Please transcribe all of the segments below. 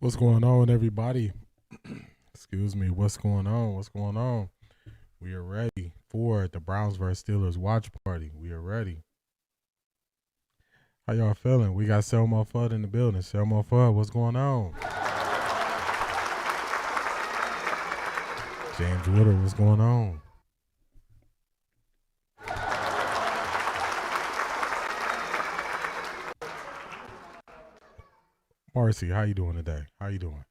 What's going on, everybody? Excuse me. What's going on? What's going on? We are ready for the Browns vs. Steelers watch party. We are ready. How y'all feeling? We got Selma Fudd in the building. Selma Fudd, what's going on? James Woodard, what's going on? Marcy, how you doing today? How you doing?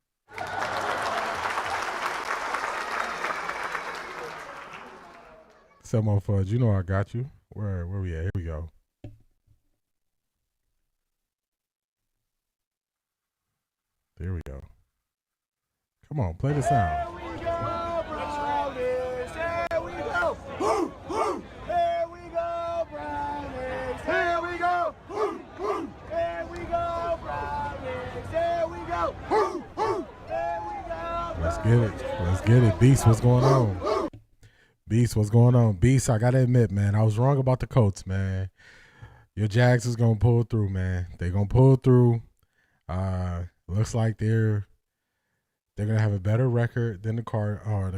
Selma Fudd, you know I got you. Where we at? Here we go. There we go. Come on, play the sound. Here we go, Brownies. Here we go. Woo, woo. Here we go, Brownies. Here we go. Woo, woo. Here we go, Brownies. Here we go. Woo, woo. Here we go. Let's get it. Let's get it. Beast, what's going on? Beast, what's going on? Beast, I got to admit, man, I was wrong about the Colts, man. Your Jags is going to pull through, man. They're going to pull through. Looks like they're going to have a better record than the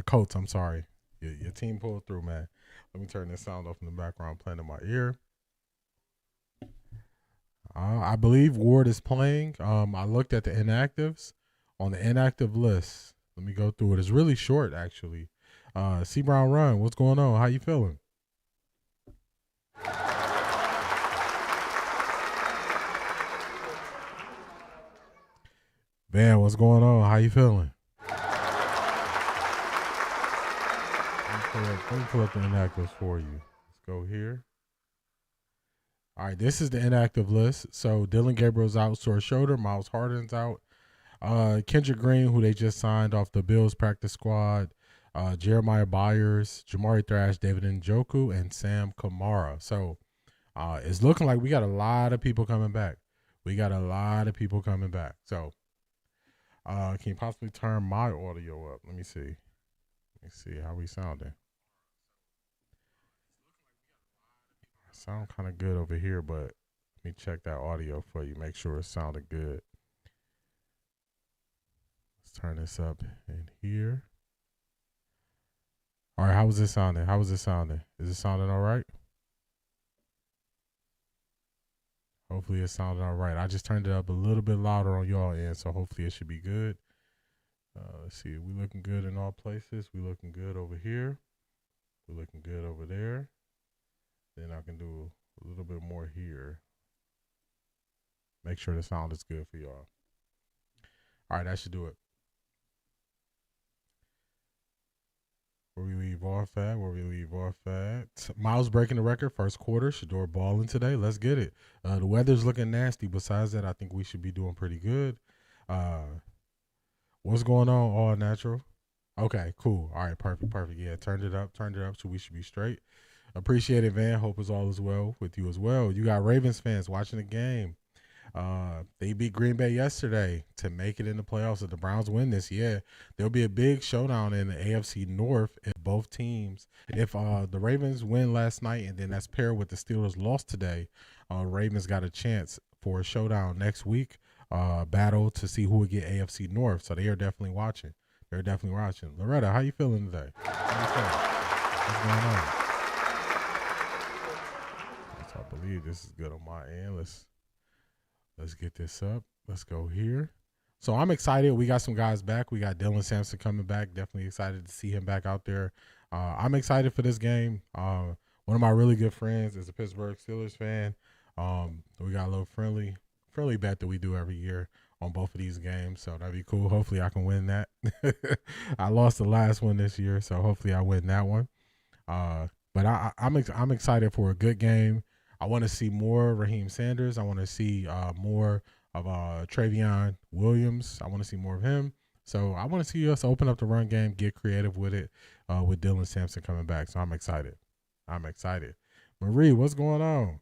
Colts, I'm sorry. Your team pulled through, man. Let me turn this sound off in the background, playing in my ear. I believe Ward is playing. I looked at the inactives. On the inactive list, let me go through it. It's really short, actually. C. Brown Run, what's going on? How you feeling? Man, what's going on? How you feeling? Let me pull up the inactives for you. Let's go here. All right, this is the inactive list. So Dylan Gabriel's out, sore shoulder. Miles Harden's out. Kendrick Green, who they just signed off the Bills practice squad. Jeremiah Byers, Jamari Thrash, David Njoku, and Sam Kamara. So it's looking like we got a lot of people coming back. So can you possibly turn my audio up? Let me see how we sounding. Sound kind of good over here, but let me check that audio for you. Make sure it sounded good. Let's turn this up in here. All right, how was it sounding? Is it sounding all right? Hopefully it sounded all right. I just turned it up a little bit louder on y'all end, so hopefully it should be good. Let's see. We looking good in all places. We looking good over here. We looking good over there. Then I can do a little bit more here. Make sure the sound is good for y'all. All right, that should do it. Where we leave off at. Miles breaking the record, first quarter. Shedeur balling today. Let's get it. The weather's looking nasty. Besides that, I think we should be doing pretty good. What's going on? All natural. Okay, cool. All right, perfect. Yeah, turned it up, so we should be straight. Appreciate it, Van. Hope it's all as well with you as well. You got Ravens fans watching the game. They beat Green Bay yesterday to make it in the playoffs. If the Browns win this, there'll be a big showdown in the AFC North if both teams. If the Ravens win last night and then that's paired with the Steelers lost today, Ravens got a chance for a showdown next week. Battle to see who would get AFC North. So they are definitely watching. Loretta, how you feeling today? What's going on? I believe this is good on my end. Let's get this up. Let's go here. So I'm excited. We got some guys back. We got Dylan Sampson coming back. Definitely excited to see him back out there. I'm excited for this game. One of my really good friends is a Pittsburgh Steelers fan. We got a little friendly bet that we do every year on both of these games. So that'd be cool. Hopefully I can win that. I lost the last one this year, so hopefully I win that one. But I'm excited for a good game. I want to see more Raheem Sanders. I want to see more of Travion Williams. I want to see more of him. So I want to see us open up the run game, get creative with it, with Dylan Sampson coming back. So I'm excited. Marie, what's going on?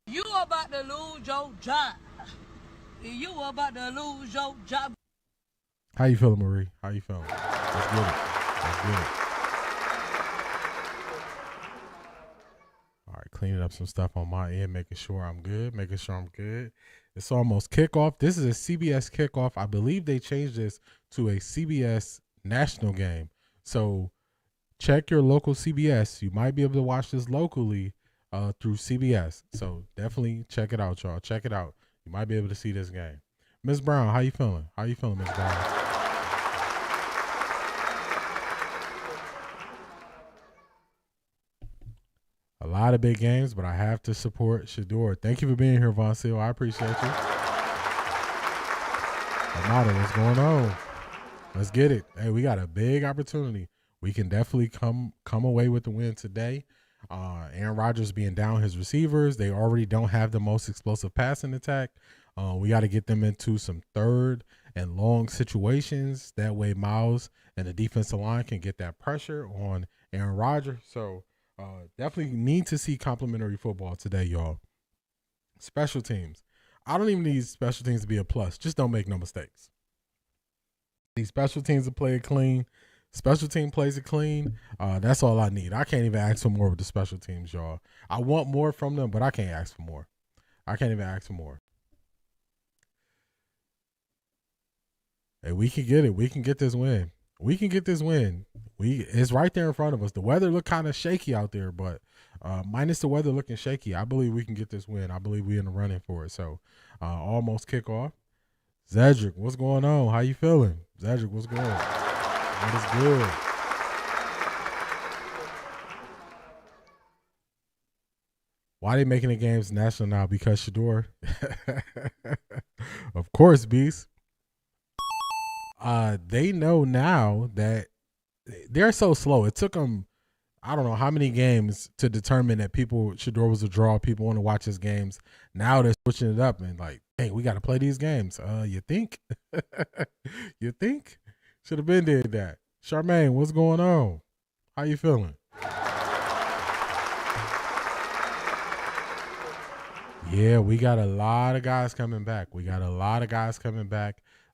You about to lose your job. How you feeling, Marie? Let's get it. All right, cleaning up some stuff on my end, making sure I'm good. It's almost kickoff. This is a CBS kickoff. I believe they changed this to a CBS national game. So check your local CBS. You might be able to watch this locally through CBS. So definitely check it out, y'all. Check it out. You might be able to see this game. Ms. Brown, how you feeling? How you feeling, Ms. Brown? A lot of big games, but I have to support Shedeur. Thank you for being here, Von Seal. I appreciate you. Amada, what's going on? Let's get it. Hey, we got a big opportunity. We can definitely come away with the win today. Aaron Rodgers being down his receivers. They already don't have the most explosive passing attack. We got to get them into some third and long situations. That way Miles and the defensive line can get that pressure on Aaron Rodgers. So definitely need to see complimentary football today, y'all. Special teams. I don't even need special teams to be a plus. Just don't make no mistakes. These special teams to play it clean. Special team plays it clean. That's all I need. I can't even ask for more with the special teams, y'all. I want more from them, but I can't ask for more. I can't even ask for more. Hey, we can get it. We can get this win. We can get this win. It's right there in front of us. The weather look kind of shaky out there, but minus the weather looking shaky, I believe we can get this win. I believe we're in the running for it. So almost kickoff. Zedric, what's going on? How you feeling? Zedric, what's good? What is good? Why they making the games national now? Because Shedeur. Of course, Beast. They know now that they're so slow. It took them, I don't know how many games to determine that Shedeur was a draw. People want to watch his games. Now they're switching it up and like, hey, we got to play these games. You think? You think? Should have been did that. Charmaine, what's going on? How you feeling? Yeah, we got a lot of guys coming back.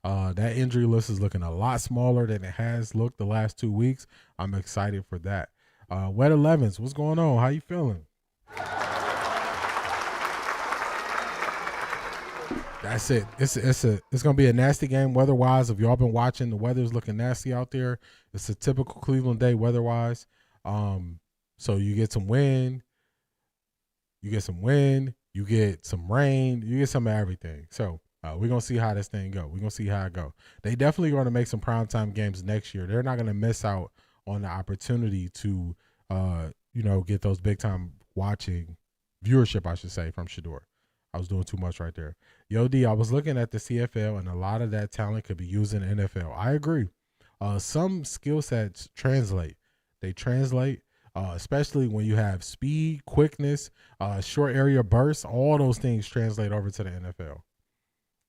That injury list is looking a lot smaller than it has looked the last 2 weeks. I'm excited for that. Wet 11s, what's going on? How you feeling? That's it. It's gonna be a nasty game weather-wise. If y'all been watching, the weather's looking nasty out there. It's a typical Cleveland day weather-wise. So you get some wind, you get some rain, you get some of everything. So we're going to see how this thing go. We're going to see how it go. They definitely going to make some primetime games next year. They're not going to miss out on the opportunity to, get those big-time watching viewership, I should say, from Shedeur. I was doing too much right there. Yo, D, I was looking at the CFL, and a lot of that talent could be used in the NFL. I agree. Some skill sets translate. They translate, especially when you have speed, quickness, short area bursts. All those things translate over to the NFL.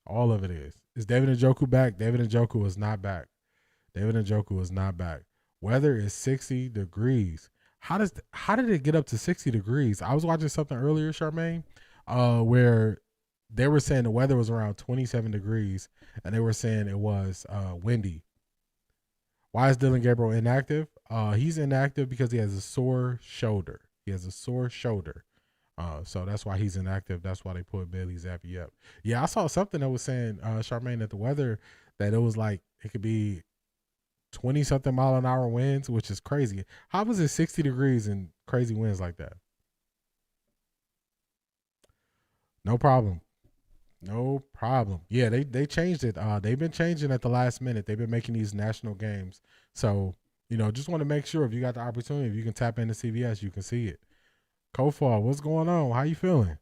All of it is. Is David Njoku back? David Njoku is not back. Weather is 60 degrees. How did it get up to 60 degrees? I was watching something earlier, Charmaine, where they were saying the weather was around 27 degrees, and they were saying it was windy. Why is Dylan Gabriel inactive? He's inactive because he has a sore shoulder. So that's why he's inactive. That's why they put Bailey Zappi up. Yeah, I saw something that was saying, Charmaine, that the weather, that it was like it could be 20-something mile-an-hour winds, which is crazy. How was it 60 degrees and crazy winds like that? No problem. Yeah, they changed it. They've been changing at the last minute. They've been making these national games. So, just want to make sure if you got the opportunity, if you can tap into CBS, you can see it. Kofar, what's going on? How you feeling?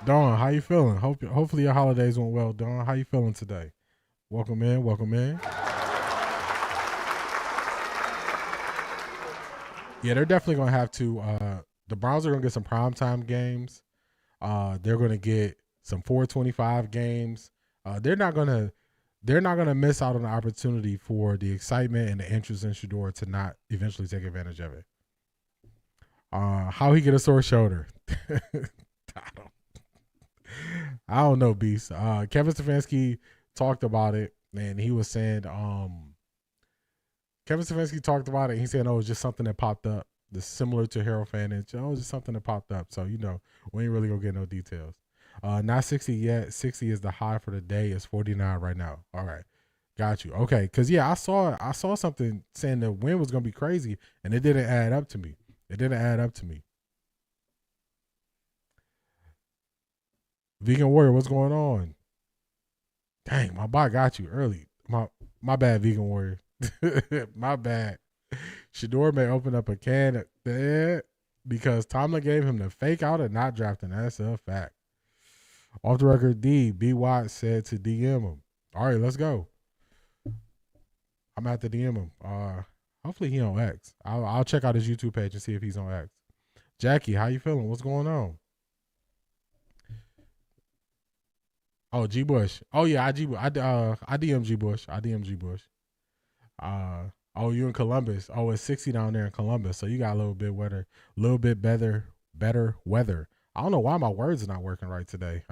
Dawn, how you feeling? Hopefully your holidays went well, Dawn. How you feeling today? Welcome in. Yeah, they're definitely going to have to the Browns are going to get some primetime games. They're going to get some 425 games. They're not going to miss out on the opportunity for the excitement and the interest in Shedeur to not eventually take advantage of it. How he get a sore shoulder? I don't know, Beast. Kevin Stefanski talked about it, and he was saying, Kevin Stefanski talked about it. And he said, "Oh, it's just something that popped up." similar to Harold Fanning. Oh, it's just something that popped up. So, we ain't really going to get no details. Not 60 yet. 60 is the high for the day. It's 49 right now. All right. Got you. Okay. Because, yeah, I saw something saying the wind was going to be crazy, and it didn't add up to me. Vegan Warrior, what's going on? Dang, my bot got you early. My bad, Vegan Warrior. My bad. Shedeur may open up a can there because Tomlin gave him the fake out of not drafting. That's a fact. Off the record, B. Watt said to DM him. All right, let's go. I'm at the DM him. Hopefully he on X. I'll check out his YouTube page and see if he's on X. Jackie, how you feeling? What's going on? Oh, G Bush. Oh yeah, I DM G Bush. Oh, you in Columbus. Oh, it's 60 down there in Columbus, so you got a little bit better weather. I don't know why my words are not working right today.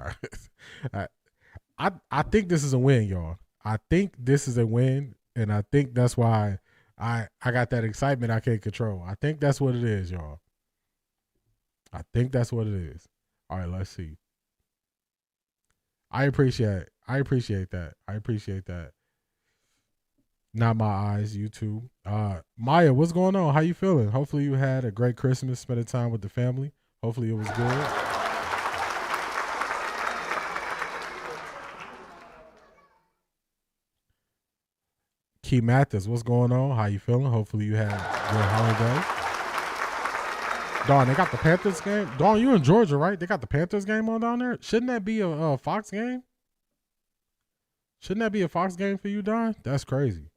I think this is a win, y'all. I think this is a win, and I think that's why I got that excitement I can't control. I think that's what it is, y'all. I think that's what it is. All right, let's see. I appreciate that. Not my eyes, YouTube. Maya, what's going on? How you feeling? Hopefully you had a great Christmas, spending time with the family. Hopefully it was good. Key Mathis, what's going on? How you feeling? Hopefully you had a good holiday. Dawn, they got the Panthers game. Dawn, you in Georgia, right? They got the Panthers game on down there. Shouldn't that be a Fox game? Shouldn't that be a Fox game for you, Dawn? That's crazy.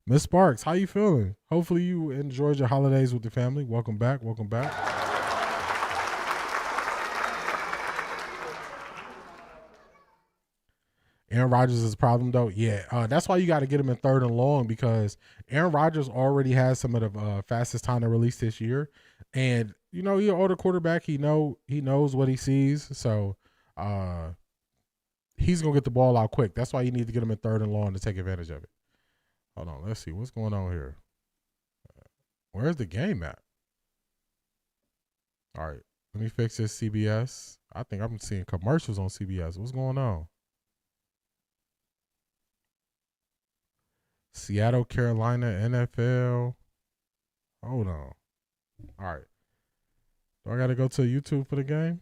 Miss Sparks, how you feeling? Hopefully you enjoyed your holidays with the family. Welcome back. Aaron Rodgers is a problem, though. Yeah, that's why you got to get him in third and long, because Aaron Rodgers already has some of the fastest time to release this year. And, he's an older quarterback. He knows what he sees. So he's going to get the ball out quick. That's why you need to get him in third and long to take advantage of it. Hold on. Let's see. What's going on here? Where's the game at? All right. Let me fix this CBS. I think I'm seeing commercials on CBS. What's going on? Seattle, Carolina, NFL. Hold on. All right. Do I got to go to YouTube for the game?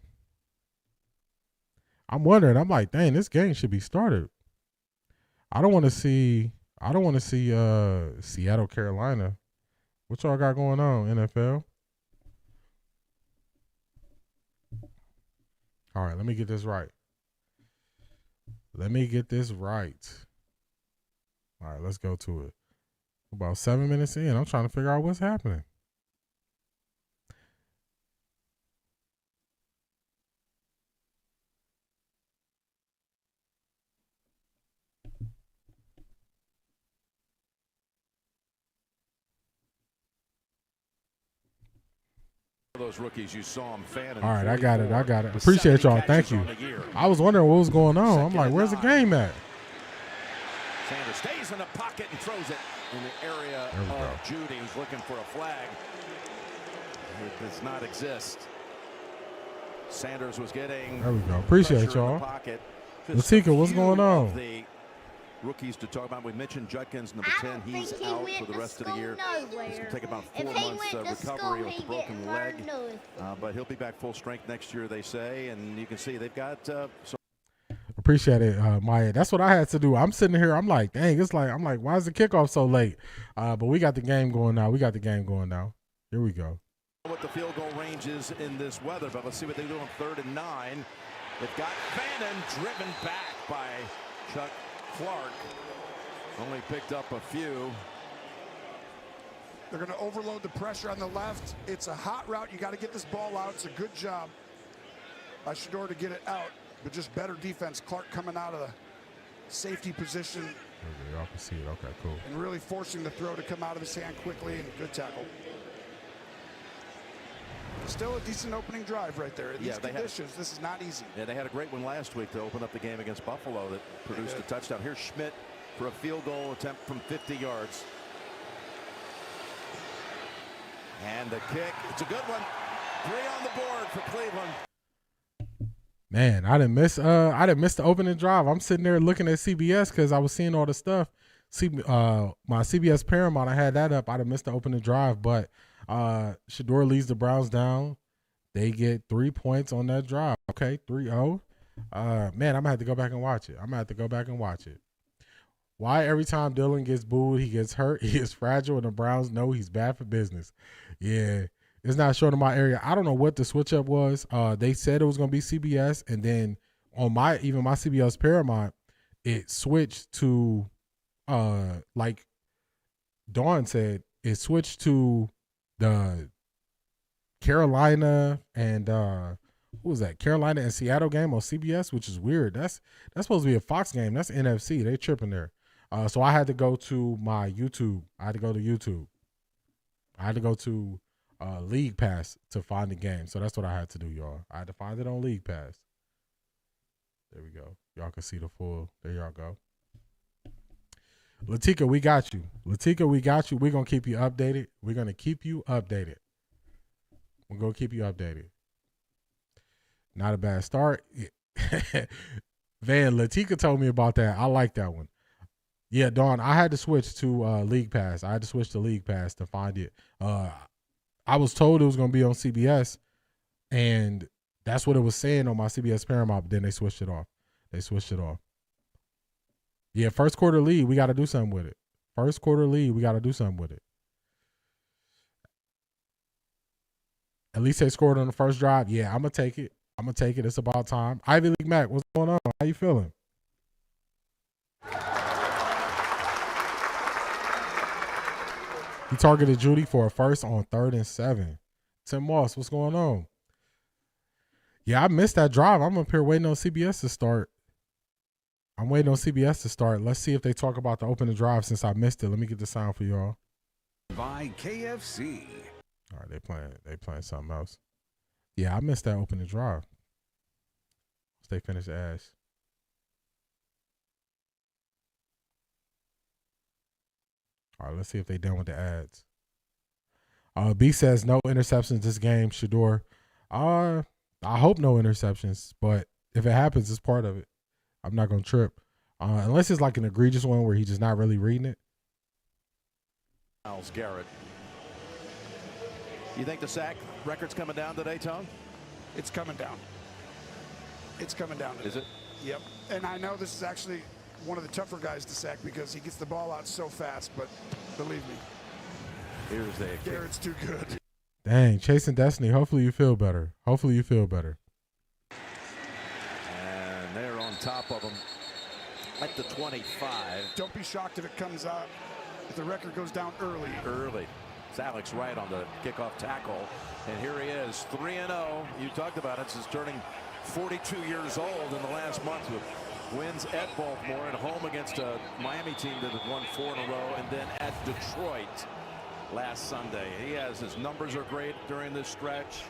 I'm wondering. I'm like, dang, this game should be started. I don't want to see Seattle, Carolina. What y'all got going on, NFL? All right, let me get this right. All right, let's go to it. About 7 minutes in, I'm trying to figure out what's happening. Those rookies you saw him fanning. All right, I got it. Appreciate y'all. Thank you. I was wondering what was going on. I'm like, where's the game at? Sanders stays in the pocket and throws it in the area of Judy. He's looking for a flag. It does not exist. Sanders was getting. There we go. Appreciate y'all. Latika, what's going on? The rookies to talk about. We mentioned Judkins, number 10. He's out for the rest of the year. He's going to take about 4 months recovery with a broken leg. But he'll be back full strength next year, they say. And you can see they've got some. Appreciate it, Maya. That's what I had to do. I'm sitting here. I'm like, dang, I'm like, why is the kickoff so late? But we got the game going now. Here we go. What the field goal range is in this weather, but let's see what they do on 3rd and 9. They've got Fannin driven back by Chuck Clark. Only picked up a few. They're going to overload the pressure on the left. It's a hot route. You got to get this ball out. It's a good job by Shedeur to get it out. But just better defense. Clark coming out of the safety position. Okay, y'all can see it. Okay, cool. And really forcing the throw to come out of his hand quickly, and good tackle. Still a decent opening drive right there. In these conditions, this is not easy. Yeah, they had a great one last week to open up the game against Buffalo that produced a touchdown. Here's Schmidt for a field goal attempt from 50 yards. And the kick, it's a good one. 3 on the board for Cleveland. Man, I didn't miss the opening drive. I'm sitting there looking at CBS because I was seeing all the stuff. My CBS Paramount, I had that up. I didn't miss the opening drive, but Shedeur leads the Browns down. They get 3 points on that drive. Okay, 3-0. Man, I'm going to have to go back and watch it. Why every time Dylan gets booed, he gets hurt, he is fragile, and the Browns know he's bad for business. Yeah, it's not showing in my area. I don't know what the switch up was. They said it was going to be CBS, and then on my CBS Paramount, it switched to, like Dawn said, it switched to the Carolina and what was that? Carolina and Seattle game on CBS, which is weird. That's supposed to be a Fox game. That's NFC. They tripping there. So I had to go to my YouTube. I had to go to League Pass to find the game. So that's what I had to do, y'all. I had to find it on League Pass. There we go. Y'all can see the full. There y'all go. Latika, we got you. We're going to keep you updated. We're going to keep you updated. Not a bad start. Van, Latika told me about that. I like that one. Yeah, Dawn, I had to switch to League Pass. I had to switch to League Pass to find it. I was told it was going to be on CBS, and that's what it was saying on my CBS Paramount, but then they switched it off. Yeah, first quarter lead, we got to do something with it. At least they scored on the first drive. Yeah, I'm going to take it. It's about time. Ivy League Mac, what's going on? How you feeling? He targeted Judy for a first on 3rd and 7. Tim Moss, what's going on? Yeah, I missed that drive. I'm up here waiting on CBS to start. Let's see if they talk about the opening drive since I missed it. Let me get the sound for y'all. By KFC. All right, they playing something else. Yeah, I missed that opening drive. They finished ass. All right, let's see if they done with the ads. B says no interceptions this game, Shedeur. I hope no interceptions, but if it happens, it's part of it. I'm not going to trip. Unless it's like an egregious one where he's just not really reading it. Miles Garrett. You think the sack record's coming down today, Tone? It's coming down. Is it? Yep. And I know this is actually one of the tougher guys to sack because he gets the ball out so fast, but believe me, Here's the Garrett's too good. Dang, chasing destiny. Hopefully you feel better. And they're on top of him at the 25. Don't be shocked if it comes out, if the record goes down early. It's Alex Wright on the kickoff tackle. And here he is, 3-0. You talked about it since turning 42 years old in the last month with wins at Baltimore and home against a Miami team that had won 4 in a row, and then at Detroit last Sunday. His numbers are great during this stretch.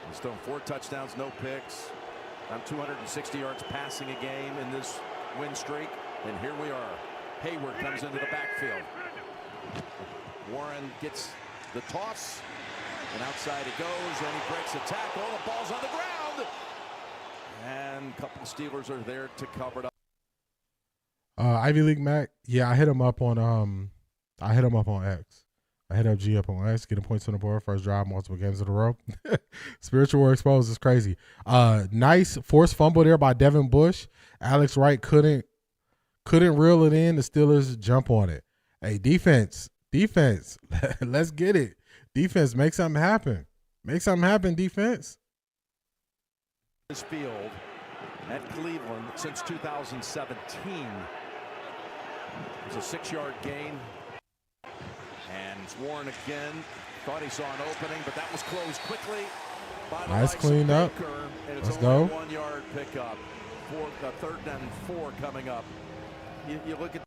He's thrown 4 touchdowns, no picks. On 260 yards passing a game in this win streak. And here we are. Hayward comes into the backfield. Warren gets the toss, and outside he goes, and he breaks the tackle. The ball's on the ground, and a couple of Steelers are there to cover it up. Ivy League Mac, yeah, I hit him up on X. I hit up G up on X, getting points on the board, first drive, multiple games in a row. Spiritual War Exposed is crazy. Nice forced fumble there by Devin Bush. Alex Wright couldn't reel it in. The Steelers jump on it. Hey, defense. Let's get it. Defense, make something happen. Defense. This field at Cleveland since 2017. It was a 6-yard gain. And it's Warren again. Thought he saw an opening, but that was closed quickly. Nice clean up. Let's go. 1-yard pickup. 3rd and 4 coming up. You look at.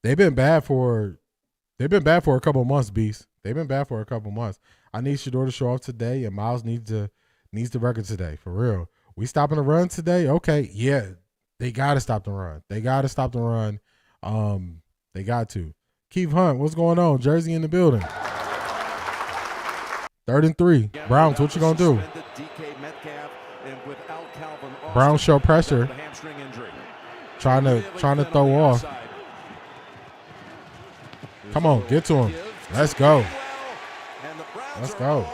They've been bad for a couple of months, Beast. They've been bad for a couple of months. I need Shedeur to show off today, and Miles needs the record today, for real. We stopping the run today? Okay, yeah. They got to stop the run. They got to. Keith Hunt, what's going on? Jersey in the building. 3rd and 3. Browns, what you going to do? Browns show pressure. Trying to throw off. Come on, get to him. Let's go. Let's go.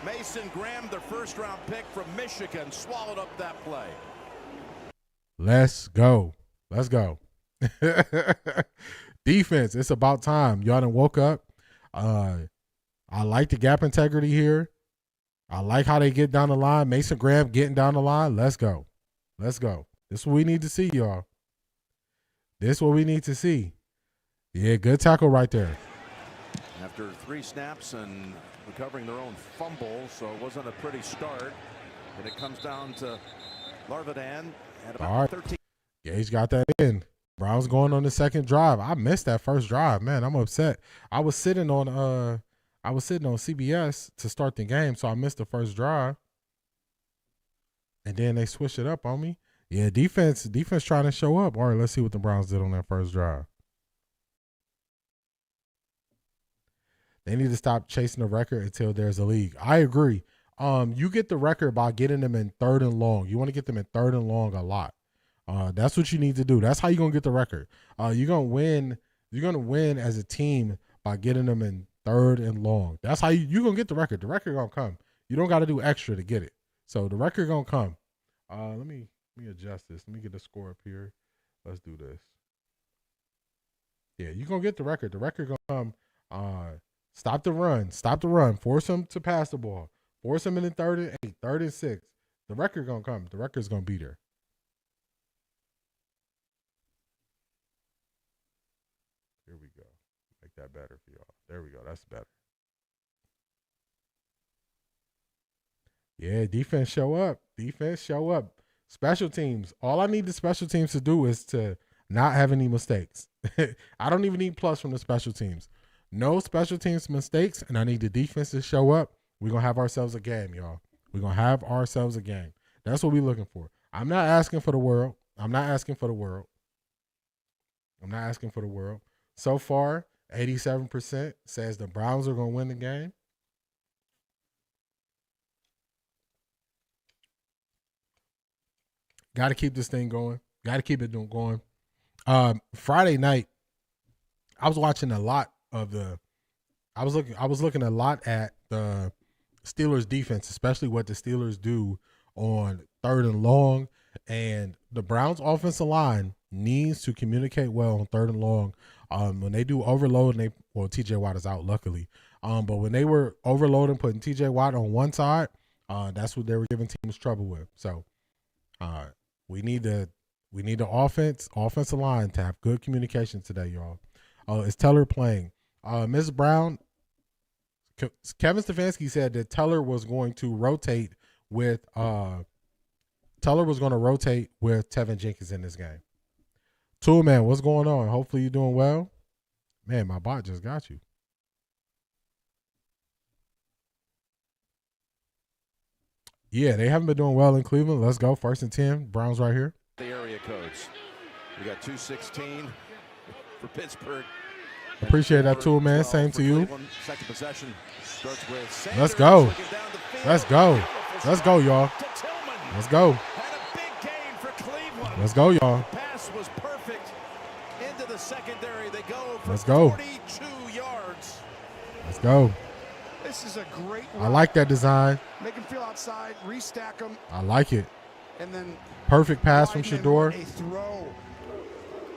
Mason Graham, their first-round pick from Michigan, swallowed up that play. Let's go. Let's go. Defense, it's about time. Y'all done woke up. I like the gap integrity here. I like how they get down the line. Mason Graham getting down the line. Let's go. Let's go. This is what we need to see, y'all. This is what we need to see. Yeah, good tackle right there. After 3 snaps and recovering their own fumble, so it wasn't a pretty start. And it comes down to Larvadan at about 13. Yeah, he's got that in. Browns going on the second drive. I missed that first drive, man. I'm upset. I was sitting on CBS to start the game, so I missed the first drive. And then they switched it up on me. Yeah, defense trying to show up. All right, let's see what the Browns did on that first drive. They need to stop chasing the record until there's a league. I agree. You get the record by getting them in 3rd and long. You want to get them in 3rd and long a lot. That's what you need to do. That's how you're gonna get the record. You're gonna win. You're gonna win as a team by getting them in 3rd and long. That's how you're gonna get the record. The record gonna come. You don't got to do extra to get it. So the record gonna come. Let me adjust this. Let me get the score up here. Let's do this. Yeah, you're gonna get the record. The record gonna come. Stop the run. Stop the run. Force them to pass the ball. Force them in the 3rd and 8, 3rd and 6. The record gonna come. The record's gonna be there. Here we go. Make that better for y'all. There we go. That's better. Yeah, defense show up. Defense show up. Special teams. All I need the special teams to do is to not have any mistakes. I don't even need plus from the special teams. No special teams mistakes, and I need the defense to show up. We're going to have ourselves a game, y'all. We're going to have ourselves a game. That's what we're looking for. I'm not asking for the world. I'm not asking for the world. I'm not asking for the world. So far, 87% says the Browns are going to win the game. Got to keep this thing going. Got to keep it going. Friday night, I was watching a lot of the. I was looking a lot at the Steelers defense, especially what the Steelers do on 3rd and long, and the Browns offensive line needs to communicate well on 3rd and long. When they do overload, and TJ Watt is out luckily. But when they were overloading, putting TJ Watt on one side, that's what they were giving teams trouble with. So, we need the offensive line to have good communication today, y'all. Is Teller playing? Ms. Brown, Kevin Stefanski said that Teller was going to rotate with Tevin Jenkins in this game. Toolman, what's going on? Hopefully you're doing well. Man, my bot just got you. Yeah, they haven't been doing well in Cleveland. Let's go. 1st and 10. Browns right here. The area codes. We got 216 for Pittsburgh. Appreciate that, tool, man. Same to you. Second possession starts with Sanders. Let's go. Let's go. Let's go, y'all. Let's go. Let's go, y'all. Pass was perfect into the secondary. They go for Let's go. 42 yards. Let's go. This is a great I like that design. Make him feel outside, restack him. I like it. And then perfect pass from Shedeur. A throw.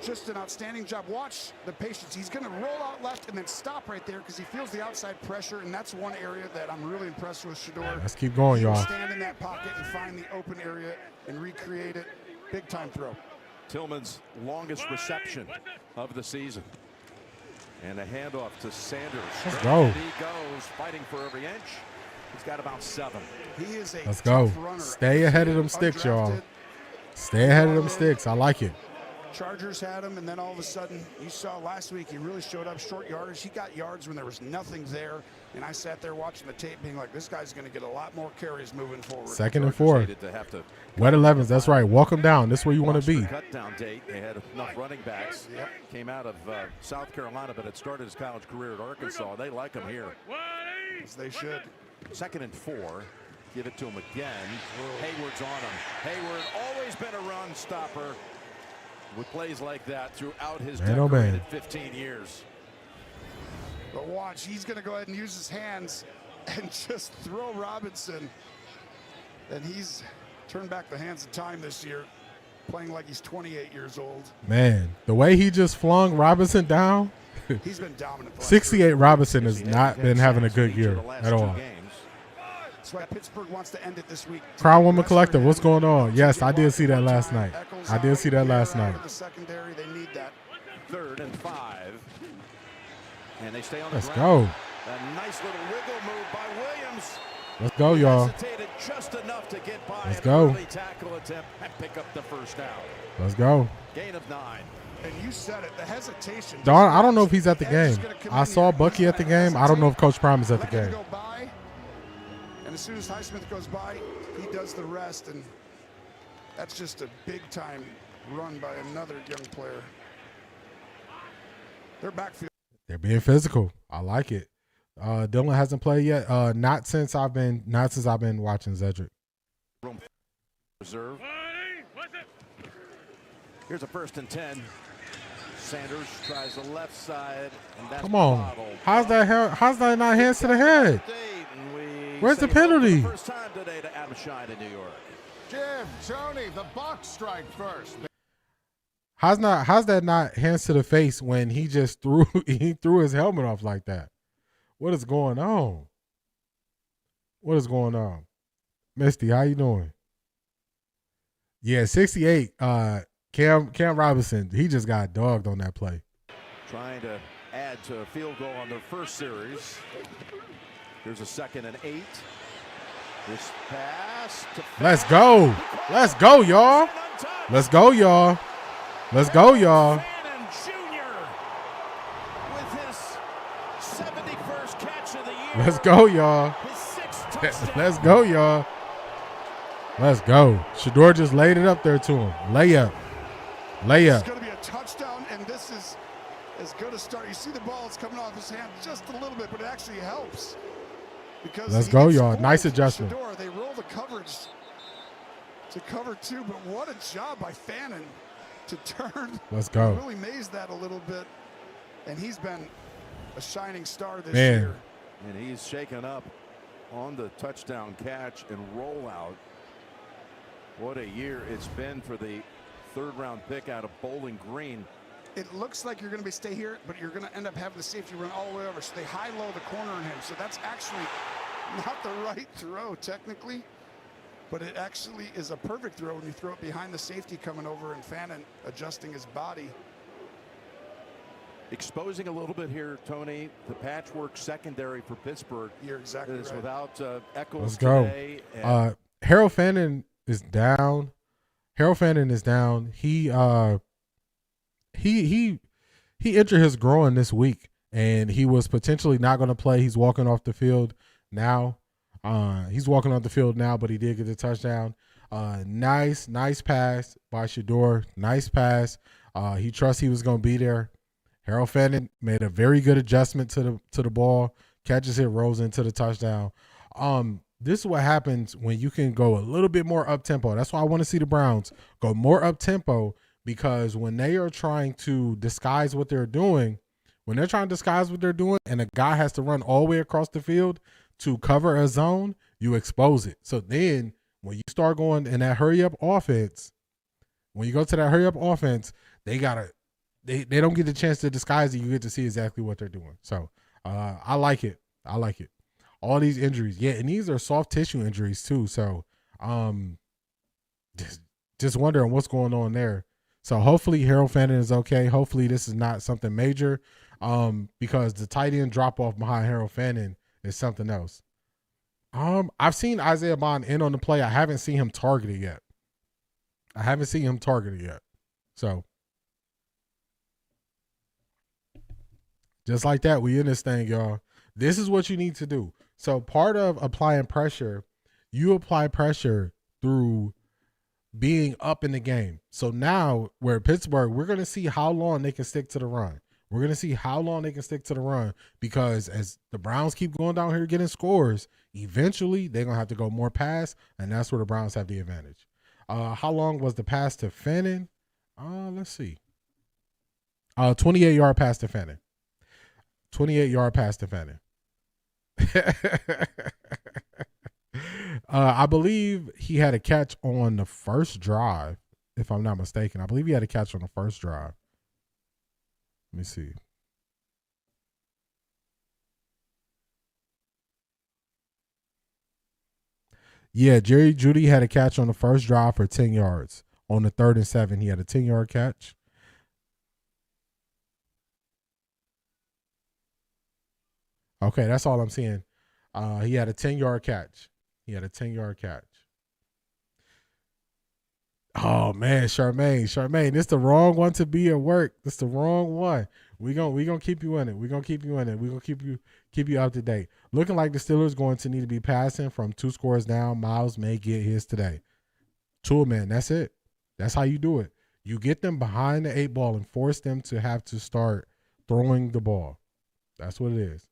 Just an outstanding job. Watch the patience. He's going to roll out left and then stop right there because he feels the outside pressure, and that's one area that I'm really impressed with Shedeur. Let's keep going, y'all. Stand in that pocket and find the open area and recreate it. Big time throw. Tillman's longest reception of the season. And a handoff to Sanders. Let's go. He goes fighting for every inch. He's got about 7. He is a Let's go. runner. Stay ahead of them sticks, y'all. Stay ahead of them sticks. I like it. Chargers had him, and then all of a sudden, you saw last week, he really showed up short yardage. He got yards when there was nothing there, and I sat there watching the tape being like, this guy's going to get a lot more carries moving forward. 2nd and 4. To have to Wet 11s, that's right. Walk them down. This is where you want to be. Cut down date. They had enough running backs. Yep. Came out of South Carolina, but had started his college career at Arkansas. They like him here. As they should. 2nd and 4. Give it to him again. Hayward's on him. Hayward always been a run stopper with plays like that throughout his decorated 15 years. But watch, he's going to go ahead and use his hands and just throw Robinson. And he's turned back the hands of time this year, playing like he's 28 years old. Man, the way he just flung Robinson down. He's been dominant. 68 Robinson has not been having a good year at all. That's why Pittsburgh wants to end it this week. Crown Woman Collective, what's going on? Yes, I did see that last night. I did see that last night. The secondary, they need that. 3rd and 5. And they stay on the Let's ground. go. A nice little wiggle move by Williams. Let's go, y'all. Hesitated just enough to get by Let's an go. early tackle attempt and pick up the first down. Let's go. Gain of 9. And you said it, the hesitation. Don, I don't know if he's at the game. I saw Bucky at the game. I don't know if Coach Prime is at the game. Go by, and as soon as Highsmith goes by, he does the rest, and that's just a big-time run by another young player. Their backfield. They're being physical. I like it. Dylan hasn't played yet. Not since I've been watching Zedric. Reserve. Here's a 1st and 10. Sanders tries the left side, and that's Come on. bottled. How's that not hands to the head? Where's the penalty? First time today to Adam Shine in New York. Jim, Tony, the Bucs strike first. How's that not hands to the face when he just threw his helmet off like that? What is going on? What is going on? Misty, how you doing? Yeah, 68. Cam Robinson, he just got dogged on that play. Trying to add to a field goal on their first series. Here's a 2nd and 8. This pass to Let's go. Let's go, y'all. Let's go, y'all. Let's go, y'all. Fannin Jr. with his 71st catch of the year. Let's go, y'all. His 6th touchdown. Let's go, y'all. Let's go. Shedeur just laid it up there to him. Layup. It's going to be a touchdown, and this is as good a start. You see the ball is coming off his hand just a little bit, but it actually helps. Because let's go, y'all. Nice adjustment. Shedeur, they roll the coverage to cover 2, but what a job by Fannin to turn. Let's go. Really mazed that a little bit, and he's been a shining star this Man. year. And he's shaken up on the touchdown catch and rollout. What a year it's been for the 3rd-round pick out of Bowling Green. It looks like you're going to stay here, but you're going to end up having the safety run all the way over. So they high-low the corner on him. So that's actually not the right throw technically, but it actually is a perfect throw when you throw it behind the safety coming over and Fannin adjusting his body. Exposing a little bit here, Tony, the patchwork secondary for Pittsburgh. You're exactly right. Without Eccles Let's go. today. Harold Fannin is down. Harold Fannin is down. He injured his groin this week, and he was potentially not going to play. He's walking off the field now. But he did get the touchdown. Nice pass by Shedeur. Nice pass. He trusts he was going to be there. Harold Fannin made a very good adjustment to the ball. Catches it, rolls into the touchdown. This is what happens when you can go a little bit more up-tempo. That's why I want to see the Browns go more up-tempo, because when they are trying to disguise what they're doing, and a guy has to run all the way across the field to cover a zone, you expose it. So then when you start going in that hurry-up offense, they don't get the chance to disguise it. You get to see exactly what they're doing. So I like it. All these injuries. Yeah, and these are soft tissue injuries too. So just wondering what's going on there. So hopefully Harold Fannin is okay. Hopefully this is not something major, because the tight end drop off behind Harold Fannin is something else. I've seen Isaiah Bond in on the play. I haven't seen him targeted yet. So Just like that, we in this thing, y'all. This is what you need to do. So part of applying pressure, you apply pressure through being up in the game. So now we're Pittsburgh, we're going to see how long they can stick to the run. We're going to see how long they can stick to the run, because as the Browns keep going down here getting scores, eventually they're going to have to go more pass, and that's where the Browns have the advantage. How long was the pass to Fannin? Let's see. 28-yard pass to Fannin. 28-yard pass to Fannin. I believe he had a catch on the first drive, if I'm not mistaken. I believe he had a catch on the first drive. Let me see. Yeah, Jerry Jeudy had a catch on the first drive for 10 yards. On the 3rd and 7, he had a 10-yard catch. Okay, that's all I'm seeing. He had a 10-yard catch. Oh man, Charmaine, this the wrong one to be at work. This the wrong one. We gonna keep you in it. We're gonna keep you up to date. Looking like the Steelers going to need to be passing from 2 scores down. Miles may get his today. 2 man, that's it. That's how you do it. You get them behind the 8 ball and force them to have to start throwing the ball. That's what it is.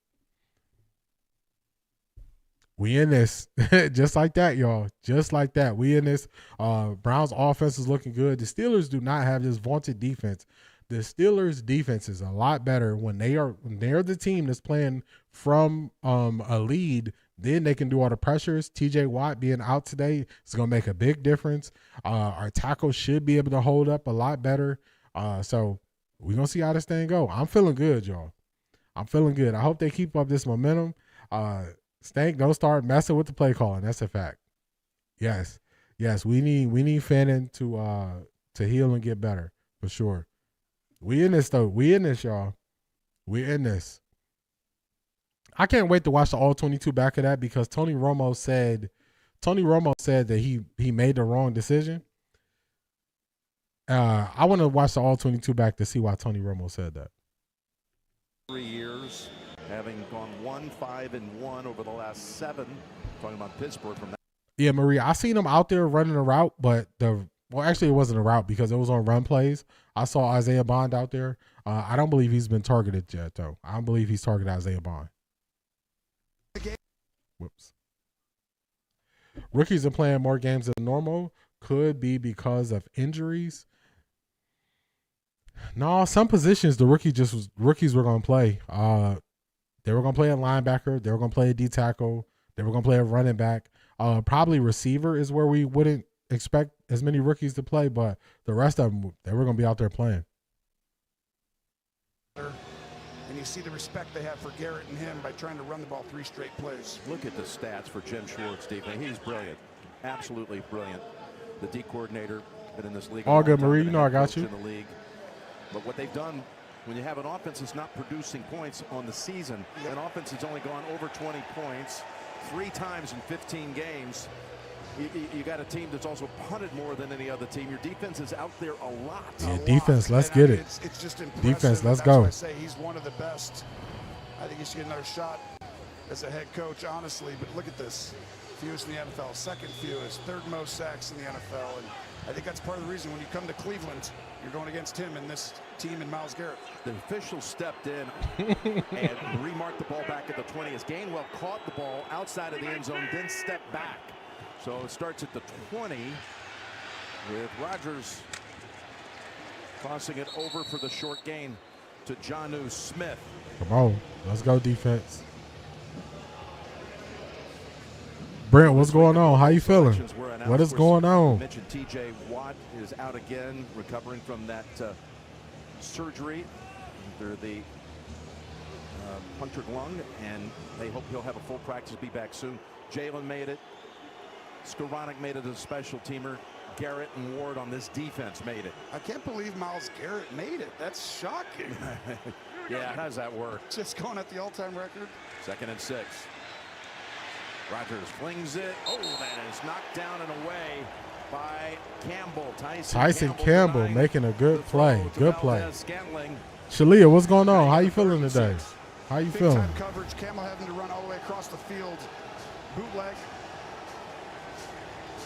We in this. Just like that, y'all. Just like that. We in this. Browns offense is looking good. The Steelers do not have this vaunted defense. The Steelers defense is a lot better when they're the team that's playing from a lead. Then they can do all the pressures. TJ Watt being out today is going to make a big difference. Our tackles should be able to hold up a lot better. So we're going to see how this thing go. I'm feeling good, y'all. I'm feeling good. I hope they keep up this momentum. Stank, don't start messing with the play calling. That's a fact. Yes. We need Fannin to heal and get better for sure. We in this though. We in this, y'all. We in this. I can't wait to watch the all 22 back of that, because Tony Romo said that he made the wrong decision. I want to watch the all 22 back to see why Tony Romo said that. 3 years. Having gone 1-5-1 over the last 7. Talking about Pittsburgh from that. Yeah, Maria, I seen him out there running a route, but actually it wasn't a route because it was on run plays. I saw Isaiah Bond out there. I don't believe he's been targeted yet, though. I don't believe he's targeted Isaiah Bond. Whoops. Rookies are playing more games than normal. Could be because of injuries. No, some positions the rookies were going to play. They were going to play a linebacker. They were going to play a D tackle. They were going to play a running back. Probably receiver is where we wouldn't expect as many rookies to play, but the rest of them, they were going to be out there playing. And you see the respect they have for Garrett and him by trying to run the ball 3 straight plays. Look at the stats for Jim Schwartz, Steve. He's brilliant. Absolutely brilliant. The D coordinator, been in this league. All good, Marie. You know I got you. In the league. But what they've done, when you have an offense that's not producing points on the season, an offense that's only gone over 20 points 3 times in 15 games, you got a team that's also punted more than any other team. Your defense is out there a lot. Yeah, defense, let's get it. It's just impressive. Defense, let's That's go. why I say he's one of the best. I think he should get another shot as a head coach, honestly. But look at this. Fewest in the NFL, 2nd fewest, 3rd most sacks in the NFL. And I think that's part of the reason when you come to Cleveland, you're going against him and this team and Myles Garrett. The official stepped in and remarked the ball back at the 20 as Gainwell caught the ball outside of the end zone, then stepped back. So it starts at the 20 with Rodgers tossing it over for the short gain to Jonnu Smith. Come on, let's go defense. Brent, what's going on? How you feeling? What is going on? I mentioned TJ Watt is out again, recovering from that surgery after the punctured lung, and they hope he'll have a full practice, be back soon. Jalen made it. Skoranek made it as a special teamer. Garrett and Ward on this defense made it. I can't believe Myles Garrett made it. That's shocking. Yeah, how does that work? Just going at the all-time record. 2nd and 6. Rodgers flings it. Oh, that is knocked down and away by Campbell. Tyson Campbell making a good play. Good play. Scantling. Shalia, what's going on? How you feeling today? How you feeling? Big time coverage. Camel having to run all the way across the field. Bootleg.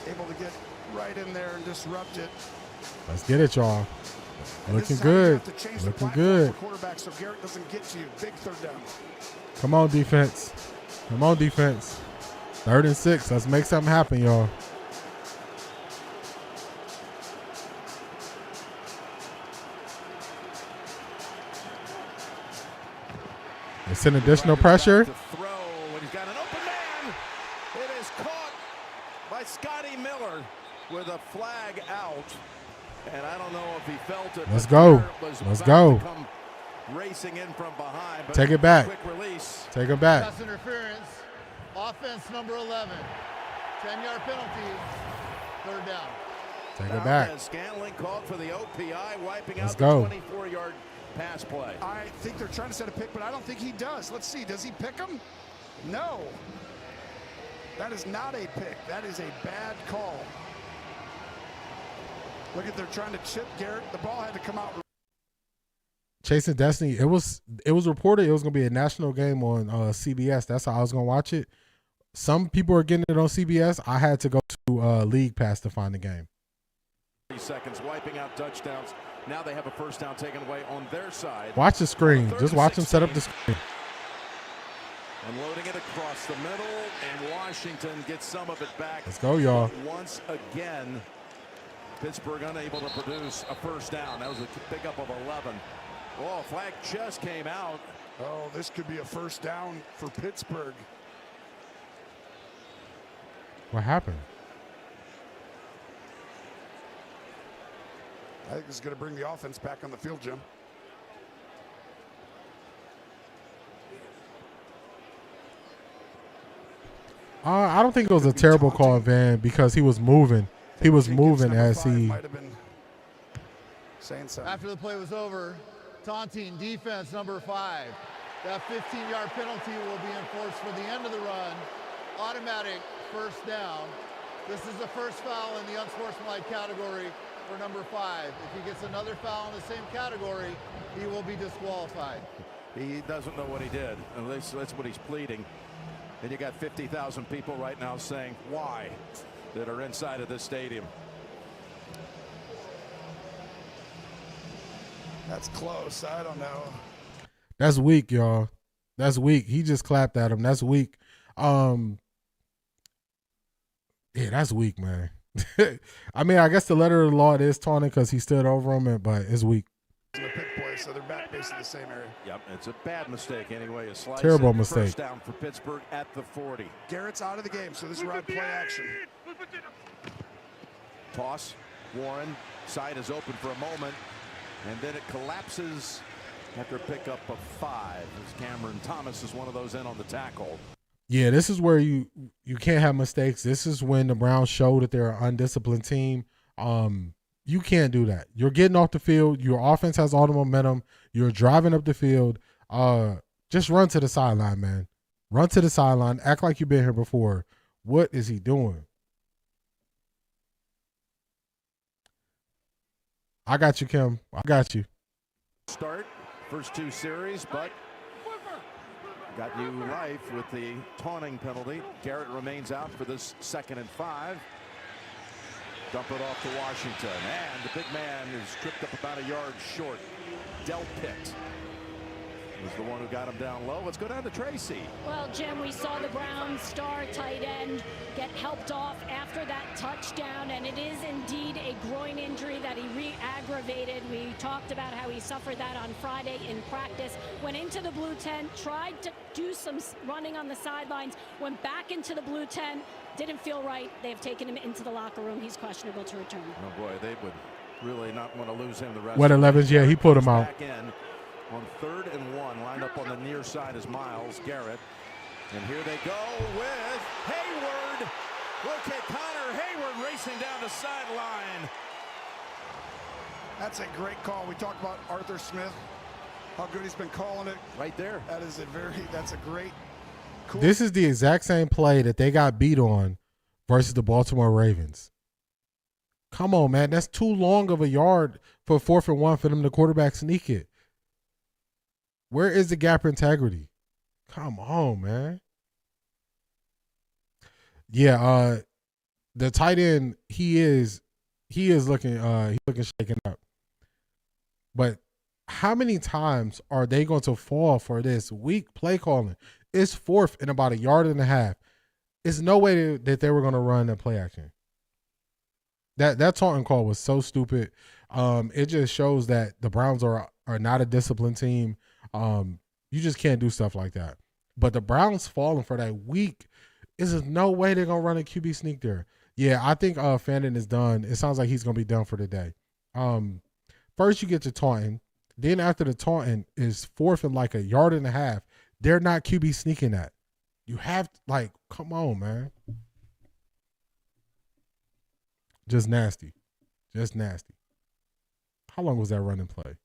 Able to get right in there and disrupt it. Let's get it, y'all. Looking good. Looking good. Quarterback so Garrett doesn't get to you. Big third down. Come on, defense. Come on, defense. 3rd and 6. Let's make something happen, y'all. It's an additional pressure. To throw when he's got an open man. It is caught by Scotty Miller with a flag out. And I don't know if he felt it. Let's go. Let's go. Racing in from behind. But take it back. Quick release. Take it back. Pass interference. Offense number 11. 10-yard penalty. 3rd down. Take it back. Scanlon called for the OPI, wiping Let's out go. the 24-yard pass play. I think they're trying to set a pick, but I don't think he does. Let's see. Does he pick him? No. That is not a pick. That is a bad call. Look at, they're trying to chip Garrett. The ball had to come out. Chasing Destiny. It was reported it was going to be a national game on CBS. That's how I was going to watch it. Some people are getting it on CBS. I had to go to League Pass to find the game. 3 seconds, wiping out touchdowns. Now they have a first down taken away on their side. Watch the screen. Just watch them set up the screen. And loading it across the middle, and Washington gets some of it back. Let's go, y'all. Once again, Pittsburgh unable to produce a first down. That was a pickup of 11. Oh, flag just came out. Oh, this could be a first down for Pittsburgh. What happened? I think this is going to bring the offense back on the field, Jim. I don't think it was a terrible call, Van, because he was moving. He was moving as he. Might have been saying something. After the play was over, taunting defense number 5. That 15-yard penalty will be enforced for the end of the run. Automatic first down. This is the first foul in the unsportsmanlike category for number 5. If he gets another foul in the same category, he will be disqualified. He doesn't know what he did. At least that's what he's pleading. And you got 50,000 people right now saying why that are inside of this stadium. That's close. I don't know. That's weak, y'all. That's weak. He just clapped at him. That's weak. Yeah, that's weak, man. I mean, I guess the letter of the law is taunting because he stood over him, but it's weak. The pick play, so they're back basically the same area. Yep, it's a bad mistake anyway. A slice. Terrible mistake. First down for Pittsburgh at the 40. Garrett's out of the game, so this is right play action. Toss. Warren. Side is open for a moment, and then it collapses after a pickup of 5. As Cameron Thomas is one of those in on the tackle. Yeah, this is where you can't have mistakes. This is when the Browns show that they're an undisciplined team. You can't do that. You're getting off the field. Your offense has all the momentum. You're driving up the field. Just run to the sideline, man. Run to the sideline. Act like you've been here before. What is he doing? I got you, Kim. I got you. Start. First 2 series, but got new life with the taunting penalty. Garrett remains out for this 2nd and 5. Dump it off to Washington, and the big man is tripped up about a yard short. Del Pitt was the one who got him down low. Let's go down to Tracy. Well, Jim, we saw the Browns star tight end get helped off after that touchdown, and it is indeed a groin injury that he re-aggravated. We talked about how he suffered that on Friday in practice. Went into the blue tent, tried to do some running on the sidelines, went back into the blue tent, didn't feel right. They've taken him into the locker room. He's questionable to return. Oh, boy, they would really not want to lose him the rest What of the 11s? Yeah, he put him out. Back in on 3rd and 1, lined up on the near side is Miles Garrett. And here they go with Hayward. Look at Connor Hayward racing down the sideline. That's a great call. We talked about Arthur Smith, how good he's been calling it. Right there. That's a great cool. This is the exact same play that they got beat on versus the Baltimore Ravens. Come on, man. That's too long of a yard for 4th and 1 for them to quarterback sneak it. Where is the gap integrity? Come on, man. Yeah, the tight end, he is looking shaken up. But how many times are they going to fall for this weak play calling? It's fourth and about 1.5 yards. It's no way that they were going to run a play action. That taunting call was so stupid. It just shows that the Browns are not a disciplined team. You just can't do stuff like that. But the Browns falling for that weak, there's no way they're going to run a QB sneak there. Yeah, I think Fandon is done. It sounds like he's going to be done for the day. First you get to taunting. Then after the taunting is fourth and like 1.5 yards. They're not QB sneaking that. You have to, like, come on, man. Just nasty. Just nasty. How long was that running play?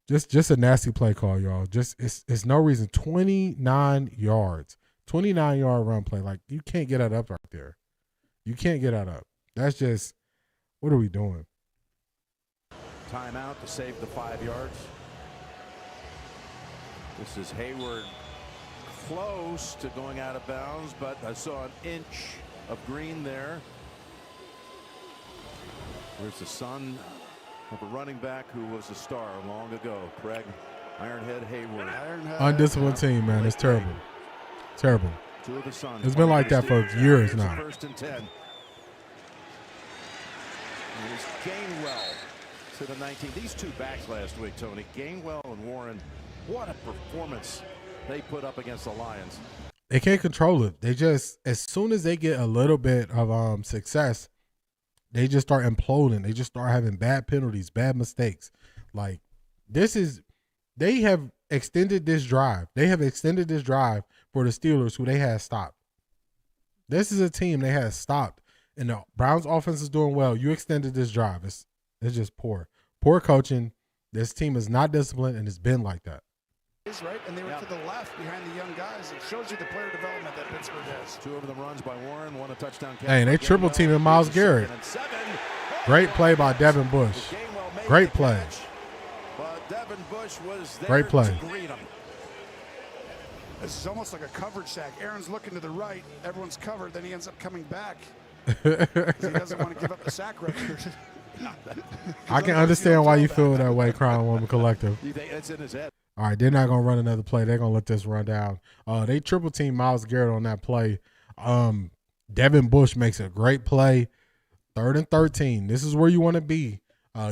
Just a nasty play call, y'all. Just it's no reason. 29 yards. 29-yard run play. Like, you can't get that up right there. You can't get that up. That's just, what are we doing? Timeout to save the 5 yards. This is Hayward close to going out of bounds, but I saw an inch of green there. There's the son of a running back who was a star long ago, Craig Ironhead Hayward. Undisciplined team, man. It's terrible. Terrible. Two of the sons. It's been like that for years now. First and 10. It was Gainwell to the 19. These two backs last week, Tony. Gainwell and Warren. What a performance they put up against the Lions. They can't control it. They just, as soon as they get a little bit of success, they just start imploding. They just start having bad penalties, bad mistakes. Like, they have extended this drive. They have extended this drive for the Steelers, who they had stopped. This is a team they had stopped, and the Browns offense is doing well. You extended this drive. It's just poor. Poor coaching. This team is not disciplined, and it's been like that. Right, and they were to the left behind the young guys. It shows you the player development that Pittsburgh has. Two of them runs by Warren, one a touchdown. Hey, and they triple teaming Myles Garrett. Great play by Devin Bush. Great play. But Devin Bush was there. Great play. To greet him. This is almost like a coverage sack. Aaron's looking to the right. Everyone's covered. Then he ends up coming back. He doesn't want to give up the sack record. I can understand why you feel that way, Crown Woman Collective. You think that's in his head? All right, they're not going to run another play. They're going to let this run down. They triple team Myles Garrett on that play. Devin Bush makes a great play. 3rd and 13. This is where you want to be.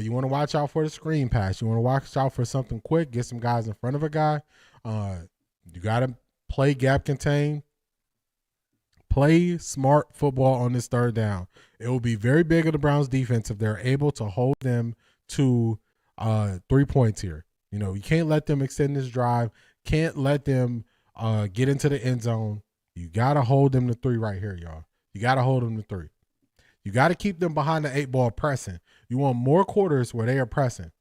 You want to watch out for the screen pass. You want to watch out for something quick. Get some guys in front of a guy. You got to play gap contain. Play smart football on this 3rd down. It will be very big of the Browns defense if they're able to hold them to 3 points here. You know, you can't let them extend this drive. Can't let them get into the end zone. You got to hold them to 3 right here, y'all. You got to hold them to 3. You got to keep them behind the 8 ball pressing. You want more quarters where they are pressing.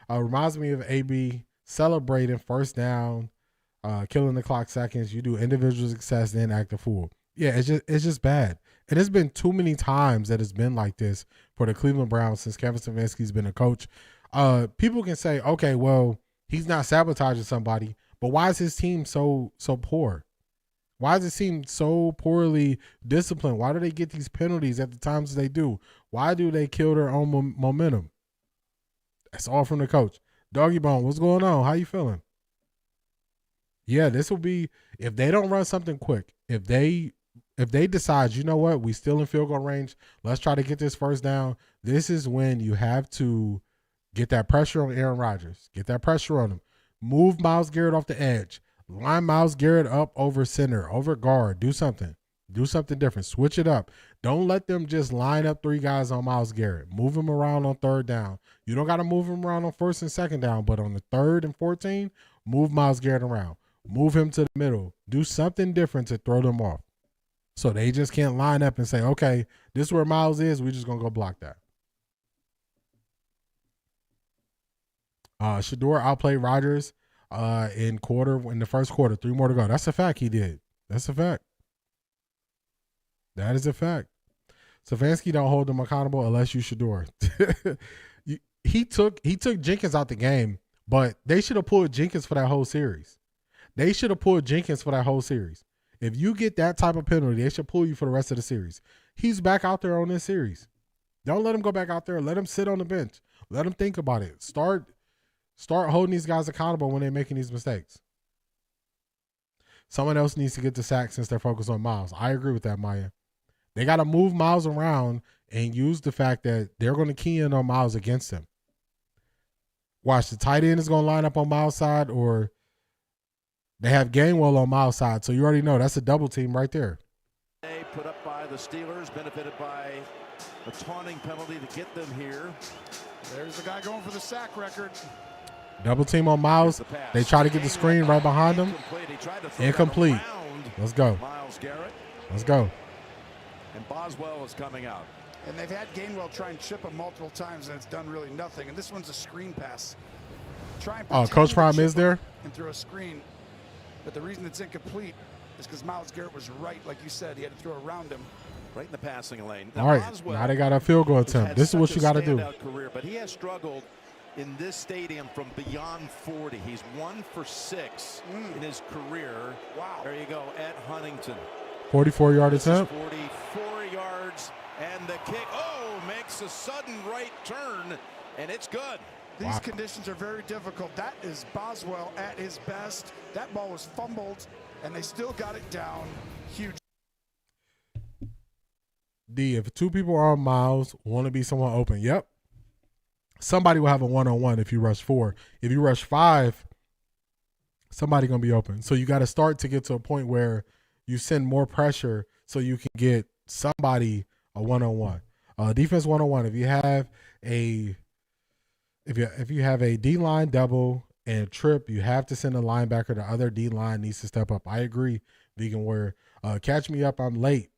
Reminds me of AB celebrating 1st down, killing the clock seconds. You do individual success, then act a fool. Yeah, it's just bad. And it's been too many times that it's been like this for the Cleveland Browns since Kevin Stefanski's been a coach. People can say, okay, well, he's not sabotaging somebody, but why is his team so poor? Why does it seem so poorly disciplined? Why do they get these penalties at the times they do? Why do they kill their own momentum? That's all from the coach. Doggy Bone, what's going on? How you feeling? Yeah, this will be, if they don't run something quick, if they decide, you know what, we still in field goal range, let's try to get this 1st down, this is when you have to get that pressure on Aaron Rodgers. Get that pressure on him. Move Myles Garrett off the edge. Line Myles Garrett up over center, over guard. Do something. Do something different. Switch it up. Don't let them just line up 3 guys on Myles Garrett. Move him around on 3rd down. You don't got to move him around on 1st and 2nd down, but on the 3rd and 14, move Myles Garrett around. Move him to the middle. Do something different to throw them off. So they just can't line up and say, okay, this is where Myles is. We're just going to go block that. Shedeur outplayed Rodgers in the 1st quarter. 3 more to go. That's a fact he did. That's a fact. That is a fact. Stefanski don't hold them accountable unless you Shedeur. He took Jenkins out the game, but they should have pulled Jenkins for that whole series. If you get that type of penalty, they should pull you for the rest of the series. He's back out there on this series. Don't let him go back out there. Let him sit on the bench. Let him think about it. Start holding these guys accountable when they're making these mistakes. Someone else needs to get the sack since they're focused on Miles. I agree with that, Maya. They got to move Miles around and use the fact that they're going to key in on Miles against him. Watch, the tight end is going to line up on Miles' side, or they have Gainwell on Miles' side. So you already know that's a double team right there. Put up by the Steelers, benefited by a taunting penalty to get them here. There's the guy going for the sack record. Double team on Miles. They try to get the screen right behind him. Incomplete. Let's go. Myles Garrett. Let's go. And Boswell is coming out. And they've had Gainwell try and chip him multiple times, and it's done really nothing. And this one's a screen pass. Try and Coach Prime is there. And throw a screen. But the reason it's incomplete is because Myles Garrett was right, like you said. He had to throw around him. Right in the passing lane. All right, now they got a field goal attempt. This is what you got to do. Career, but he has struggled in this stadium from beyond 40. He's 1 for 6 in his career. Wow. There you go, at Huntington. 44-yard attempt. 44 yards, and the kick, makes a sudden right turn, and it's good. These conditions are very difficult. That is Boswell at his best. That ball was fumbled, and they still got it down. Huge. D, if two people are on Miles, want to be someone open, yep. Somebody will have a one-on-one if you rush 4. If you rush 5, somebody going to be open. So you got to start to get to a point where you send more pressure so you can get somebody a one-on-one. Defense one-on-one. If you have a D-line double and trip, you have to send a linebacker. The other D-line needs to step up. I agree, Vegan Warrior. Catch me up. I'm late.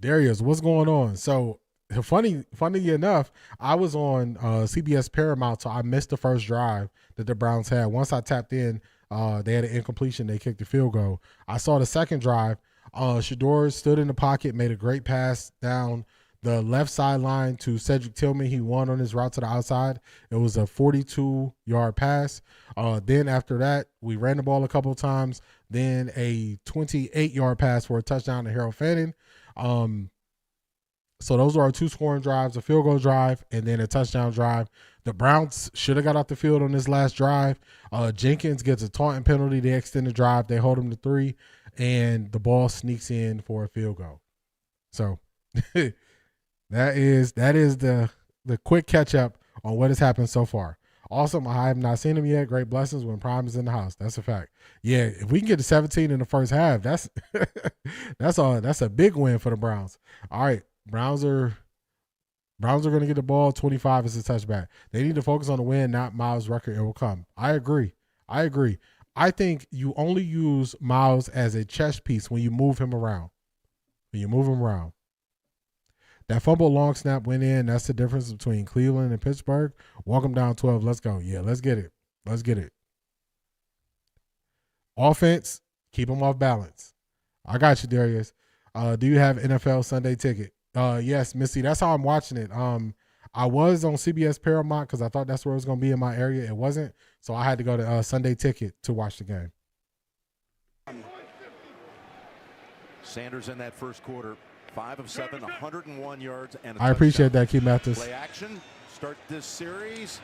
Darius, what's going on? So funny enough, I was on CBS Paramount, so I missed the first drive that the Browns had. Once I tapped in, they had an incompletion. They kicked the field goal. I saw the second drive. Shedeur stood in the pocket, made a great pass down the left sideline to Cedric Tillman. He won on his route to the outside. It was a 42-yard pass. Then after that, we ran the ball a couple of times. Then a 28-yard pass for a touchdown to Harold Fanning. So those are our 2 scoring drives, a field goal drive, and then a touchdown drive. The Browns should have got off the field on this last drive. Jenkins gets a taunting penalty. They extend the drive. They hold him to 3, and the ball sneaks in for a field goal. So that is the quick catch up on what has happened so far. Awesome. I have not seen him yet. Great blessings when Prime is in the house. That's a fact. Yeah, if we can get to 17 in the first half, that's a big win for the Browns. All right, Browns are going to get the ball. 25 is a touchback. They need to focus on the win, not Miles' record. It will come. I agree. I think you only use Miles as a chess piece when you move him around. That fumble long snap went in. That's the difference between Cleveland and Pittsburgh. Walk them down 12. Let's go. Yeah, let's get it. Offense, keep them off balance. I got you, Darius. Do you have NFL Sunday ticket? Yes, Missy. That's how I'm watching it. I was on CBS Paramount because I thought that's where it was going to be in my area. It wasn't, so I had to go to Sunday ticket to watch the game. Sanders in that first quarter. 5 of 7, 101 yards, and a I appreciate that, Key Mathis. Play action, start this series,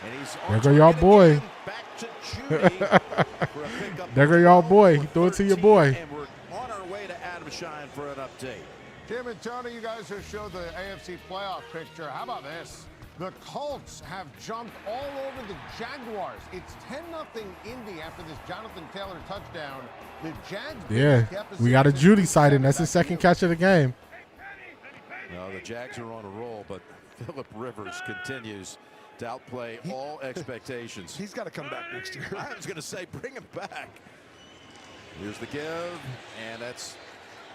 and he's there go y'all boy. Back to Judy for a pickup. There go y'all boy. He threw it to your boy. And we're on our way to Adam Shine for an update. Jim and Tony, you guys have showed the AFC playoff picture. How about this? The Colts have jumped all over the Jaguars. It's 10-0 Indy after this Jonathan Taylor touchdown. The Jags. Yeah, we got a Judy sighting. That's his second catch of the game. No, the Jags are on a roll, but Phillip Rivers continues to outplay all expectations. He's got to come back next year. I was going to say, bring him back. Here's the give, and that's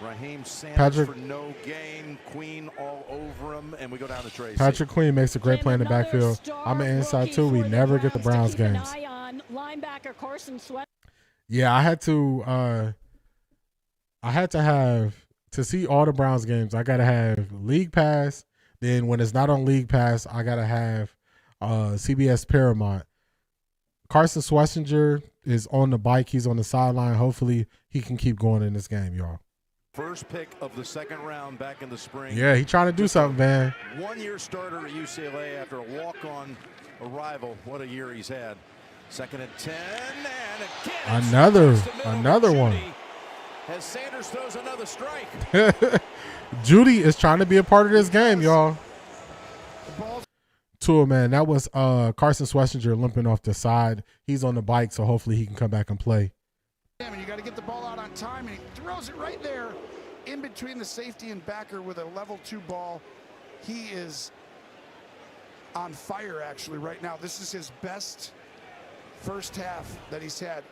Raheem Sanders for no gain. Queen all over him, and we go down to Tracy. Patrick Queen makes a great play in the backfield. I'm an inside too. We never get the Browns games. Yeah, I had to have to see all the Browns games, I gotta have League Pass. Then when it's not on League Pass, I gotta have CBS Paramount. Carson Schlesinger is on the bike. He's on the sideline. Hopefully, he can keep going in this game, y'all. First pick of the second round back in the spring. Yeah, he trying to do something, man. 1-year starter at UCLA after a walk-on arrival. What a year he's had. 2nd and 10, and again Another one. As Sanders throws another strike. Judy is trying to be a part of this game, y'all. Tua, man, that was Carson Schlesinger limping off the side. He's on the bike, so hopefully he can come back and play. You got to get the ball out on time, and he throws it right there in between the safety and backer with a level 2 ball. He is on fire, actually, right now. This is his best first half that he's had.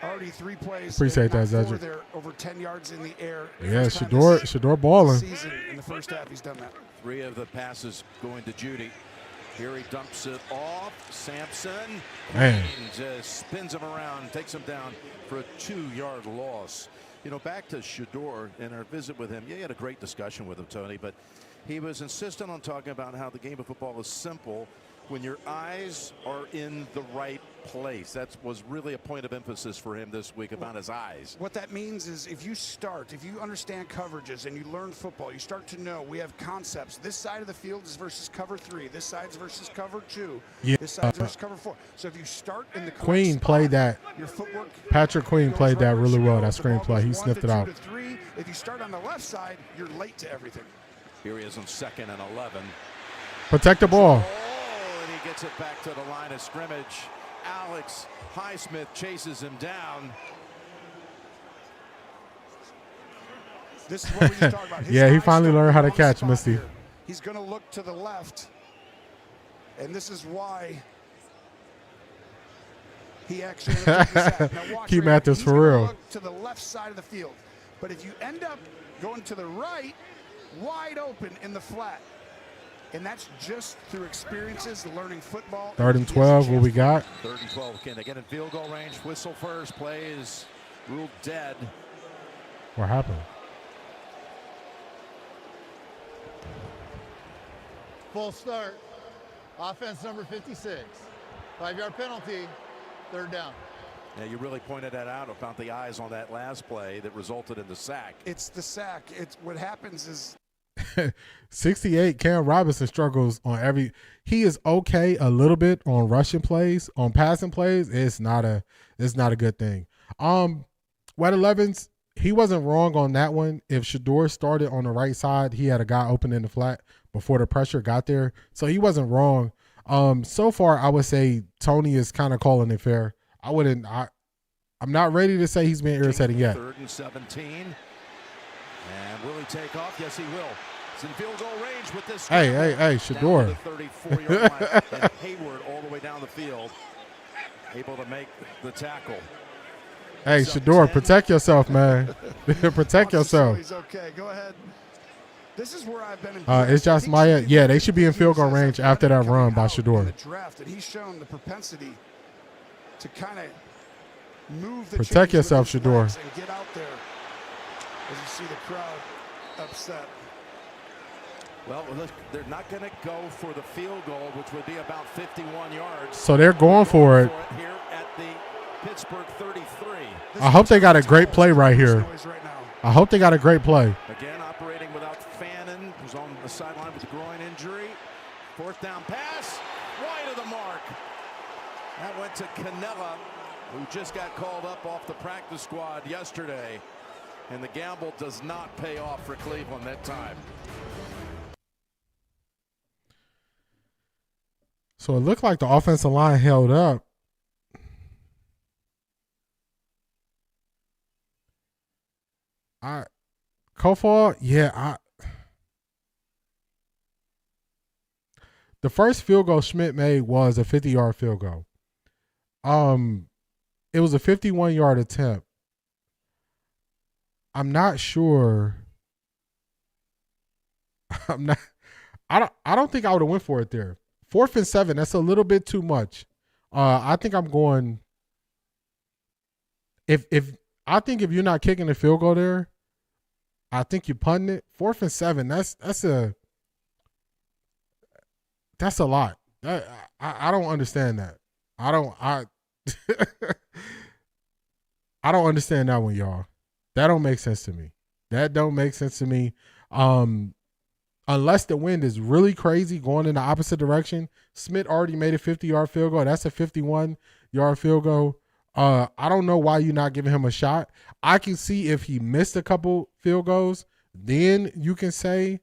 Already 3 plays. Appreciate that, Zedric. They're over 10 yards in the air. Yeah, Shedeur balling. Season in the first half, he's done that. 3 of the passes going to Judy. Here he dumps it off. Sampson just spins him around, takes him down for a 2-yard loss. You know, back to Shedeur in our visit with him. Yeah, you had a great discussion with him, Tony, but he was insistent on talking about how the game of football is simple when your eyes are in the right place. That was really a point of emphasis for him this week about his eyes. What that means is if you understand coverages and you learn football, you start to know we have concepts. This side of the field is versus cover 3. This side's versus cover 2. Yeah. This side's versus cover 4. So if you start in the Queen spot, played that. Your footwork Patrick Queen played that really well, that screenplay. He sniffed it out. 3. If you start on the left side, you're late to everything. Here he is on 2nd and 11. Protect the ball. He gets it back to the line of scrimmage. Alex Highsmith chases him down. This is what we just talked about. Yeah, he finally learned how to catch, Misty. Here. He's going to look to the left, and this is why he actually Keep Mathis for real. Look to the left side of the field, but if you end up going to the right, wide open in the flat. And that's just through experiences, learning football. 3rd and 12, what we got? 3rd and 12, can they get in field goal range? Whistle first, play is ruled dead. What happened? Full start. Offense number 56. 5-yard penalty, 3rd down. Yeah, you really pointed that out about the eyes on that last play that resulted in the sack. It's the sack. It's what happens is 68, Cam Robinson struggles on he is okay a little bit on rushing plays, on passing plays. It's not a good thing. Wet 11s, he wasn't wrong on that one. If Shedeur started on the right side, he had a guy open in the flat before the pressure got there. So he wasn't wrong. So far I would say Tony is kind of calling it fair. I'm not ready to say he's being irritating yet. 3rd and 17. And will he take off? Yes, he will. It's in field goal range with this. Hey, Shedeur. 34-yard line. And Hayward all the way down the field, able to make the tackle. Hey, Shedeur, protect yourself, man. Protect yourself. He's okay. Go ahead. This is where I've been. It's just Maya. Yeah, they should be in field goal range after that run by Shedeur. The draft, and he's shown the propensity to kind of move the protect yourself, Shedeur. And get out there as you see the crowd upset. Well, they're not going to go for the field goal, which would be about 51 yards. So they're going for it. Here at the Pittsburgh 33. I hope they got a great play right here. I hope they got a great play. Again, operating without Fannin, who's on the sideline with a groin injury. 4th down pass, wide of the mark. That went to Canella, who just got called up off the practice squad yesterday. And the gamble does not pay off for Cleveland that time. So it looked like the offensive line held up. Kofar, the first field goal Schmidt made was a 50-yard field goal. It was a 51-yard attempt. I'm not sure. I don't think I would have went for it there. 4th and 7, that's a little bit too much. I think I'm going. If you're not kicking the field goal there, I think you're punting it. 4th and 7. That's a lot. I don't understand that. I I don't understand that one, y'all. That don't make sense to me. That don't make sense to me. Unless the wind is really crazy going in the opposite direction. Smith already made a 50-yard field goal. That's a 51-yard field goal. I don't know why you're not giving him a shot. I can see if he missed a couple field goals, then you can say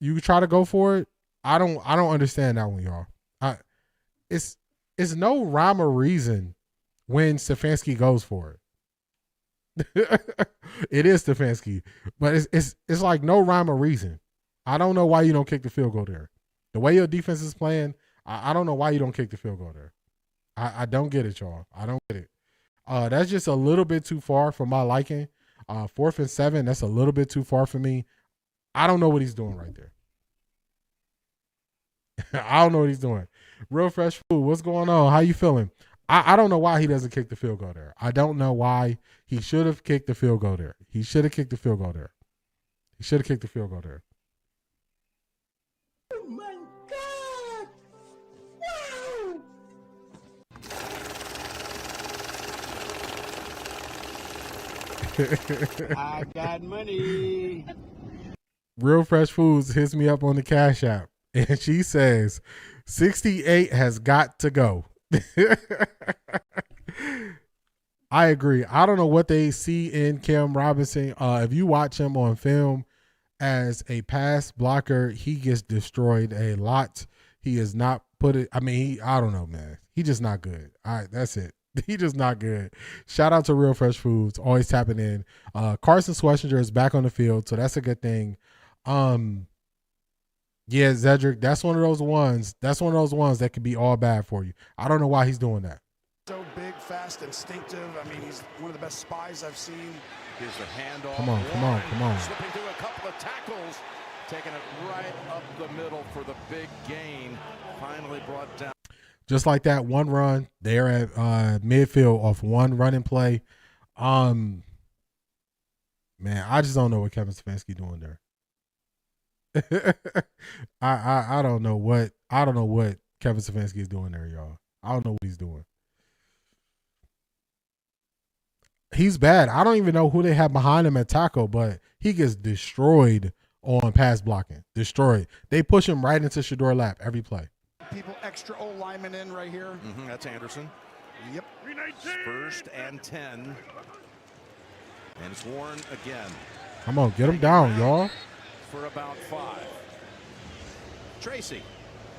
you try to go for it. I don't understand that one, y'all. It's no rhyme or reason when Stefanski goes for it. It is Stefanski, but it's like no rhyme or reason. I don't know why you don't kick the field goal there. The way your defense is playing, I don't know why you don't kick the field goal there. I don't get it, y'all. I don't get it. That's just a little bit too far for my liking. 4th and 7, that's a little bit too far for me. I don't know what he's doing right there. I don't know what he's doing. Real Fresh Food, what's going on? How you feeling? I don't know why he doesn't kick the field goal there. I don't know why he should have kicked the field goal there. He should have kicked the field goal there. He should have kicked the field goal there. Oh my God! Wow! I got money. Real Fresh Foods hits me up on the Cash App, and she says 68 has got to go. I agree. I don't know what they see in Cam Robinson. If you watch him on film as a pass blocker, he gets destroyed a lot. He is not put it. I mean, I don't know, man. He just not good. All right, that's it. He just not good. Shout out to Real Fresh Foods, always tapping in. Carson Schlesinger is back on the field, so that's a good thing. Yeah, Zedric, that's one of those ones. That's one of those ones that could be all bad for you. I don't know why he's doing that. So big, fast, instinctive. I mean, he's one of the best spies I've seen. Here's the handoff. Come on, come on, come on. Slipping through a couple of tackles, taking it right up the middle for the big gain. Finally brought down. Just like that, one run there at midfield off one running play. Man, I just don't know what Kevin Stefanski doing there. I don't know what Kevin Stefanski is doing there, y'all. I don't know what he's doing. He's bad. I don't even know who they have behind him at tackle, but he gets destroyed on pass blocking. Destroyed. They push him right into Shedeur lap every play. People extra old lineman in right here. That's Anderson. Yep. 1st and 10. And it's Warren again. Come on, get him down, y'all. For about 5. Tracy.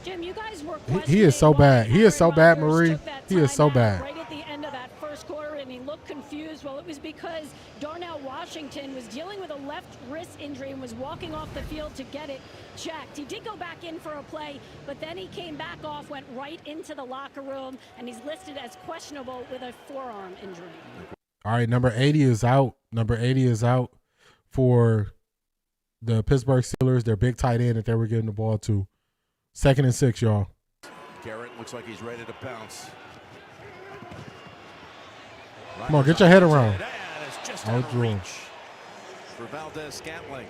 Jim, you guys were he is so bad. He is so bad, Marie. He is so bad. Right at the end of that first quarter, and he looked confused. Well, it was because Darnell Washington was dealing with a left wrist injury and was walking off the field to get it checked. He did go back in for a play, but then he came back off, went right into the locker room, and he's listed as questionable with a forearm injury. All right, number 80 is out. Number 80 is out for the Pittsburgh Steelers, their big tight end that they were getting the ball to. 2nd and 6, y'all. Garrett looks like he's ready to pounce. Come on, get your head around. Oh, Drew. For Valdez Scantling.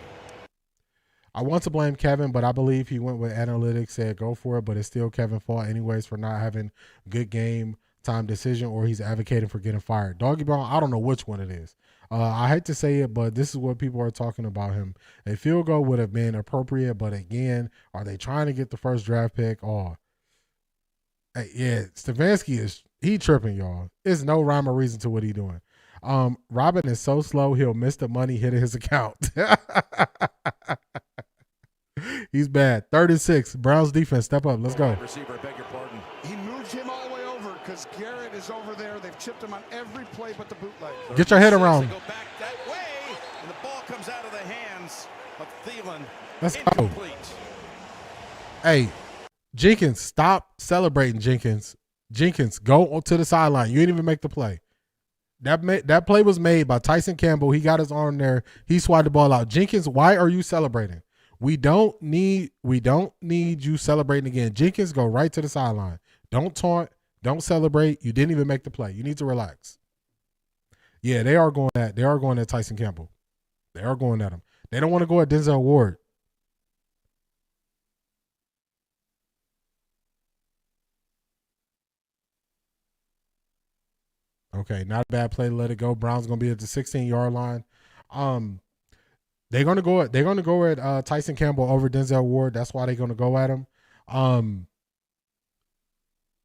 I want to blame Kevin, but I believe he went with analytics, said go for it, but it's still Kevin's fault anyways for not having good game time decision, or he's advocating for getting fired. Dawg Pound, I don't know which one it is. I hate to say it, but this is what people are talking about him. A field goal would have been appropriate, but again, are they trying to get the first draft pick? Oh, yeah, Stefanski he tripping, y'all. There's no rhyme or reason to what he doing. Robin is so slow, he'll miss the money hitting his account. He's bad. 3rd and 6. Browns defense, step up. Let's go. Receiver, beg your pardon. He moved him all the way over because Garrett is over there. They've chipped him on every play but the bootleg. Get your head around. They go back that way, and the ball comes out of the hands of Thielen. Let's go. Incomplete. Hey, Jenkins, stop celebrating, Jenkins. Jenkins, go to the sideline. You didn't even make the play. That play was made by Tyson Campbell. He got his arm there. He swatted the ball out. Jenkins, why are you celebrating? We don't need you celebrating again. Jenkins, go right to the sideline. Don't taunt. Don't celebrate. You didn't even make the play. You need to relax. Yeah, they are going at Tyson Campbell. They are going at him. They don't want to go at Denzel Ward. Okay, not a bad play to let it go. Brown's gonna be at the 16-yard line. They're gonna go at Tyson Campbell over Denzel Ward. That's why they're gonna go at him.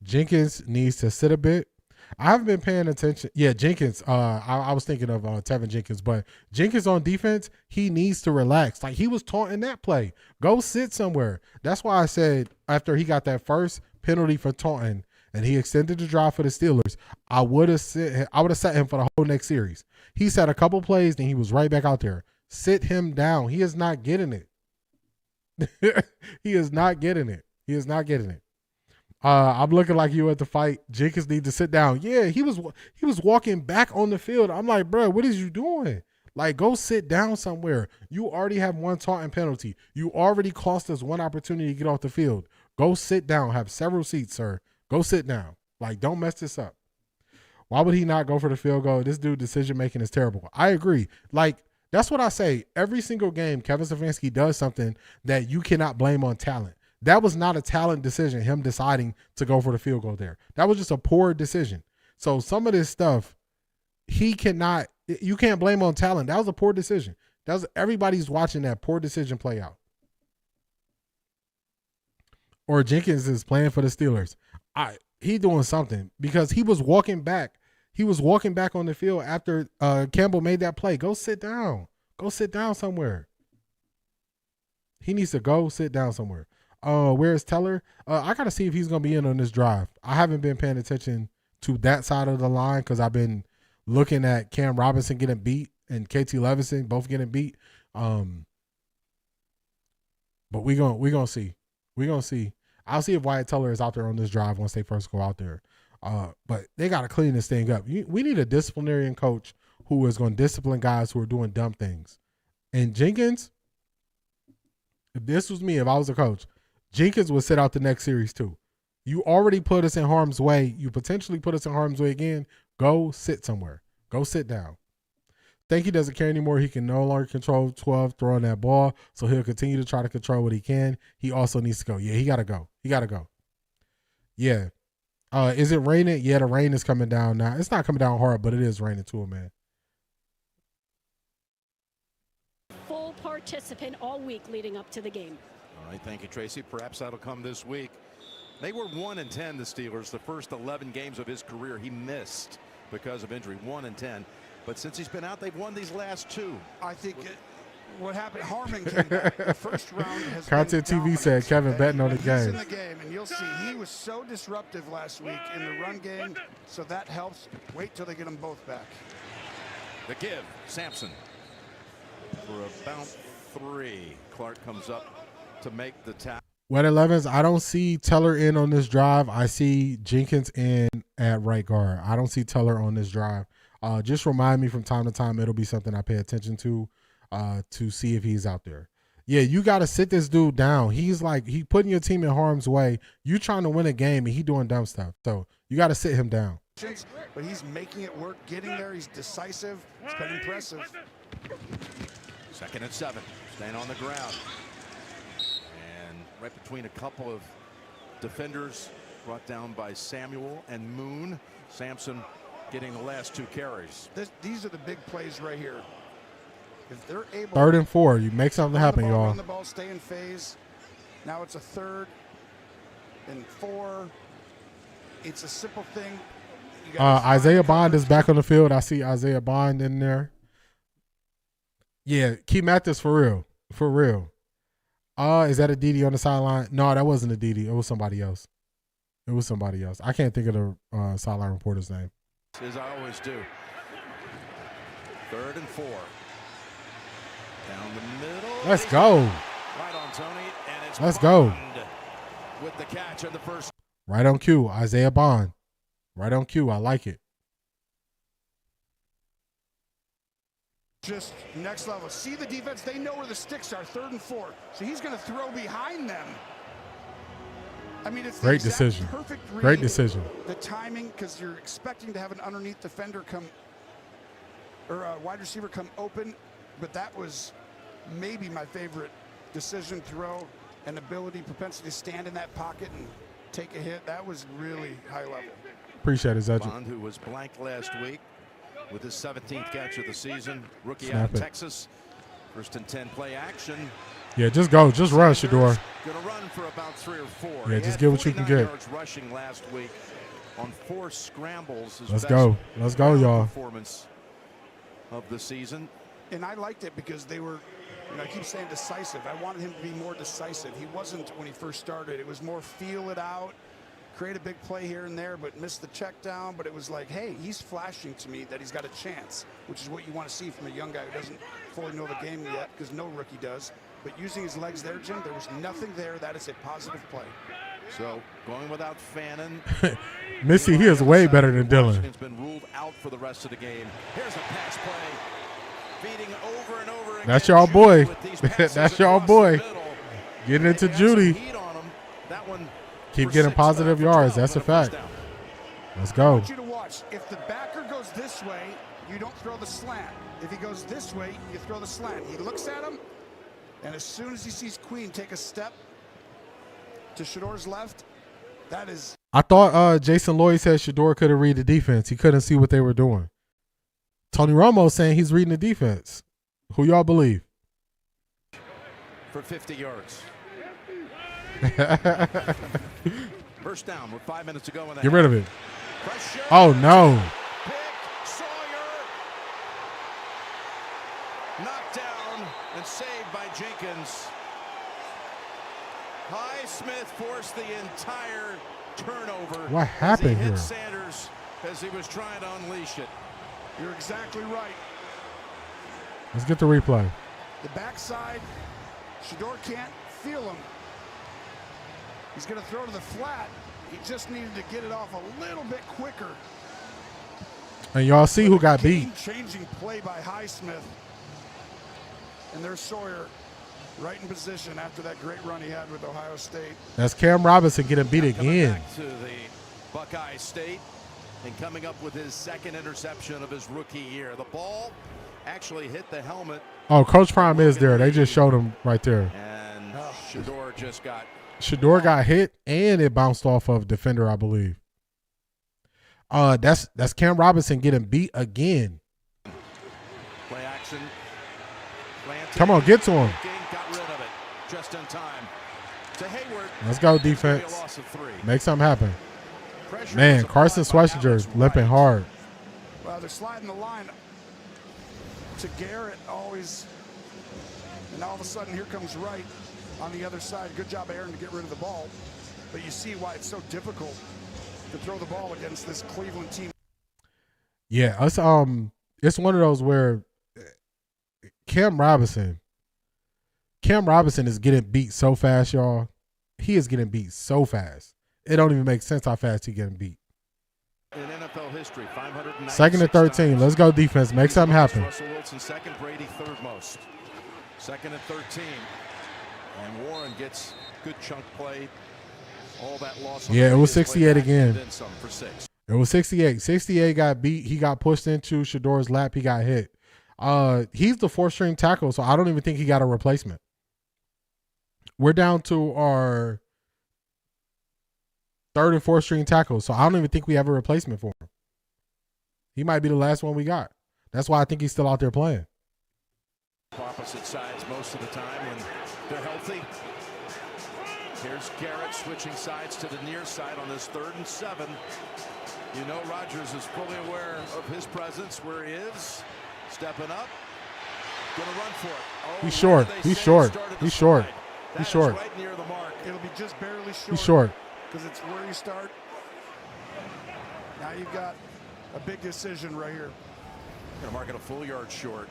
Jenkins needs to sit a bit. I haven't been paying attention. Yeah, Jenkins. I was thinking of Tevin Jenkins, but Jenkins on defense, he needs to relax. Like he was taunting that play. Go sit somewhere. That's why I said after he got that first penalty for taunting and he extended the drive for the Steelers, I would have set him for the whole next series. He sat a couple plays, then he was right back out there. Sit him down. He is not getting it. He is not getting it. He is not getting it. I'm looking like you at the fight. Jenkins needs to sit down. Yeah, he was walking back on the field. I'm like, bro, what is you doing? Like, go sit down somewhere. You already have one taunting penalty. You already cost us one opportunity to get off the field. Go sit down. Have several seats, sir. Go sit down. Like, don't mess this up. Why would he not go for the field goal? This dude decision making is terrible. I agree. Like, that's what I say. Every single game, Kevin Stefanski does something that you cannot blame on talent. That was not a talent decision, him deciding to go for the field goal there. That was just a poor decision. So some of this stuff, you can't blame on talent. That was a poor decision. Everybody's watching that poor decision play out. Or Jenkins is playing for the Steelers. He doing something because he was walking back. He was walking back on the field after Campbell made that play. Go sit down. Go sit down somewhere. He needs to go sit down somewhere. Where's Teller? I got to see if he's going to be in on this drive. I haven't been paying attention to that side of the line because I've been looking at Cam Robinson getting beat and KT Levinson both getting beat. But we gonna see. We're going to see. I'll see if Wyatt Teller is out there on this drive once they first go out there. But they got to clean this thing up. We need a disciplinarian coach who is going to discipline guys who are doing dumb things. And Jenkins, if this was me, if I was a coach, Jenkins would sit out the next series too. You already put us in harm's way. You potentially put us in harm's way again. Go sit somewhere. Go sit down. Think he doesn't care anymore. He can no longer control 12 throwing that ball, so he'll continue to try to control what he can. He also needs to go. Yeah, he got to go. He got to go. Yeah. Is it raining? Yeah, the rain is coming down now. It's not coming down hard, but it is raining too, man. Full participant all week leading up to the game. All right, thank you, Tracy. Perhaps that'll come this week. They were 1-10, the Steelers. The first 11 games of his career he missed because of injury, 1-10. But since he's been out, they've won these last two. I think what happened, Harmon came back. The first round has Content been TV said Kevin betting on the He's game. in the game, and you'll see he was so disruptive last week in the run game, so that helps. Wait till they get them both back. The give, Sampson for about 3. Clark comes up to make the tackle. Wet 11s, I don't see Teller in on this drive. I see Jenkins in at right guard. I don't see Teller on this drive. Just remind me from time to time. It'll be something I pay attention to see if he's out there. Yeah, you got to sit this dude down. He's putting your team in harm's way. You trying to win a game, and he doing dumb stuff. So you got to sit him down. But he's making it work, getting there. He's decisive. It's been impressive. 2nd and 7, staying on the ground. And right between a couple of defenders brought down by Samuel and Moon. Sampson getting the last 2 carries. These are the big plays right here. If they're able 3rd and 4, you make something happen, y'all. Run the ball, stay in phase. Now it's a 3rd and 4. It's a simple thing. Isaiah Bond is back on the field. I see Isaiah Bond in there. Yeah, keep Mathis for real. For real. Is that a DD on the sideline? No, that wasn't a DD. It was somebody else. I can't think of the sideline reporter's name. As I always do. 3rd and 4. Down the middle. Let's go. Right on Tony, and it's Let's go. With the catch of the first. Right on cue, Isaiah Bond. Right on cue. I like it. Just next level. See the defense. They know where the sticks are. 3rd and 4. So he's going to throw behind them. I mean, it's great decision. Perfect read. Great decision. The timing, because you're expecting to have an underneath defender come, or a wide receiver come open, but that was maybe my favorite decision throw and ability, propensity to stand in that pocket and take a hit. That was really high level. Appreciate it, Zedge. Bond, who was blank last week with his 17th catch of the season. Rookie Snap out of it. Texas. First and 10 play action. Yeah, just go. Just run, Shedeur. Gonna run for about 3 or 4. Yeah, He just had get what you can 49 get. yards rushing last week on 4 scrambles. His Let's best go. Let's go, y'all. performance of the season. And I liked it because they were, I keep saying decisive. I wanted him to be more decisive. He wasn't when he first started. It was more feel it out, create a big play here and there, but miss the check down. But it was like, hey, he's flashing to me that he's got a chance, which is what you want to see from a young guy who doesn't fully know the game yet, because no rookie does. But using his legs there, Jim, there was nothing there. That is a positive play. So going without Fannin. Missy, he is way better than Dylan. Washington's been ruled out for the rest of the game. Here's a pass play. Feeding over and over again. That's y'all boy. With these passes That's y'all across boy. the middle. Getting into They had some Judy. heat on him. That one Keep for getting 6, positive for yards. 12, That's a but first fact. down. Let's I go. want you to watch. If the backer goes this way, you don't throw the slant. If he goes this way, you throw the slant. He looks at him, and as soon as he sees Queen take a step to Shedeur's left, that is... I thought Jason Lloyd said Shedeur couldn't read the defense. He couldn't see what they were doing. Tony Romo saying he's reading the defense. Who y'all believe? For 50 yards. First down with 5 minutes to go in the Get rid of it. Pressure. Oh, no. Pick. Sawyer. Knocked down and saved by Jenkins. Highsmith forced the entire turnover. What happened as he hit here? Sanders as he was trying to unleash it. You're exactly right. Let's get the replay. The backside, Shedeur can't feel him. He's going to throw to the flat. He just needed to get it off a little bit quicker. And y'all see who got beat. Changing play by Highsmith. And there's Sawyer right in position after that great run he had with Ohio State. That's Cam Robinson getting beat Coming again. back to the Buckeye State and coming up with his second interception of his rookie year. The ball actually hit the helmet. Oh, Coach Prime is there. They just showed him right there. And Shedeur just got... Shedeur got hit and it bounced off of defender, I believe. That's Cam Robinson getting beat again. Play action. Planted. Come on, get to him. Got rid of it just in time. To Hayward. Let's go, It's gonna be a defense. loss of 3. Make something happen. Pressure Man, was Carson applied by Schlesinger Alex limping Wright. hard. Well, they're sliding the line to Garrett always. And all of a sudden, here comes Wright on the other side. Good job, Aaron, to get rid of the ball. But you see why it's so difficult to throw the ball against this Cleveland team. Yeah, it's one of those where Cam Robinson is getting beat so fast, y'all. He is getting beat so fast. It don't even make sense how fast he getting beat. In NFL history, 596 Second and 13. times. Let's go, defense. Make something happen. Russell Wilson second, Brady third most. Second and 13. And Warren gets good chunk play. All that loss. on Yeah, the it was previous 68 play back, again. and then some for 6. It was 68. 68 got beat. He got pushed into Shedeur's lap. He got hit. He's the 4th-string tackle, so I don't even think he got a replacement. We're down to our 3rd and 4th-string tackle, so I don't even think we have a replacement for him. He might be the last one we got. That's why I think he's still out there playing. Opposite sides most of the time when they're healthy. Here's Garrett switching sides to the near side on this 3rd and 7. You know Rodgers is fully aware of his presence where he is. Stepping up. Gonna run for it. Oh, He's short. where they He's say short. started to He's short. slide. He's That is short. right near the mark. It'll be just barely short. He's short. Because it's where you start. Now you've got a big decision right here. Gonna mark it a full yard short.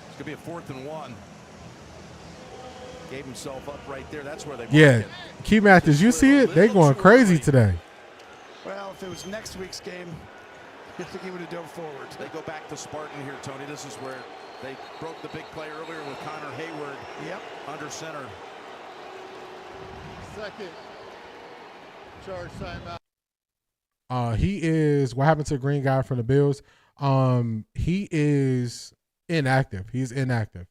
It's gonna be a 4th and 1. Gave himself up right there. That's where they Yeah. mark it. Key Mathers, you see it? They going crazy today. Well, if it was next week's game, I think he would have dove forward. They go back to Spartan here, Tony. This is where they broke the big play earlier with Connor Hayward. Yep. Under center. Second charge timeout. He is what happened to the green guy from the Bills. He is inactive. He's inactive.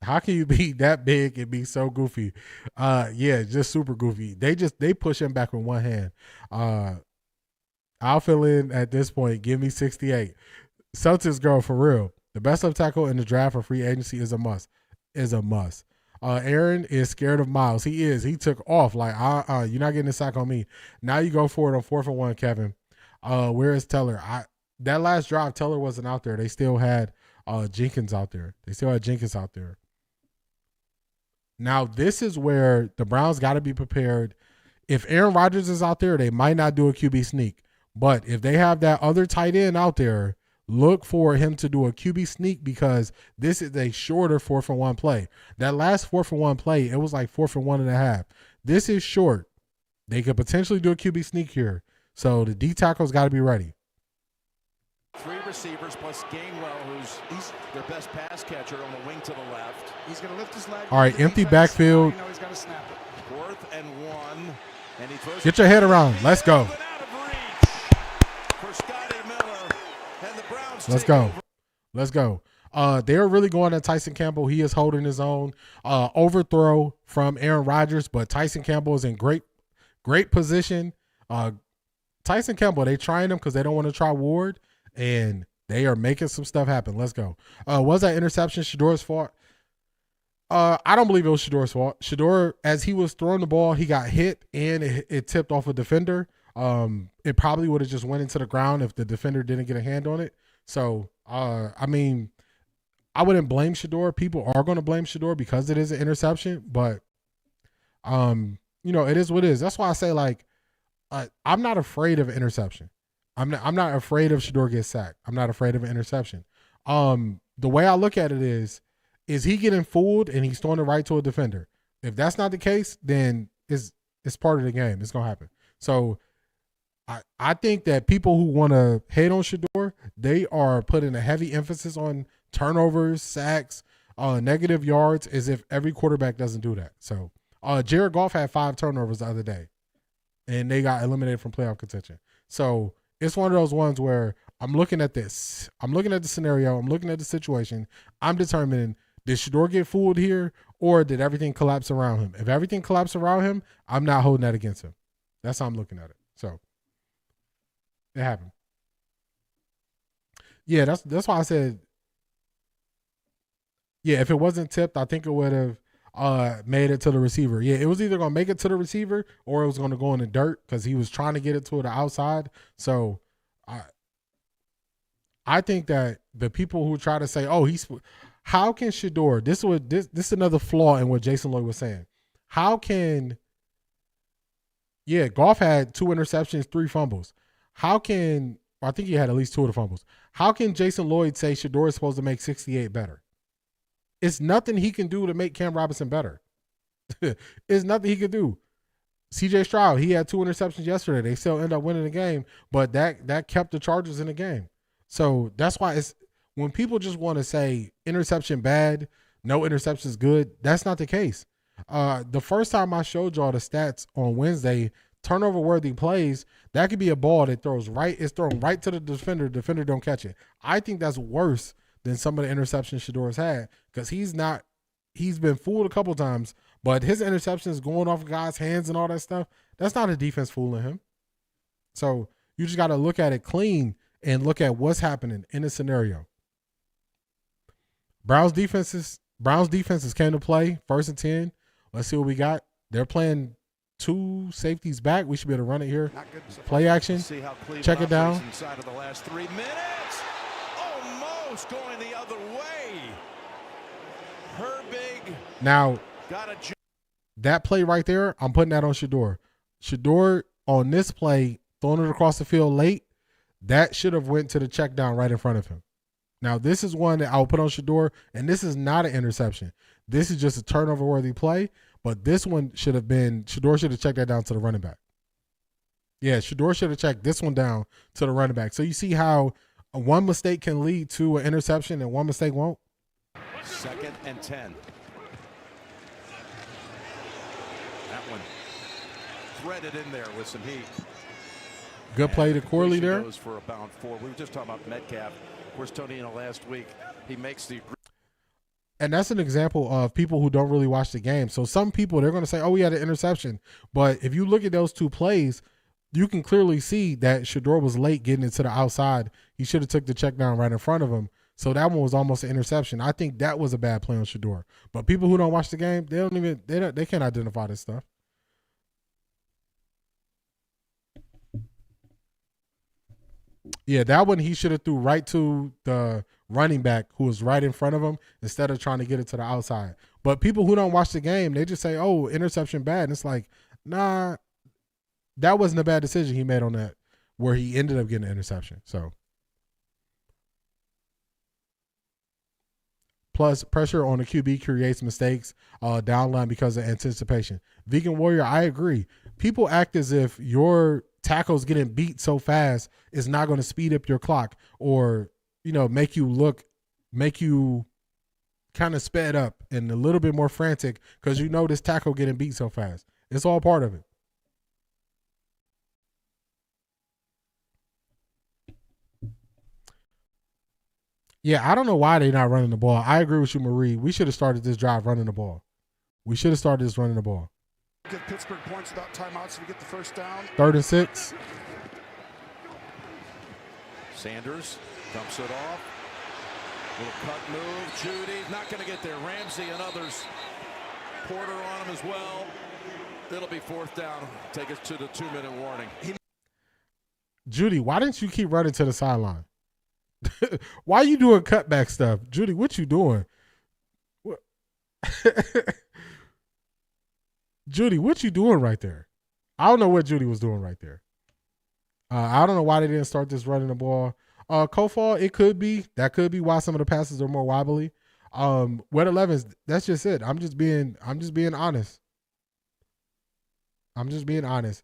How can you be that big and be so goofy? Yeah, just super goofy. They push him back with one hand. I'll fill in at this point. Give me 68. Celtics girl for real. The best left tackle in the draft for free agency is a must. Aaron is scared of Miles. He is. He took off. Like, you're not getting a sack on me. Now you go for it on 4th and 1, Kevin. Where is Teller? That last drive, Teller wasn't out there. They still had Jenkins out there. Now, this is where the Browns got to be prepared. If Aaron Rodgers is out there, they might not do a QB sneak. But if they have that other tight end out there, look for him to do a QB sneak because this is a shorter 4th and 1 play. That last 4th and 1 play, it was like 4th and 1.5. This is short. They could potentially do a QB sneak here. So the D tackle's got to be ready. 3 receivers plus Gainwell, he's their best pass catcher on the wing to the left. He's going to lift his leg. All right, empty backfield. You know he's got to snap it. 4th and 1. And he throws Get your head around. Let's go. Let's go. They're really going at Tyson Campbell. He is holding his own. Overthrow from Aaron Rodgers, but Tyson Campbell is in great position. Tyson Campbell, they trying him because they don't want to try Ward, and they are making some stuff happen. Let's go. Was that interception Shedeur's fault? I don't believe it was Shedeur's fault. Shedeur, as he was throwing the ball, he got hit, and it tipped off a defender. It probably would have just went into the ground if the defender didn't get a hand on it. So, I mean, I wouldn't blame Shedeur. People are going to blame Shedeur because it is an interception, but, it is what it is. That's why I say, like, I'm not afraid of an interception. I'm not afraid of Shedeur gets sacked. I'm not afraid of an interception. The way I look at it is he getting fooled and he's throwing it right to a defender? If that's not the case, then it's part of the game. It's going to happen. So, I think that people who want to hate on Shedeur, they are putting a heavy emphasis on turnovers, sacks, negative yards, as if every quarterback doesn't do that. So Jared Goff had 5 turnovers the other day, and they got eliminated from playoff contention. So it's one of those ones where I'm looking at this. I'm looking at the scenario. I'm looking at the situation. I'm determining, did Shedeur get fooled here, or did everything collapse around him? If everything collapsed around him, I'm not holding that against him. That's how I'm looking at it. So it happened. Yeah, that's why I said, yeah, if it wasn't tipped, I think it would have made it to the receiver. Yeah, it was either going to make it to the receiver or it was going to go in the dirt because he was trying to get it to the outside. So I think that the people who try to say, oh, how can Shedeur, this is another flaw in what Jason Lloyd was saying. How can, yeah, Goff had 2 interceptions, 3 fumbles. I think he had at least 2 of the fumbles. How can Jason Lloyd say Shedeur is supposed to make 68 better? It's nothing he can do to make Cam Robinson better. It's nothing he could do. CJ Stroud, he had 2 interceptions yesterday. They still end up winning the game, but that kept the Chargers in the game. So that's why it's when people just want to say interception bad, no interceptions good, that's not the case. The first time I showed y'all the stats on Wednesday, turnover worthy plays, that could be a ball that it's thrown right to the defender don't catch it. I think that's worse than some of the interceptions Shedeur's had because he's been fooled a couple times, but his interceptions going off guys' hands and all that stuff, that's not a defense fooling him. So you just got to look at it clean and look at what's happening in the scenario. Browns defenses came to play, 1st and 10. Let's see what we got. They're playing 2 safeties back. We should be able to run it here. Play action. Check it down. Inside of the last 3 minutes. Almost going the other way. Herbig. Now, that play right there, I'm putting that on Shedeur. Shedeur on this play, throwing it across the field late, that should have went to the check down right in front of him. Now, this is one that I'll put on Shedeur, and this is not an interception. This is just a turnover-worthy play, but this one Shedeur should have checked that down to the running back. Yeah, Shedeur should have checked this one down to the running back. So you see how one mistake can lead to an interception and one mistake won't? 2nd and 10. That one threaded in there with some heat. Good play to Corley there. Goes for about 4. We were just talking about Metcalf. Of course, Tony, last week, he makes the And that's an example of people who don't really watch the game. So some people, they're going to say, oh, we had an interception. But if you look at those two plays, you can clearly see that Shedeur was late getting into the outside. He should have took the check down right in front of him. So that one was almost an interception. I think that was a bad play on Shedeur. But people who don't watch the game, they can't identify this stuff. Yeah, that one he should have threw right to the running back who was right in front of him instead of trying to get it to the outside. But people who don't watch the game, they just say, oh, interception bad. And it's like, nah, that wasn't a bad decision he made on that where he ended up getting an interception. So, plus pressure on the QB creates mistakes down line because of anticipation. Vegan Warrior, I agree. People act as if your tackles getting beat so fast is not going to speed up your clock or, make you kind of sped up and a little bit more frantic because this tackle getting beat so fast. It's all part of it. Yeah, I don't know why they're not running the ball. I agree with you, Marie. We should have started this drive running the ball. We should have started this running the ball. Give Pittsburgh points without timeouts so we get the first down. 3rd and 6. Sanders dumps it off. Little cut move. Judy's not going to get there. Ramsey and others. Porter on him as well. It'll be 4th down. Take us to the 2-minute warning. Judy, why didn't you keep running to the sideline? Why are you doing cutback stuff? Judy, what you doing? What? Judy, what you doing right there? I don't know what Judy was doing right there. I don't know why they didn't start this running the ball. Kofal, it could be. That could be why some of the passes are more wobbly. Wet 11s, that's just it. I'm just being honest. I'm just being honest.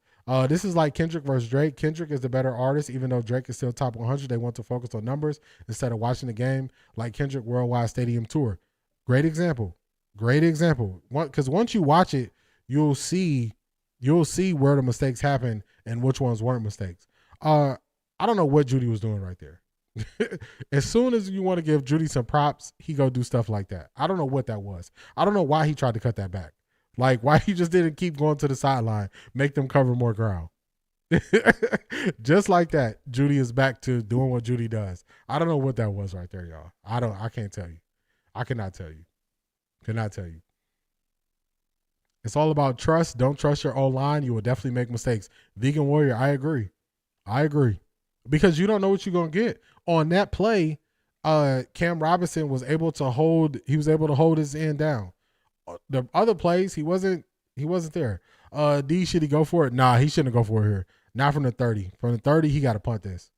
This is like Kendrick versus Drake. Kendrick is the better artist, even though Drake is still top 100. They want to focus on numbers instead of watching the game, like Kendrick Worldwide Stadium Tour. Great example. Great example. Because once you watch it, you'll see where the mistakes happen and which ones weren't mistakes. I don't know what Judy was doing right there. As soon as you want to give Judy some props, he go do stuff like that. I don't know what that was. I don't know why he tried to cut that back. Like, why he just didn't keep going to the sideline, make them cover more ground. Just like that, Judy is back to doing what Judy does. I don't know what that was right there, y'all. I can't tell you. I cannot tell you. Cannot tell you. It's all about trust. Don't trust your O-line. You will definitely make mistakes. Vegan Warrior, I agree. Because you don't know what you're going to get. On that play, Cam Robinson was able to hold his end down. The other plays, he wasn't there. D, should he go for it? Nah, he shouldn't go for it here. Not from the 30. From the 30, he got to punt this.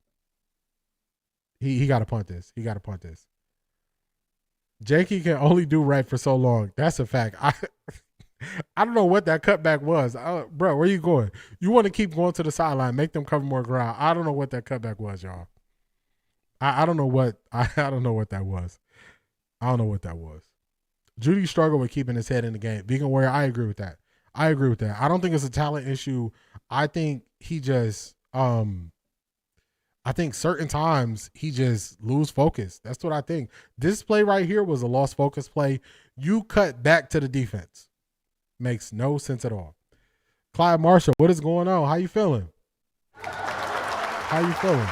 He got to punt this. He got to punt this. Jakey can only do right for so long. That's a fact. I don't know what that cutback was. Bro, where you going? You want to keep going to the sideline, make them cover more ground. I don't know what that cutback was, y'all. I don't know what I don't know what that was. I don't know what that was. Judy struggled with keeping his head in the game. Vegan Warrior, I agree with that. I don't think it's a talent issue. I think he just I think certain times he just lose focus. That's what I think. This play right here was a lost focus play. You cut back to the defense. Makes no sense at all. Clyde Marshall, what is going on? How you feeling? How you feeling?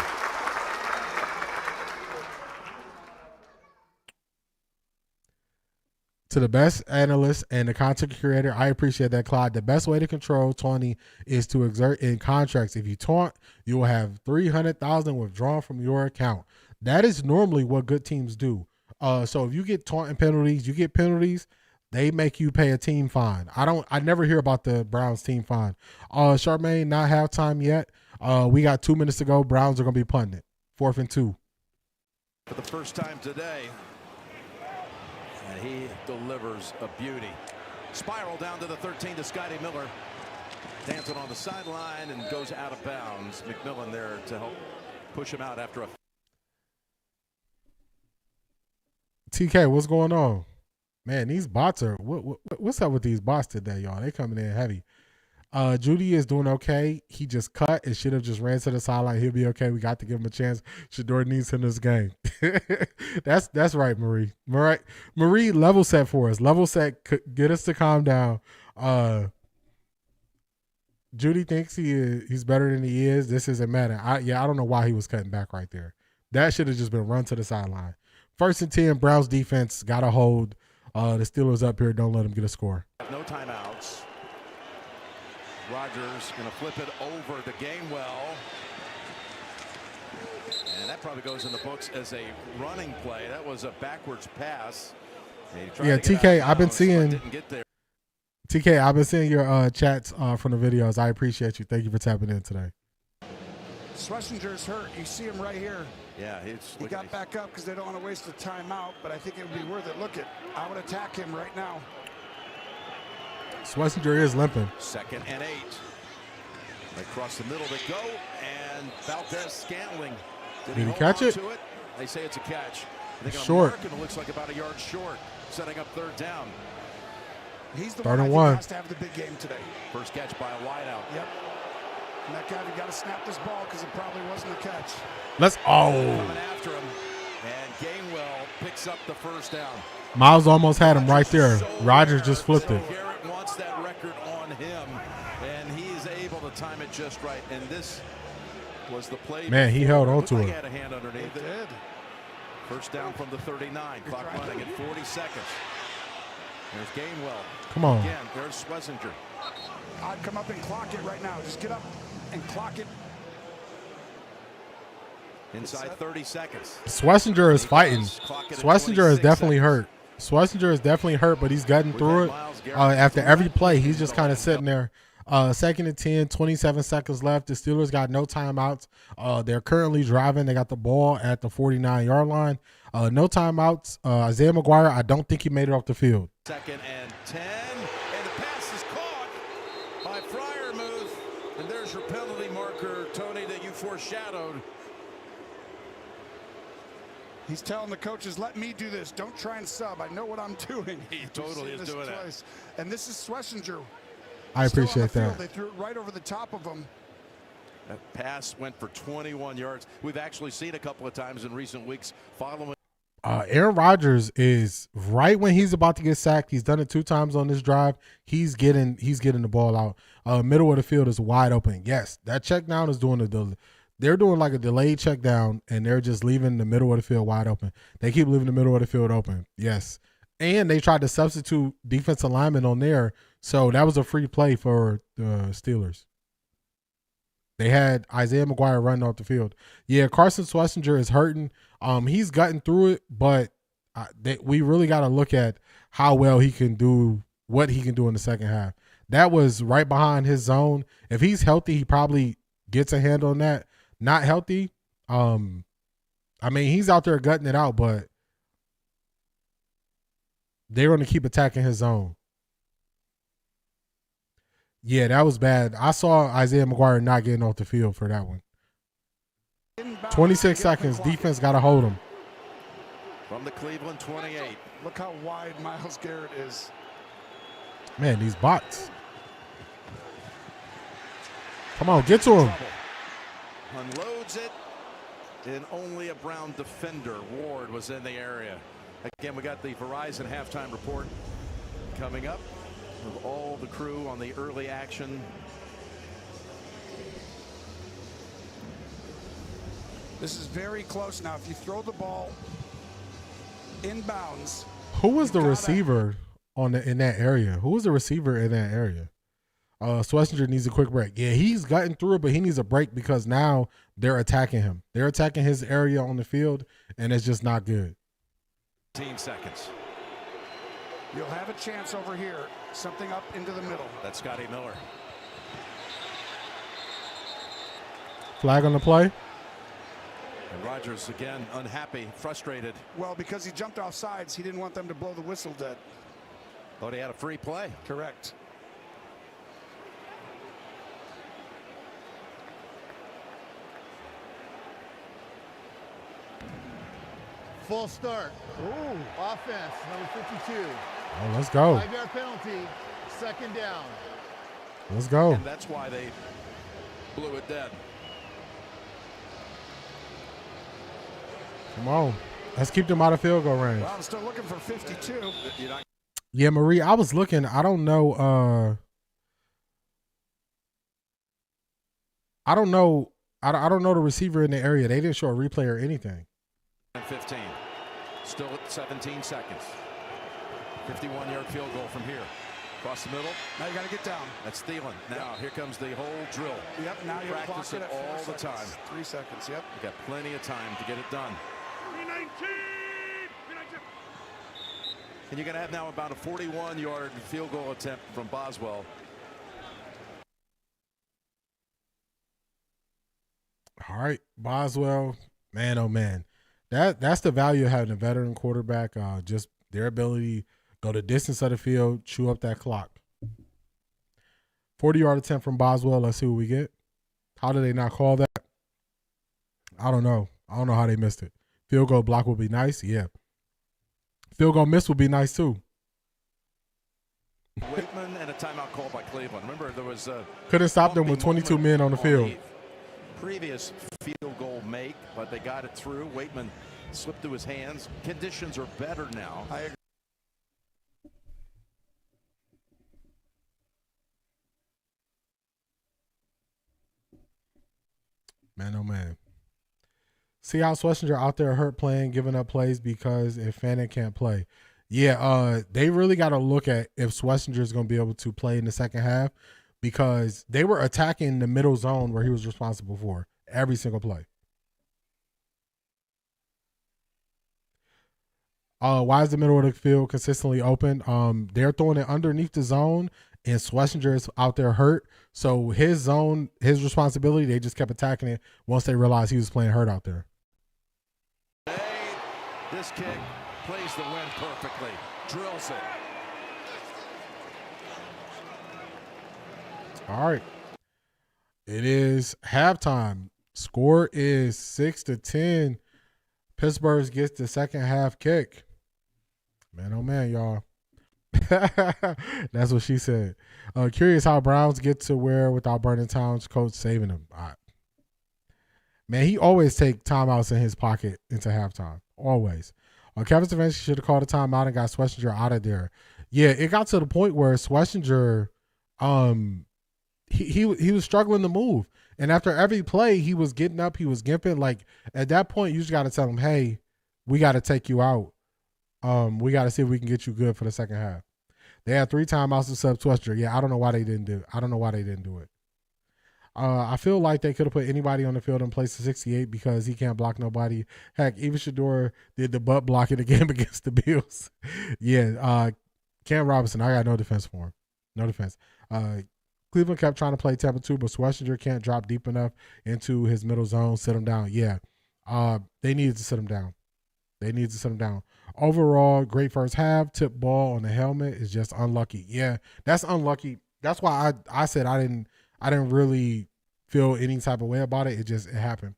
To the best analyst and the content creator, I appreciate that, Clyde. The best way to control taunting is to exert in contracts. If you taunt, you will have $300,000 withdrawn from your account. That is normally what good teams do. So if you get taunting penalties, you get penalties. They make you pay a team fine. I never hear about the Browns team fine. Charmaine, not halftime yet. We got 2 minutes to go. Browns are going to be punting it. 4th and 2. For the first time today. And he delivers a beauty. Spiral down to the 13 to Scotty Miller. Dancing on the sideline and goes out of bounds. McMillan there to help push him out after a. TK, what's going on? Man, these bots are what's up with these bots today, y'all? They coming in heavy. Judy is doing okay. He just cut and should have just ran to the sideline. He'll be okay. We got to give him a chance. Shedeur needs him in this game. That's right, Marie. Marie, level set for us. Level set, get us to calm down. Judy thinks he's better than he is. This isn't matter. I don't know why he was cutting back right there. That should have just been run to the sideline. 1st and 10, Browns defense got to hold the Steelers up here. Don't let them get a score. No timeouts. Rodgers going to flip it over to Gainwell. And that probably goes in the books as a running play. That was a backwards pass. Yeah, TK, I've been seeing your chats from the videos. I appreciate you. Thank you for tapping in today. Schlesinger's hurt. You see him right here. Yeah, he got back up because they don't want to waste the timeout, but I think it would be worth it. Look, I would attack him right now. Schlesinger is limping. 2nd and 8. Across the middle they go, and Valdez-Scantling. Did he catch it? They say it's a catch. Short. It looks like about a yard short, setting up 3rd down. He's the 3rd one and I 1. think has to have the big game today. First catch by a wideout. Yep. And that guy, we got to snap this ball because it probably wasn't a catch. Coming after him, and Gainwell picks up the 1st down. Miles almost had him right there. Rodgers just flipped it. Garrett wants that record on him, and he's able to time it just right. And this was the play. Man, he held on to it. He had a hand underneath it. 1st down from the 39. Clock running at 40 seconds. There's Gainwell. Come on. Again, there's Schlesinger. I'd come up and clock it right now. Just get up and clock it. Inside 30 seconds. Schlesinger is fighting. Schlesinger is definitely hurt. Schlesinger is definitely hurt, but he's gotten through it. After every play, he's just kind of sitting there. 2nd and 10, 27 seconds left. The Steelers got no timeouts. They're currently driving. They got the ball at the 49-yard line. No timeouts. Isaiah McGuire, I don't think he made it off the field. 2nd and 10, and the pass is caught by Freiermuth. And there's your penalty marker, Tony, that you foreshadowed. He's telling the coaches, let me do this. Don't try and sub. I know what I'm doing. He totally is doing that. And this is Schlesinger. I appreciate that. They threw it right over the top of him. That pass went for 21 yards. We've actually seen a couple of times in recent weeks following. Aaron Rodgers is right when he's about to get sacked. He's done it 2 times on this drive. He's getting the ball out. Middle of the field is wide open. Yes, that check down is doing they're doing like a delayed check down, and they're just leaving the middle of the field wide open. They keep leaving the middle of the field open. Yes. And they tried to substitute defensive lineman on there, so that was a free play for the Steelers. They had Isaiah McGuire running off the field. Yeah, Carson Schlesinger is hurting. He's gotten through it, but we really got to look at how well he can do, what he can do in the second half. That was right behind his zone. If he's healthy, he probably gets a handle on that. Not healthy. I mean, he's out there gutting it out, but they're going to keep attacking his zone. Yeah, that was bad. I saw Isaiah McGuire not getting off the field for that one. 26 seconds. Defense got to hold him. From the Cleveland 28. Look how wide Myles Garrett is. Man, these bots. Come on, get to him. Unloads it, and only a Brown defender, Ward, was in the area. Again, we got the Verizon halftime report coming up with all the crew on the early action. This is very close now. If you throw the ball inbounds. Who was the receiver in that area? Who was the receiver in that area? Schlesinger needs a quick break. Yeah, he's gotten through it, but he needs a break because now they're attacking him. They're attacking his area on the field, and it's just not good. 15 seconds. You'll have a chance over here. Something up into the middle. That's Scotty Miller. Flag on the play. And Rodgers, again, unhappy, frustrated. Well, because he jumped off sides, he didn't want them to blow the whistle dead. Thought he had a free play. Correct. Full start. Ooh, offense, number 52. Oh, let's go. 5-yard penalty, 2nd down. Let's go. And that's why they blew it dead. Come on. Let's keep them out of field goal range. Well, I'm still looking for 52. Yeah, Marie, I was looking. I don't know. I don't know. I don't know the receiver in the area. They didn't show a replay or anything. 15. Still at 17 seconds. 51-yard field goal from here. Across the middle. Now you got to get down. That's Thielen. Now here comes the whole drill. Yep, now you're Practice it at all the 4 seconds. time. 3 seconds, yep. You got plenty of time to get it done. And you're going to have now about a 41-yard field goal attempt from Boswell. All right, Boswell, man, oh man, that's the value of having a veteran quarterback. Just their ability go the distance of the field, chew up that clock. 40-yard attempt from Boswell. Let's see what we get. How did they not call that? I don't know. I don't know how they missed it. Field goal block would be nice. Yeah. Field goal miss would be nice too. Waitman and a timeout call by Cleveland. Remember, there was a couldn't stop them with 22 men on the field. Previous field goal make, but they got it through. Waitman slipped through his hands. Conditions are better now. I agree. Man, oh man. See how Schlesinger out there hurt playing, giving up plays because if Fannin can't play. Yeah, they really got to look at if Schlesinger is going to be able to play in the second half because they were attacking the middle zone where he was responsible for every single play. Why is the middle of the field consistently open? They're throwing it underneath the zone, and Schlesinger is out there hurt. So his zone, his responsibility, they just kept attacking it once they realized he was playing hurt out there. This kick plays the wind perfectly, drills it. All right. It is halftime. Score is 6-10. Pittsburgh gets the second half kick. Man, oh man, y'all. That's what she said. Curious how Browns get to where without Brandon Towns coach saving them. Man, he always take timeouts in his pocket into halftime. Always. Kevin Stefanski should have called a timeout and got Schlesinger out of there. Yeah, it got to the point where Schlesinger, he was struggling to move. And after every play, he was getting up, he was gimping. Like, at that point, you just got to tell him, hey, we got to take you out. We got to see if we can get you good for the second half. They had 3 timeouts to sub Schlesinger. Yeah, I don't know why they didn't do it. I don't know why they didn't do it. I feel like they could have put anybody on the field in place of 68 because he can't block nobody. Heck, even Shedeur did the butt blocking the game against the Bills. Yeah, Cam Robinson, I got no defense for him. No defense. Cleveland kept trying to play Tampa 2, but Schlesinger can't drop deep enough into his middle zone, sit him down. Yeah, they needed to sit him down. They needed to sit him down. Overall, great first half. Tip ball on the helmet is just unlucky. Yeah, that's unlucky. That's why I said I didn't really feel any type of way about it. It happened.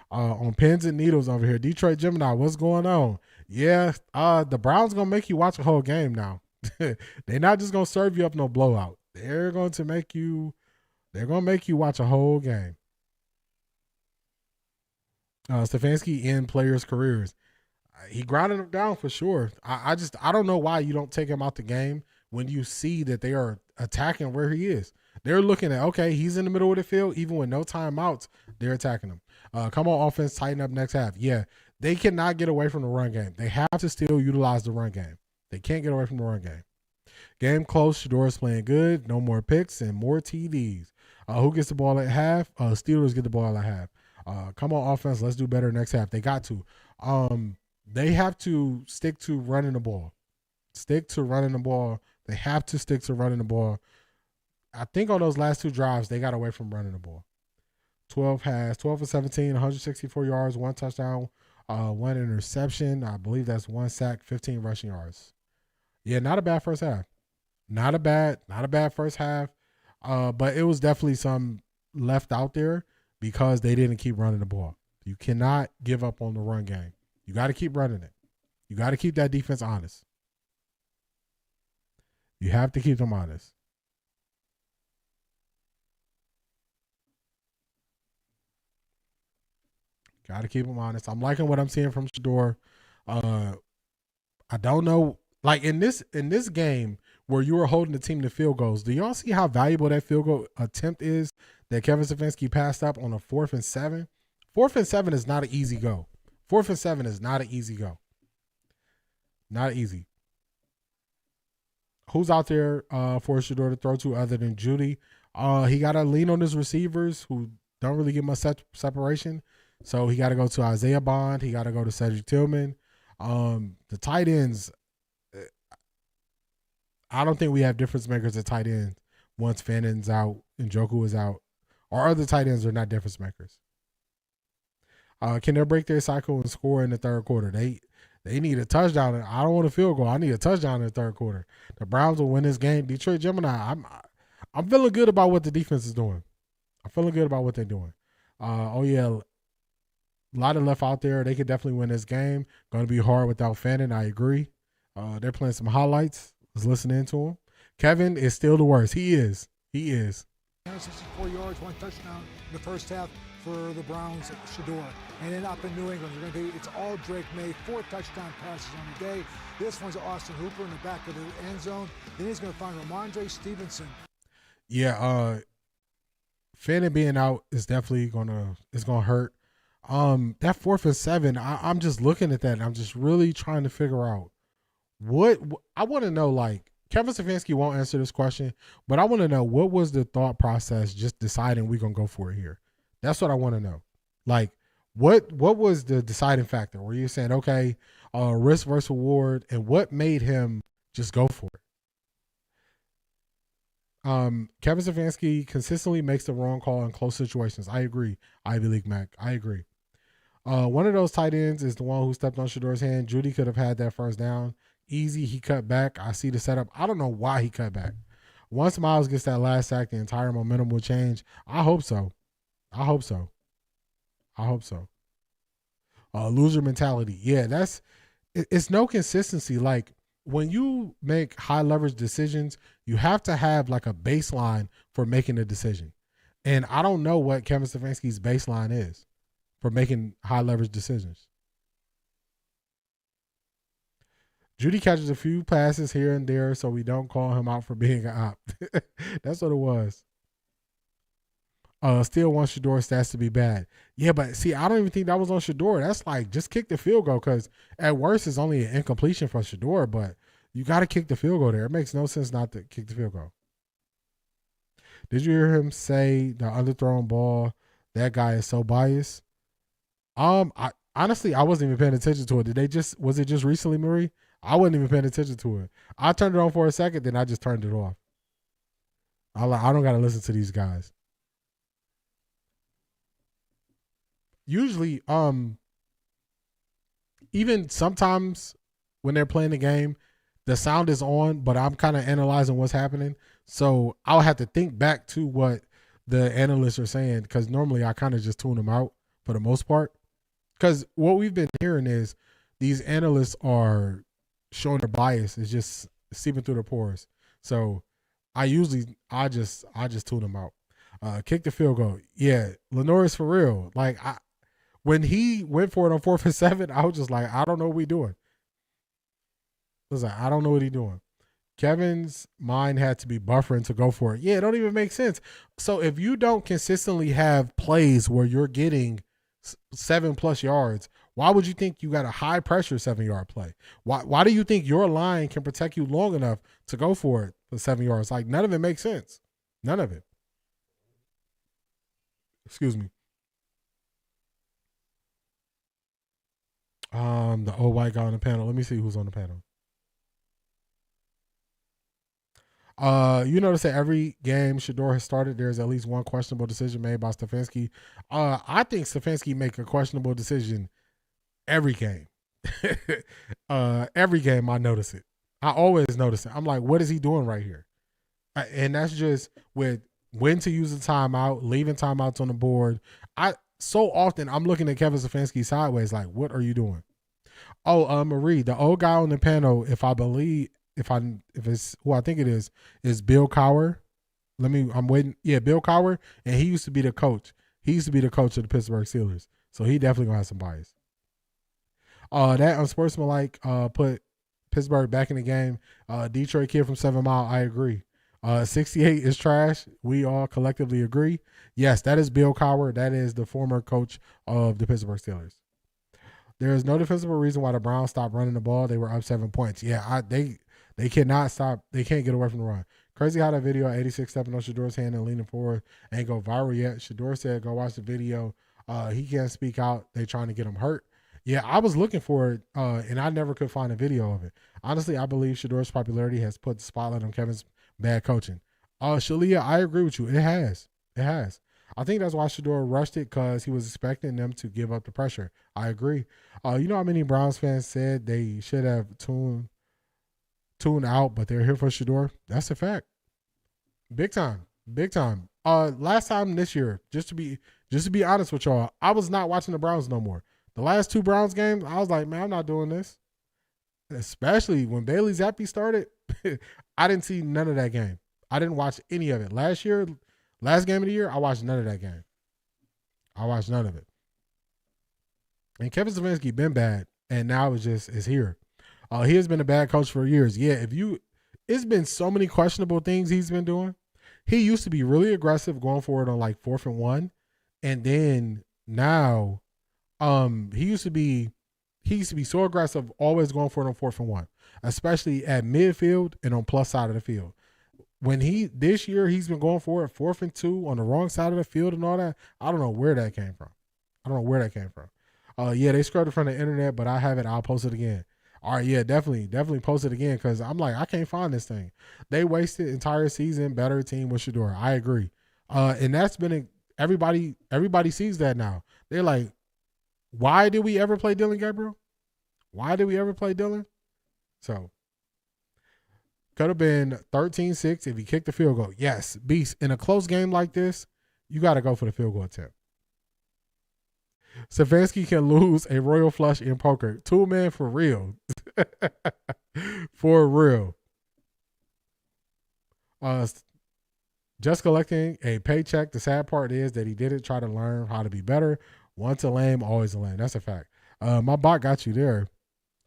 On pins and needles over here, Detroit Gemini, what's going on? Yeah, the Browns gonna make you watch a whole game now. They're not just gonna serve you up no blowout. They're going to make you watch a whole game. Stefanski in players' careers. He grounded them down for sure. I don't know why you don't take him out the game when you see that they are attacking where he is. They're looking at, okay, he's in the middle of the field, even with no timeouts, they're attacking him. Come on, offense, tighten up next half. Yeah, they cannot get away from the run game. They have to still utilize the run game. They can't get away from the run game. Game close. Shedeur is playing good. No more picks and more TDs. Who gets the ball at half? Steelers get the ball at half. Come on, offense. Let's do better next half. They got to. They have to stick to running the ball. Stick to running the ball. They have to stick to running the ball. I think on those last 2 drives, they got away from running the ball. 12 for 17, 164 yards, 1 touchdown, 1 interception. I believe that's 1 sack, 15 rushing yards. Yeah, not a bad first half. Not a bad first half. But it was definitely some left out there because they didn't keep running the ball. You cannot give up on the run game. You got to keep running it. You got to keep that defense honest. You have to keep them honest. Got to keep him honest. I'm liking what I'm seeing from Shedeur. I don't know, like in this game where you were holding the team to field goals, do y'all see how valuable that field goal attempt is that Kevin Stefanski passed up on a 4th and 7? 4th and 7 is not an easy go. 4th and 7 is not an easy go. Not easy. Who's out there for Shedeur to throw to other than Judy? He got to lean on his receivers who don't really get much separation. So he got to go to Isaiah Bond. He got to go to Cedric Tillman. The tight ends, I don't think we have difference makers at tight ends once Fannon's out and Njoku is out. Our other tight ends are not difference makers. Can they break their cycle and score in the third quarter? They need a touchdown. I don't want a field goal. I need a touchdown in the third quarter. The Browns will win this game. Detroit Gemini, I'm feeling good about what the defense is doing. I'm feeling good about what they're doing. A lot of left out there. They could definitely win this game. Going to be hard without Fannin. I agree. They're playing some highlights. I was listening to him. Kevin is still the worst. He is. 164 yards, 1 touchdown in the first half for the Browns at Shedeur. And then up in New England, it's all Drake May, 4 touchdown passes on the day. This one's Austin Hooper in the back of the end zone. Then he's going to find Ramondre Stevenson. Yeah, Fannin being out is definitely gonna hurt. That 4th and 7, I'm just looking at that and I'm just really trying to figure out what I want to know. Like, Kevin Stefanski won't answer this question, but I want to know what was the thought process just deciding we're going to go for it here. That's what I want to know. Like, what was the deciding factor? Were you saying, okay, risk versus reward, and what made him just go for it? Kevin Stefanski consistently makes the wrong call in close situations. I agree. Ivy League Mac. I agree. One of those tight ends is the one who stepped on Shedeur's hand. Judy could have had that first down. Easy. He cut back. I see the setup. I don't know why he cut back. Once Miles gets that last sack, the entire momentum will change. I hope so. Loser mentality. Yeah, it's no consistency. Like, when you make high leverage decisions, you have to have like a baseline for making a decision. And I don't know what Kevin Stefanski's baseline is for making high leverage decisions. Judy catches a few passes here and there, so we don't call him out for being an op. That's what it was. Still wants Shedeur stats to be bad. Yeah, but see, I don't even think that was on Shedeur. That's like, just kick the field goal, because at worst it's only an incompletion for Shedeur, but you got to kick the field goal there. It makes no sense not to kick the field goal. Did you hear him say the underthrown ball, that guy is so biased? I honestly, I wasn't even paying attention to it. Was it just recently, Marie? I wasn't even paying attention to it. I turned it on for a second, then I just turned it off. I don't got to listen to these guys. Usually, even sometimes when they're playing the game, the sound is on, but I'm kind of analyzing what's happening. So I'll have to think back to what the analysts are saying, because normally I kind of just tune them out for the most part. Because what we've been hearing is these analysts are showing their bias. It's just seeping through the pores. So I just tune them out. Kick the field goal. Yeah, Lenore's for real. Like, when he went for it on 4th and 7, I was just like, I don't know what we're doing. I don't know what he's doing. Kevin's mind had to be buffering to go for it. Yeah, it don't even make sense. So if you don't consistently have plays where you're getting 7+ yards, why would you think you got a high pressure 7-yard play? Why do you think your line can protect you long enough to go for it for 7 yards? Like, none of it makes sense. None of it. Excuse me. The old white guy on the panel. Let me see who's on the panel. You notice that every game Shedeur has started, there's at least one questionable decision made by Stefanski. I think Stefanski make a questionable decision every game. Every game I notice it. I always notice it. I'm like, what is he doing right here? And that's just with when to use the timeout, leaving timeouts on the board. So often I'm looking at Kevin Stefanski sideways, like, what are you doing? Oh, Marie, the old guy on the panel, if it's who I think it is Bill Cowher. I'm waiting. Yeah, Bill Cowher, and he used to be the coach. He used to be the coach of the Pittsburgh Steelers. So he definitely gonna have some bias. That unsportsmanlike put Pittsburgh back in the game. Detroit kid from 7 Mile, I agree. 68 is trash. We all collectively agree. Yes, that is Bill Cowher. That is the former coach of the Pittsburgh Steelers. There is no defensible reason why the Browns stopped running the ball. They were up 7 points. Yeah, they cannot stop. They can't get away from the run. Crazy how that video, 86 stepping on Shedeur's hand and leaning forward, ain't go viral yet. Shedeur said, go watch the video. He can't speak out. They trying to get him hurt. Yeah, I was looking for it, and I never could find a video of it. Honestly, I believe Shedeur's popularity has put the spotlight on Kevin's bad coaching. Shalia, I agree with you. It has. It has. I think that's why Shedeur rushed it, because he was expecting them to give up the pressure. I agree. You know how many Browns fans said they should have tuned out, but they're here for Shedeur? That's a fact. Big time. Big time. Last time this year, just to be honest with y'all, I was not watching the Browns no more. The last 2 Browns games, I was like, man, I'm not doing this. Especially when Bailey Zappi started, I didn't see none of that game. I didn't watch any of it. Last game of the year, I watched none of that game. I watched none of it. And Kevin Stefanski been bad, and now it's here. He has been a bad coach for years. Yeah, it's been so many questionable things he's been doing. He used to be really aggressive going forward on like 4th and 1, and then now, he used to be so aggressive, always going for it on 4th and 1, especially at midfield and on plus side of the field. This year he's been going for it 4th and 2 on the wrong side of the field and all that. I don't know where that came from. Yeah, they scrubbed it from the internet, but I have it. I'll post it again. All right, yeah, definitely post it again, because I'm like, I can't find this thing. They wasted entire season, better team with Shedeur. I agree. And that's been everybody sees that now. They're like, why did we ever play Dylan Gabriel? Why did we ever play Dylan? So, could have been 13-6 if he kicked the field goal. Yes, beast. In a close game like this, you got to go for the field goal attempt. Stefanski can lose a royal flush in poker. 2-man for real. For real. Just collecting a paycheck. The sad part is that he didn't try to learn how to be better. Once a lame, always a lame. That's a fact. My bot got you there.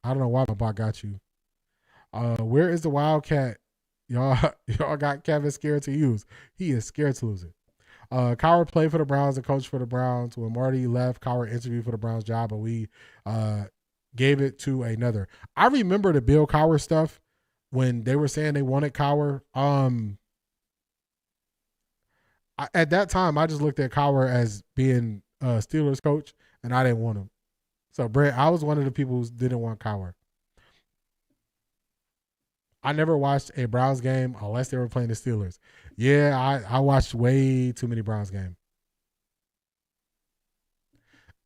I don't know why my bot got you. Where is the Wildcat? Y'all got Kevin scared to use. He is scared to lose it. Cowher played for the Browns and coached for the Browns. When Marty left, Cowher interviewed for the Browns job, but we gave it to another. I remember the Bill Cowher stuff when they were saying they wanted Cowher. At that time, I just looked at Cowher as being a Steelers coach, and I didn't want him. So, Brent, I was one of the people who didn't want Cowher. I never watched a Browns game unless they were playing the Steelers. Yeah, I watched way too many Browns games.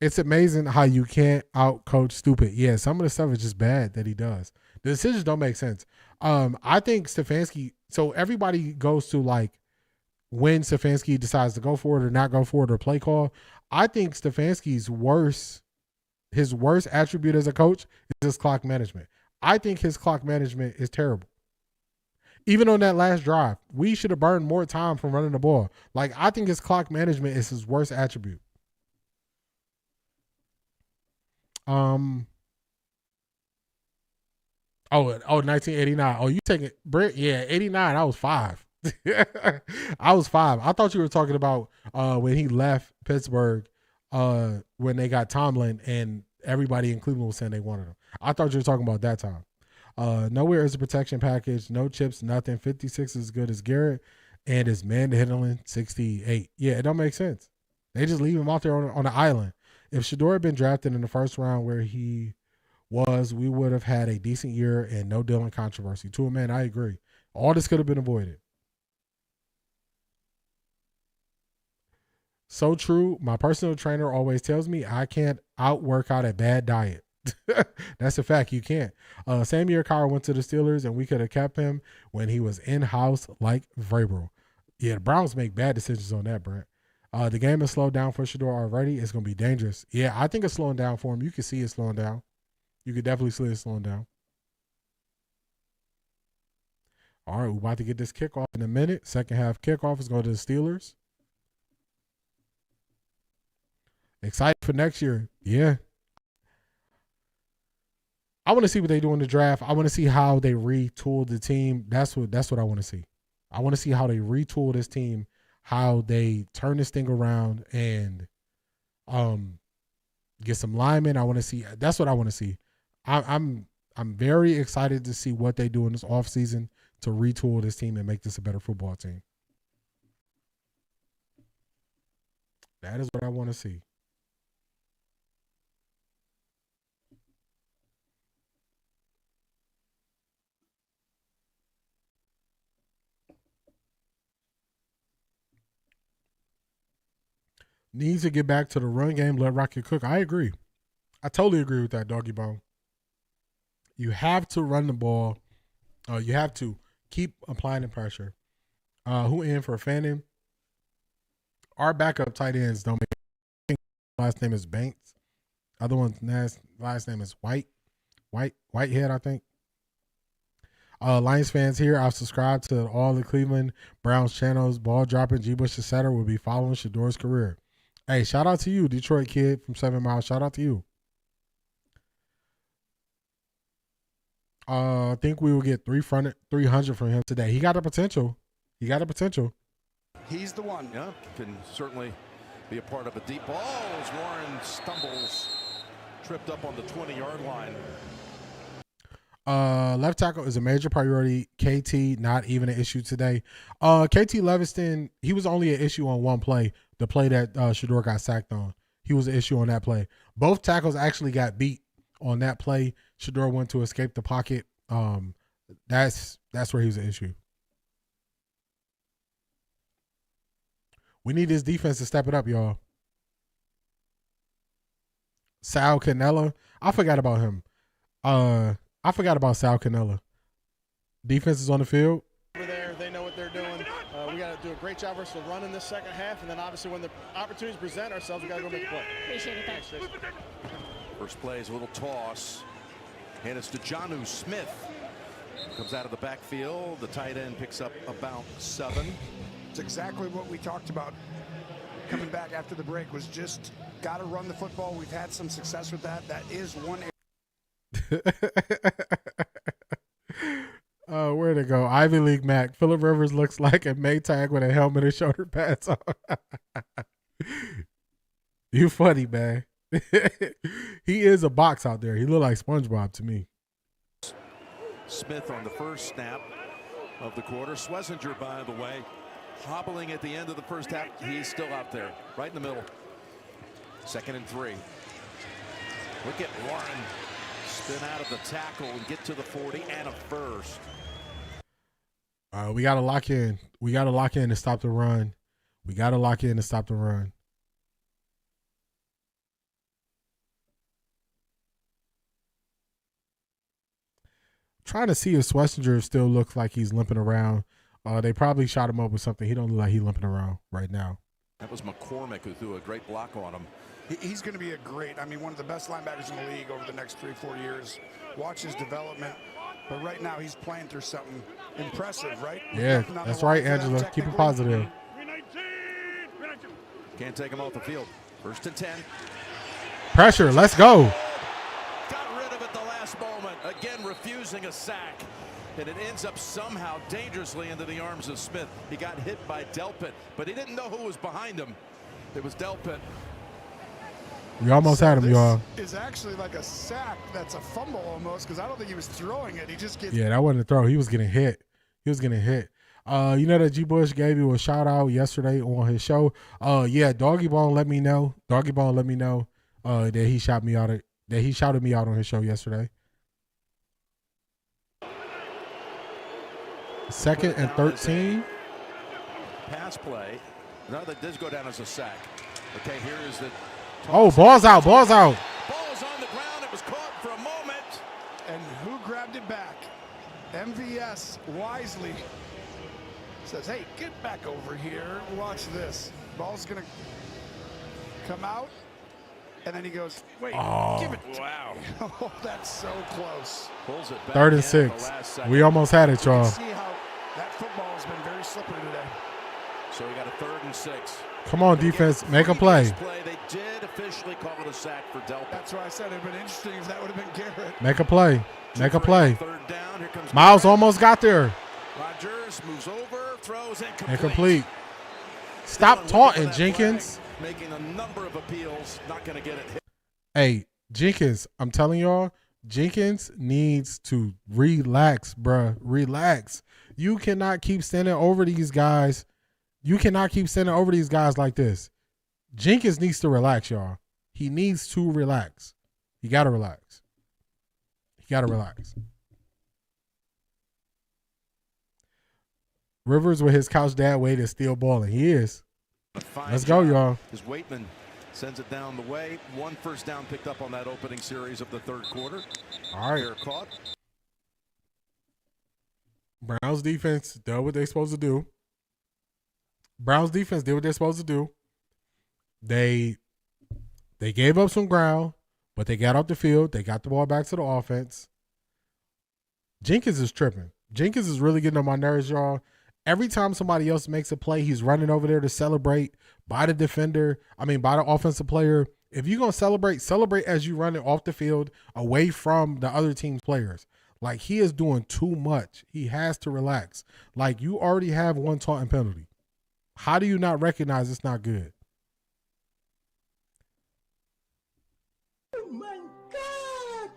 It's amazing how you can't out-coach stupid. Yeah, some of the stuff is just bad that he does. The decisions don't make sense. I think Stefanski, so everybody goes to like when Stefanski decides to go for it or not go for it or play call. I think Stefanski's his worst attribute as a coach is his clock management. I think his clock management is terrible. Even on that last drive, we should have burned more time from running the ball. Like, I think his clock management is his worst attribute. 1989. Oh, you taking Brent? Yeah, 89. I was 5. I was 5. I thought you were talking about when he left Pittsburgh, when they got Tomlin and everybody in Cleveland was saying they wanted him. I thought you were talking about that time. Nowhere is a protection package. No chips, nothing. 56 is as good as Garrett, and his man handling 68. Yeah, it don't make sense. They just leave him out there on the island. If Shedeur had been drafted in the first round where he was, we would have had a decent year and no Dylan controversy. To a man, I agree. All this could have been avoided. So true. My personal trainer always tells me I can't outwork out a bad diet. That's a fact. You can't. Same year Cowher went to the Steelers, and we could have kept him when he was in-house like Vrabel. Yeah, the Browns make bad decisions on that, Brent. The game has slowed down for Shedeur already. It's going to be dangerous. Yeah, I think it's slowing down for him. You can see it slowing down. You could definitely see it slowing down. All right, we're about to get this kickoff in a minute. Second half kickoff is going to the Steelers. Excited for next year. Yeah. I want to see what they do in the draft. I want to see how they retool the team. That's what I want to see. I want to see how they retool this team, how they turn this thing around and get some linemen. I want to see. That's what I want to see. I'm very excited to see what they do in this offseason to retool this team and make this a better football team. That is what I want to see. Needs to get back to the run game, let Rocket cook. I agree. I totally agree with that, Doggy Bone. You have to run the ball. You have to keep applying the pressure. Who in for Fanning? Our backup tight ends don't make. Last name is Banks. Other one's last name is Whitehead, I think. Lions fans here, I've subscribed to all the Cleveland Browns channels. Ball dropping, G. Bush, etc. will be following Shedeur's career. Hey, shout out to you, Detroit kid from 7 Mile. Shout out to you. I think we will get 300 from him today. He got the potential. He's the one. Yeah, can certainly be a part of a deep ball as Warren stumbles, tripped up on the 20-yard line. Left tackle is a major priority. KT, not even an issue today. KT Leviston, he was only an issue on one play, the play that Shedeur got sacked on. He was an issue on that play. Both tackles actually got beat on that play. Shedeur went to escape the pocket. That's where he was an issue. We need this defense to step it up, y'all. Sal Cannella, I forgot about him. I forgot about Sal Cannella. Defense is on the field. Over there, they know what they're doing. We got to do a great job versus the run in this second half, and then obviously when the opportunities present ourselves, we got to go make a play. Appreciate it, thanks. First play is a little toss. And it's to Jonnu Smith. Comes out of the backfield. The tight end picks up about 7. It's exactly what we talked about coming back after the break, was just got to run the football. We've had some success with that. That is one where'd it go? Ivy League Mac. Phillip Rivers looks like a Maytag with a helmet and shoulder pads on. You funny, man. He is a box out there. He look like SpongeBob to me. Smith on the first snap of the quarter. Schlesinger, by the way, hobbling at the end of the first half. He's still out there, right in the middle. 2nd and 3. Look at Warren spin out of the tackle and get to the 40 and a first. We got to lock in. We got to lock in to stop the run. Trying to see if Schlesinger still looks like he's limping around. They probably shot him up with something. He don't look like he's limping around right now. That was McCormick who threw a great block on him. He's going to be one of the best linebackers in the league over the next 3-4 years. Watch his development. But right now he's playing through something impressive, right? Yeah, that's right, Angela. Keep it positive. Can't take him off the field. 1st and 10. Pressure. Let's go. Got rid of it the last moment. Again, refusing a sack. And it ends up somehow dangerously into the arms of Smith. He got hit by Delpit, but he didn't know who was behind him. It was Delpit. We almost had him, y'all. Is actually like a sack that's a fumble almost, because I don't think he was throwing it. He just gets. Yeah, that wasn't a throw. He was getting hit. You know that G. Bush gave you a shout out yesterday on his show. Yeah, Doggy Bone let me know. That he shouted me out on his show yesterday. 2nd and 13. Pass play. No, that does go down as a sack. Okay, here is the. Oh, ball's out. Ball's on the ground. It was caught for a moment. And who grabbed it back? MVS wisely says, hey, get back over here. Watch this. Ball's going to come out. And then he goes, wait, give it. Wow. Oh, that's so close. Pulls it back. 3rd and 6. We almost had it, y'all. You can see how that football has been very slippery today. So we got a 3rd and 6. Come on, defense. Make a play. They did officially call it a sack for Delpit. That's why I said it would have been interesting if that would have been Garrett. Make a play. Make a play. Third down. Here comes Miles almost got there. Rodgers moves over, throws Incomplete. Stop taunting, Jenkins. Making a number of appeals, not going to get it hit. Hey, Jenkins, I'm telling y'all, Jenkins needs to relax, bruh. Relax. You cannot keep standing over these guys. You cannot keep standing over these guys like this. Jenkins needs to relax, y'all. He needs to relax. He got to relax. He got to relax. Rivers with his couch dad weight is still balling. He is. Let's go, y'all. As Waitman sends it down the way. 1 first down picked up on that opening series of the third quarter. All right. They're caught. Browns defense did what they're supposed to do. Browns defense did what they're supposed to do. They gave up some ground, but they got off the field. They got the ball back to the offense. Jenkins is tripping. Jenkins is really getting on my nerves, y'all. Every time somebody else makes a play, he's running over there to celebrate by the defender. By the offensive player. If you're going to celebrate as you run it off the field away from the other team's players. Like, he is doing too much. He has to relax. Like, you already have one taunting penalty. How do you not recognize it's not good? Oh, my God.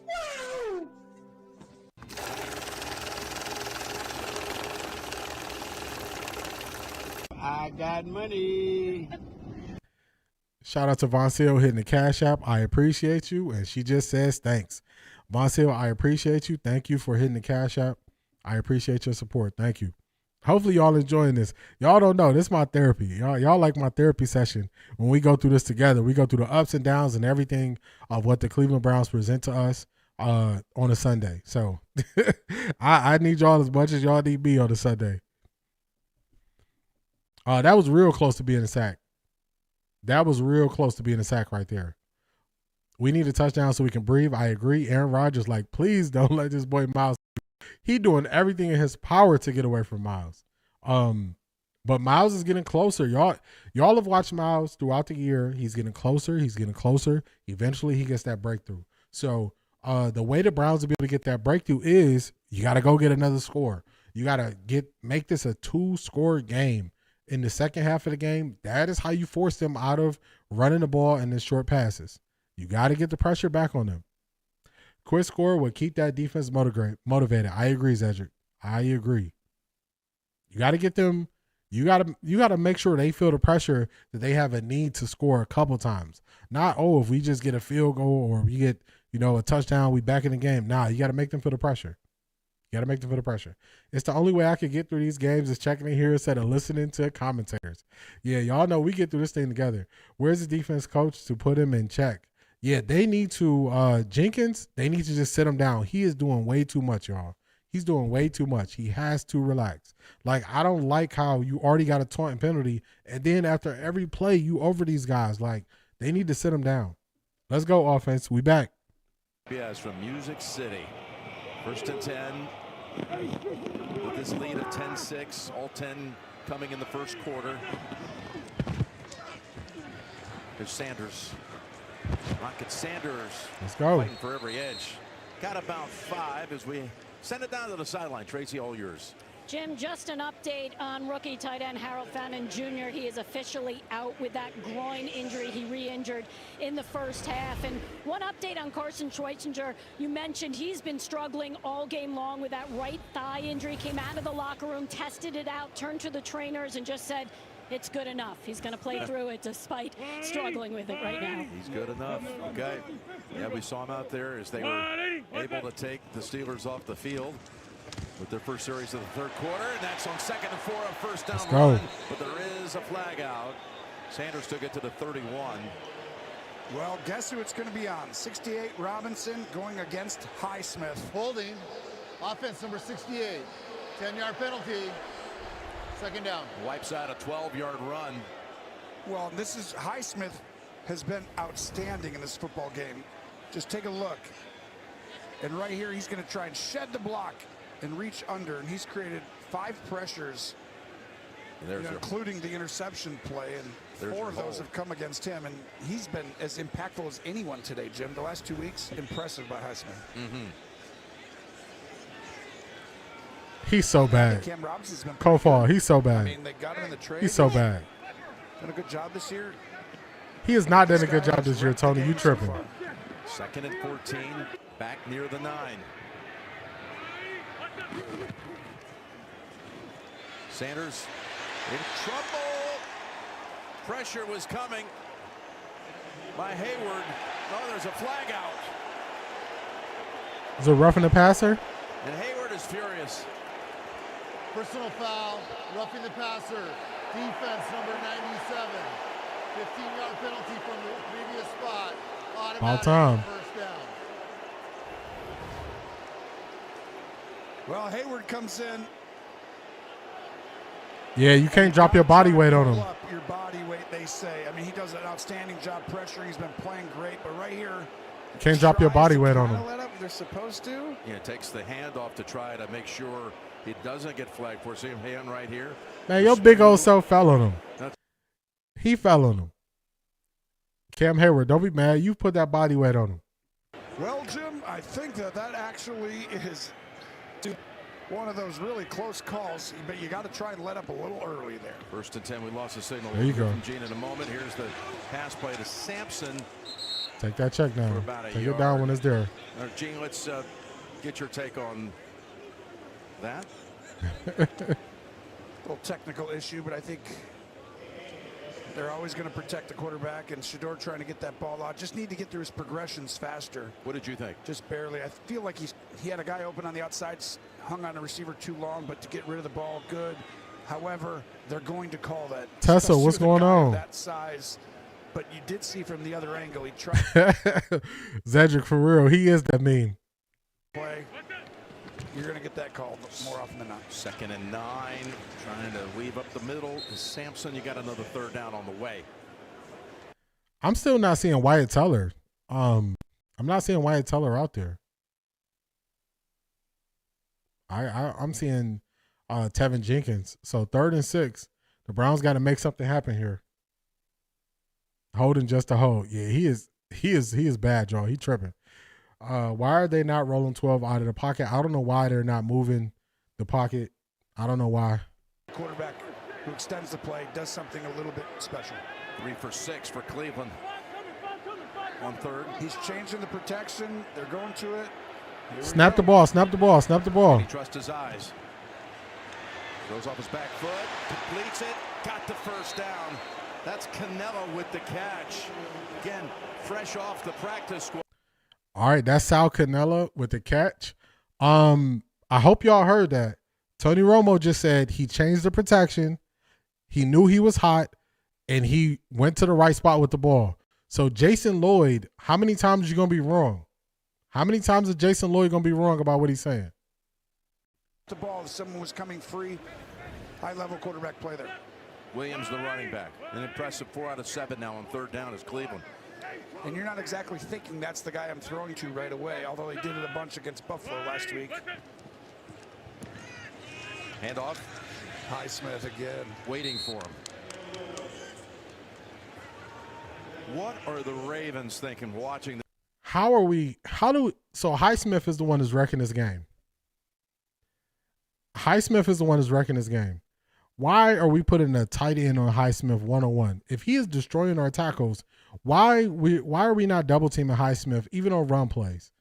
Wow. I got money. Shout out to Von Seal hitting the Cash App. I appreciate you. And she just says thanks. Von Seal, I appreciate you. Thank you for hitting the Cash App. I appreciate your support. Thank you. Hopefully y'all enjoying this. Y'all don't know. This is my therapy. Y'all like my therapy session. When we go through this together, we go through the ups and downs and everything of what the Cleveland Browns present to us on a Sunday. So I need y'all as much as y'all need me on a Sunday. That was real close to being a sack. That was real close to being a sack right there. We need a touchdown so we can breathe. I agree. Aaron Rodgers, like, please don't let this boy Miles. He doing everything in his power to get away from Miles. But Miles is getting closer. Y'all have watched Miles throughout the year. He's getting closer. He's getting closer. Eventually he gets that breakthrough. So the way the Browns will be able to get that breakthrough is you got to go get another score. You got to make this a 2-score game. In the second half of the game, that is how you force them out of running the ball and the short passes. You got to get the pressure back on them. Quick score will keep that defense motivated. I agree, Zedric. I agree. You got to get them. You got to make sure they feel the pressure that they have a need to score a couple times. Not, if we just get a field goal or we get, a touchdown, we back in the game. Nah, you got to make them feel the pressure. You got to make them feel the pressure. It's the only way I could get through these games is checking in here instead of listening to commentators. Yeah, y'all know we get through this thing together. Where's the defense coach to put him in check? Yeah, they need to, Jenkins, they need to just sit him down. He is doing way too much, y'all. He's doing way too much. He has to relax. Like, I don't like how you already got a taunting penalty, and then after every play, you over these guys. Like, they need to sit him down. Let's go, offense. We back. Yes, from Music City. 1st and 10. With this lead of 10-6, all 10 coming in the first quarter. There's Sanders. Rocket Sanders. Let's go. Fighting for every edge. Got about 5 as we send it down to the sideline. Tracy, all yours. Jim, just an update on rookie tight end Harold Fannin Jr. He is officially out with that groin injury. He re-injured in the first half. And one update on Carson Schweitzinger. You mentioned he's been struggling all game long with that right thigh injury. Came out of the locker room, tested it out, turned to the trainers and just said, it's good enough. He's going to play through it despite struggling with it right now. He's good enough. Okay. Yeah, we saw him out there as they were able to take the Steelers off the field with their first series of the third quarter, and that's on 2nd and 4, a first down run. But there is a flag out. Sanders took it to the 31. Well, guess who it's going to be on? 68 Robinson going against Highsmith. Holding. Offense number 68. 10-yard penalty. 2nd down. Wipes out a 12-yard run. Well, this is Highsmith has been outstanding in this football game. Just take a look. And right here, he's going to try and shed the block and reach under, and he's created 5 pressures including the interception play, and 4 of those have come against him, and he's been as impactful as anyone today, Jim. The last 2 weeks, impressive by Highsmith. He's so bad. Cam Robinson's been Kofar, he's so bad. I mean, they got him in the trade. He's so bad. Done a good job this year. He has not done a good job this year, Tony. You tripping. 2nd and 14, back near the 9. Sanders in trouble. Pressure was coming by Hayward. Oh, there's a flag out. Is it roughing the passer? And Hayward is furious. Personal foul, roughing the passer. Defense number 97. 15-yard penalty from the previous spot. All time. First down. Well, Hayward comes in. Yeah, you can't drop your body weight on him. Up your body weight, they say. I mean, he does an outstanding job pressuring. He's been playing great, but right here, Can't drop your body weight on him. let up. They're supposed to. Yeah, takes the hand off to try to make sure he doesn't get flagged for. See him hand right here. Man, your big old self fell on him. He fell on him. Cam Hayward, don't be mad. You put that body weight on him. Well, Jim, I think that actually is one of those really close calls, but you got to try and let up a little early there. 1st and 10, we lost the signal. There you go. From Gene in a moment. Here's the pass play to Sampson. Take that check down. Take it down when it's there. Gene, let's get your take on that. Little technical issue, but I think they're always going to protect the quarterback, and Shedeur trying to get that ball out. Just need to get through his progressions faster. What did you think? Just barely. I feel like he had a guy open on the outside, hung on a receiver too long, but to get rid of the ball, good. However, they're going to call that. Tessa, what's going on? That size, but you did see from the other angle, he tried. Zedric, for real, he is that mean. Play. You're going to get that call more often than not. 2nd and 9, trying to weave up the middle. Sampson, you got another 3rd down on the way. I'm still not seeing Wyatt Teller. I'm not seeing Wyatt Teller out there. I'm seeing Tevin Jenkins. So 3rd and 6. The Browns got to make something happen here. Holding just a hold. Yeah, he is bad, y'all. He tripping. Why are they not rolling 12 out of the pocket? I don't know why they're not moving the pocket. I don't know why. Quarterback who extends the play does something a little bit special. 3 for 6 for Cleveland. 1/3. He's changing the protection. They're going to it. Snap the ball. Snap the ball. Snap the ball. He trusts his eyes. Goes off his back foot. Completes it. Got the 1st down. That's Canelo with the catch. Again, fresh off the practice squad. All right, that's Sal Canella with the catch. I hope y'all heard that. Tony Romo just said he changed the protection. He knew he was hot, and he went to the right spot with the ball. So Jason Lloyd, how many times are you going to be wrong? How many times is Jason Lloyd going to be wrong about what he's saying? The ball, if someone was coming free, high-level quarterback play there. Williams, the running back. An impressive 4 out of 7 now on 3rd down is Cleveland. And you're not exactly thinking that's the guy I'm throwing to right away, although they did it a bunch against Buffalo last week. Handoff. Highsmith again. Waiting for him. What are the Ravens thinking watching? So Highsmith is the one who's wrecking this game. Highsmith is the one who's wrecking this game. Why are we putting a tight end on Highsmith 101? If he is destroying our tackles, why are we not double teaming Highsmith even on run plays?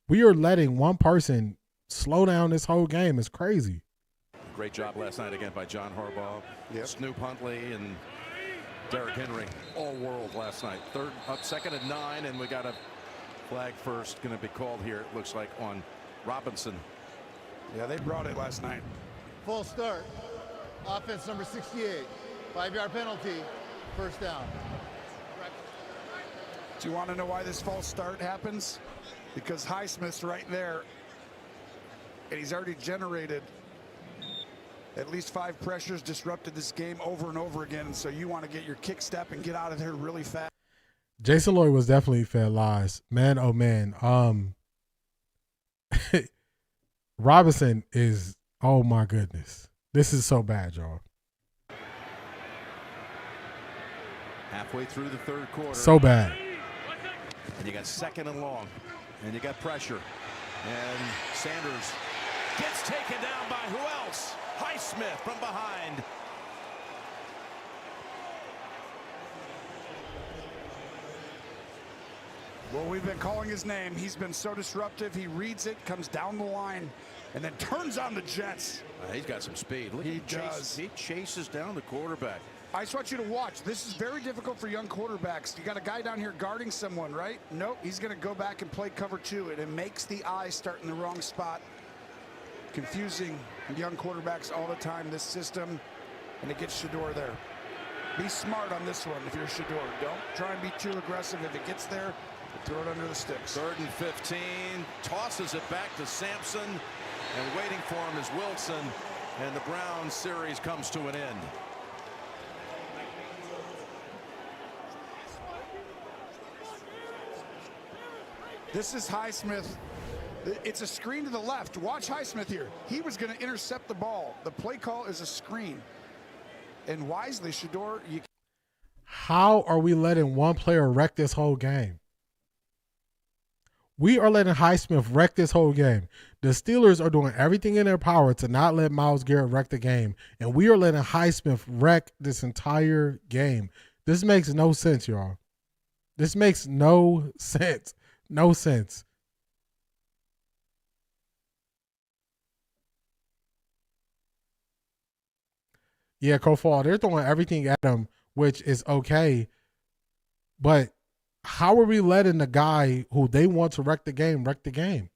We are letting one person slow down this whole game. It's crazy. Great job last night again by John Harbaugh. Yep. Snoop Huntley and Derrick Henry, all world last night. 2nd and 9, and we got a flag first going to be called here, it looks like, on Robinson. Yeah, they brought it last night. Full start. Offense number 68. 5-yard penalty. 1st down. Do you want to know why this false start happens? Because Highsmith's right there, and he's already generated at least 5 pressures, disrupted this game over and over again, and so you want to get your kick step and get out of there really fast. Jason Lloyd was definitely fed lies. Man, oh man. Robinson is, oh my goodness. This is so bad, y'all. Halfway through the third quarter. So bad. And you got 2nd and long. And you got pressure. And Sanders gets taken down by who else? Highsmith from behind. Well, we've been calling his name. He's been so disruptive. He reads it, comes down the line, and then turns on the Jets. He's got some speed. Look, he does. He chases down the quarterback. I just want you to watch. This is very difficult for young quarterbacks. You got a guy down here guarding someone, right? Nope, he's going to go back and play cover 2, and it makes the eye start in the wrong spot. Confusing young quarterbacks all the time, this system, and it gets Shedeur there. Be smart on this one if you're Shedeur. Don't try and be too aggressive. If it gets there, throw it under the sticks. 3rd and 15. Tosses it back to Sampson. And waiting for him is Wilson. And the Browns series comes to an end. This is Highsmith. It's a screen to the left. Watch Highsmith here. He was going to intercept the ball. The play call is a screen. And wisely, Shedeur, How are we letting one player wreck this whole game? We are letting Highsmith wreck this whole game. The Steelers are doing everything in their power to not let Myles Garrett wreck the game. And we are letting Highsmith wreck this entire game. This makes no sense, y'all. This makes no sense. No sense. Yeah, Kofal, they're throwing everything at him, which is okay. But how are we letting the guy who they want to wreck the game?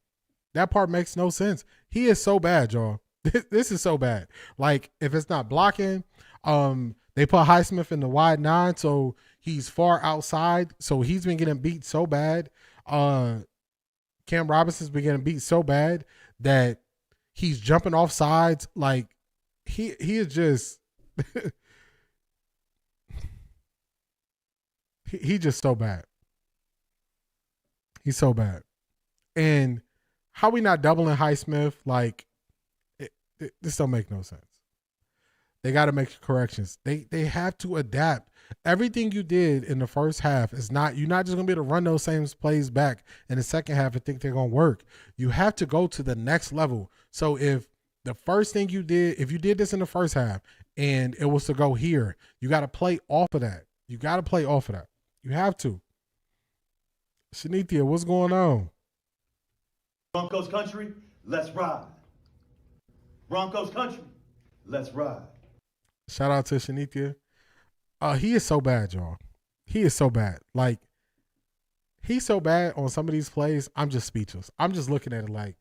That part makes no sense. He is so bad, y'all. This is so bad. Like, if it's not blocking, they put Highsmith in the wide 9, so he's far outside. So he's been getting beat so bad. Cam Robinson's been getting beat so bad that he's jumping off sides. Like, he is just he just so bad. He's so bad. And how we not doubling Highsmith? Like, this don't make no sense. They got to make corrections. They have to adapt. Everything you did in the first half is not, you're not just going to be able to run those same plays back in the second half and think they're going to work. You have to go to the next level. So if the first thing you did, if you did this in the first half and it was to go here, you got to play off of that. You got to play off of that. You have to. Shanithia, what's going on? Broncos country, let's ride. Broncos country, let's ride. Shout out to Shanithia. He is so bad, y'all. He is so bad. Like, he's so bad on some of these plays, I'm just speechless. I'm just looking at it like,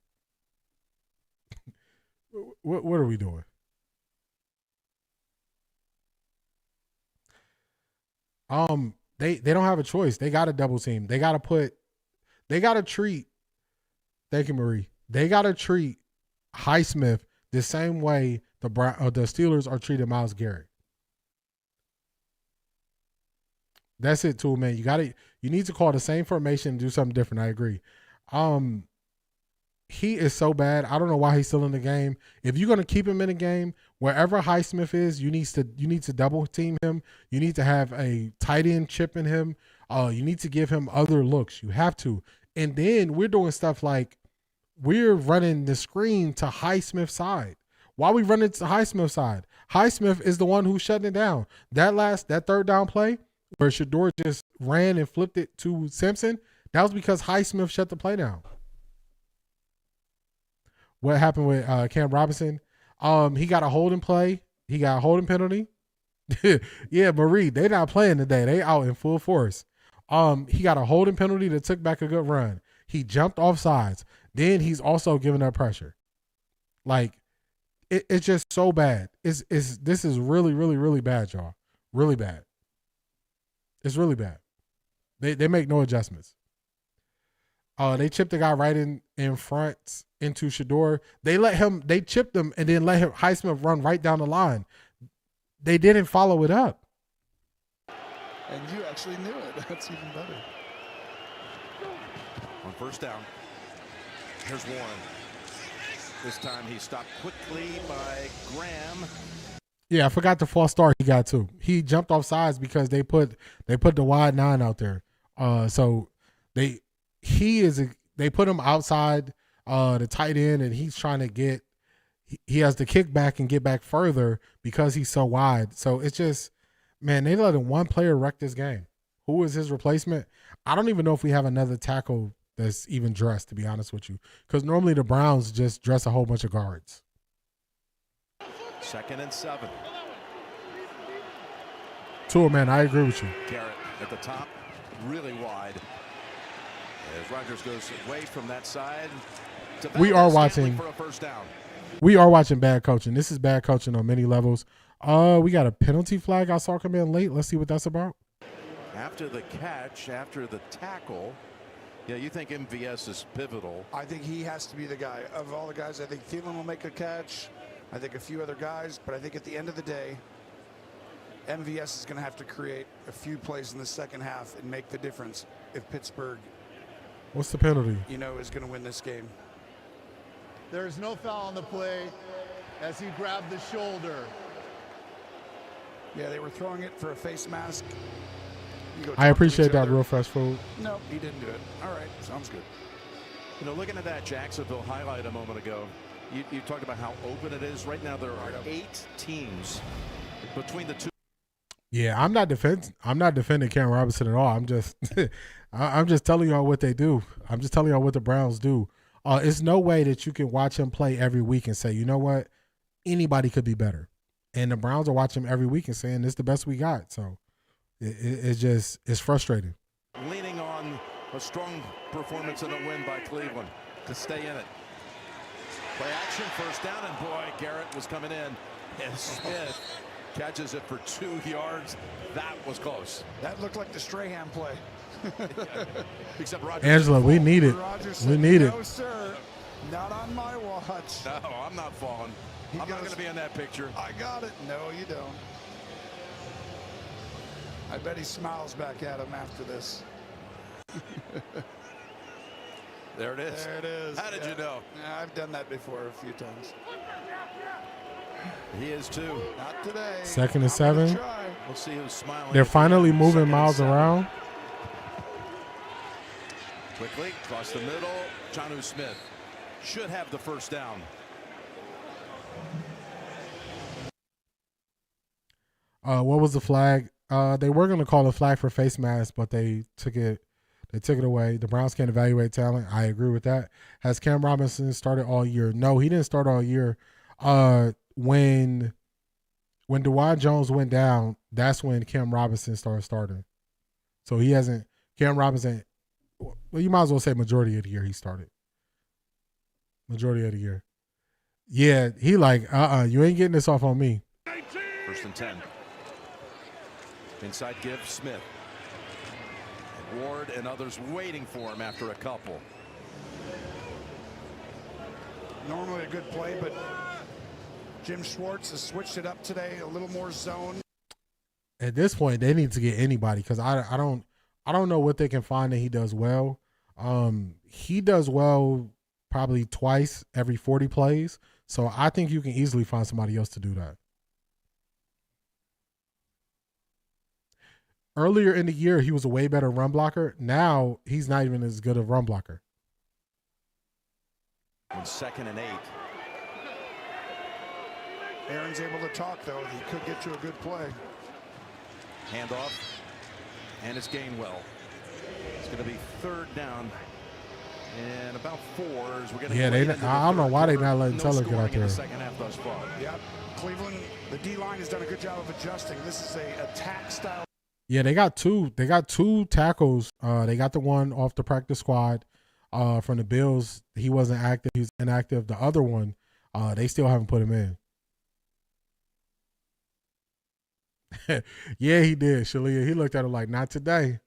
what are we doing? They don't have a choice. They got to double team. They got to treat, thank you, Marie. They got to treat Highsmith the same way the Steelers are treating Myles Garrett. That's it too, man. You need to call the same formation and do something different. I agree. He is so bad. I don't know why he's still in the game. If you're going to keep him in the game, wherever Highsmith is, you need to double team him. You need to have a tight end chip in him. You need to give him other looks. You have to. And then we're doing stuff like we're running the screen to Highsmith's side. Why are we running to Highsmith's side? Highsmith is the one who's shutting it down. That third down play where Shedeur just ran and flipped it to Simpson, that was because Highsmith shut the play down. What happened with Cam Robinson? He got a holding play. He got a holding penalty. Yeah, Marie, they not playing today. They out in full force. He got a holding penalty that took back a good run. He jumped off sides. Then he's also giving up pressure. Like, it's just so bad. This is really, really, really bad, y'all. Really bad. It's really bad. They make no adjustments. They chipped the guy right in front into Shedeur. They chipped him and then let him Highsmith run right down the line. They didn't follow it up. And you actually knew it. That's even better. On first down, here's Warren. This time he stopped quickly by Graham. Yeah, I forgot the false start he got too. He jumped off sides because they put the wide 9 out there. So they put him outside the tight end, and he's trying to get. He has to kick back and get back further because he's so wide. So it's just, man, they let one player wreck this game. Who is his replacement? I don't even know if we have another tackle that's even dressed, to be honest with you, because normally the Browns just dress a whole bunch of guards. 2nd and 7. Tua, man, I agree with you. Garrett at the top, really wide. As Rodgers goes away from that side. We are watching for a first down. We are watching bad coaching. This is bad coaching on many levels. We got a penalty flag I saw come in late. Let's see what that's about. After the catch, after the tackle, yeah, you think MVS is pivotal. I think he has to be the guy. Of all the guys, I think Thielen will make a catch. I think a few other guys, but I think at the end of the day, MVS is going to have to create a few plays in the second half and make the difference if Pittsburgh, What's the penalty? is going to win this game. There's no foul on the play as he grabbed the shoulder. Yeah, they were throwing it for a face mask. I appreciate that, real fresh food. No, he didn't do it. All right, sounds good. You know, looking at that Jacksonville highlight a moment ago, you talked about how open it is. Right now there are 8 teams between the two. Yeah, I'm not defending Cam Robinson at all. I'm just I'm just telling y'all what they do. I'm just telling y'all what the Browns do. It's no way that you can watch him play every week and say, you know what, anybody could be better. And the Browns are watching him every week and saying this is the best we got. So it's frustrating. Leaning on a strong performance and a win by Cleveland to stay in it. Play action, first down, and boy, Garrett was coming in, and Smith catches it for 2 yards. That was close. That looked like the Strahan play. Except Rodgers. Angela, we need it. We need it. No, sir. Not on my watch. No, I'm not falling. I'm not going to be in that picture. I got it. No, you don't. I bet he smiles back at him after this. There it is. There it is. How did you know? Yeah, I've done that before a few times. He is too. Not today. 2nd and 7. We'll see who's smiling. They're finally moving Miles around. Quickly across the middle. Jonnu Smith should have the first down. What was the flag? They were going to call a flag for face mask, but they took it away. The Browns can't evaluate talent. I agree with that. Has Cam Robinson started all year? No, he didn't start all year. When DeJuan Jones went down, that's when Cam Robinson started starting. So he hasn't. Cam Robinson. Well, you might as well say majority of the year he started. Majority of the year. Yeah, he like, you ain't getting this off on me. 1st and 10. Inside give, Smith. And Ward and others waiting for him after a couple. Normally a good play, but Jim Schwartz has switched it up today, a little more zone. At this point, they need to get anybody because I don't know what they can find that he does well. He does well probably twice every 40 plays. So I think you can easily find somebody else to do that. Earlier in the year, he was a way better run blocker. Now he's not even as good a run blocker. On 2nd and 8. Aaron's able to talk, though. He could get you a good play. Handoff. And it's Gainwell. It's going to be 3rd down and about 4. I don't know why they're not letting Teller get out there. In the second half thus far. Yep. Cleveland, the D-line has done a good job of adjusting. This is a attack style. Yeah, they got two tackles. They got the one off the practice squad from the Bills. He wasn't active. He was inactive. The other one, they still haven't put him in. Yeah, he did, Shalia. He looked at him like, not today.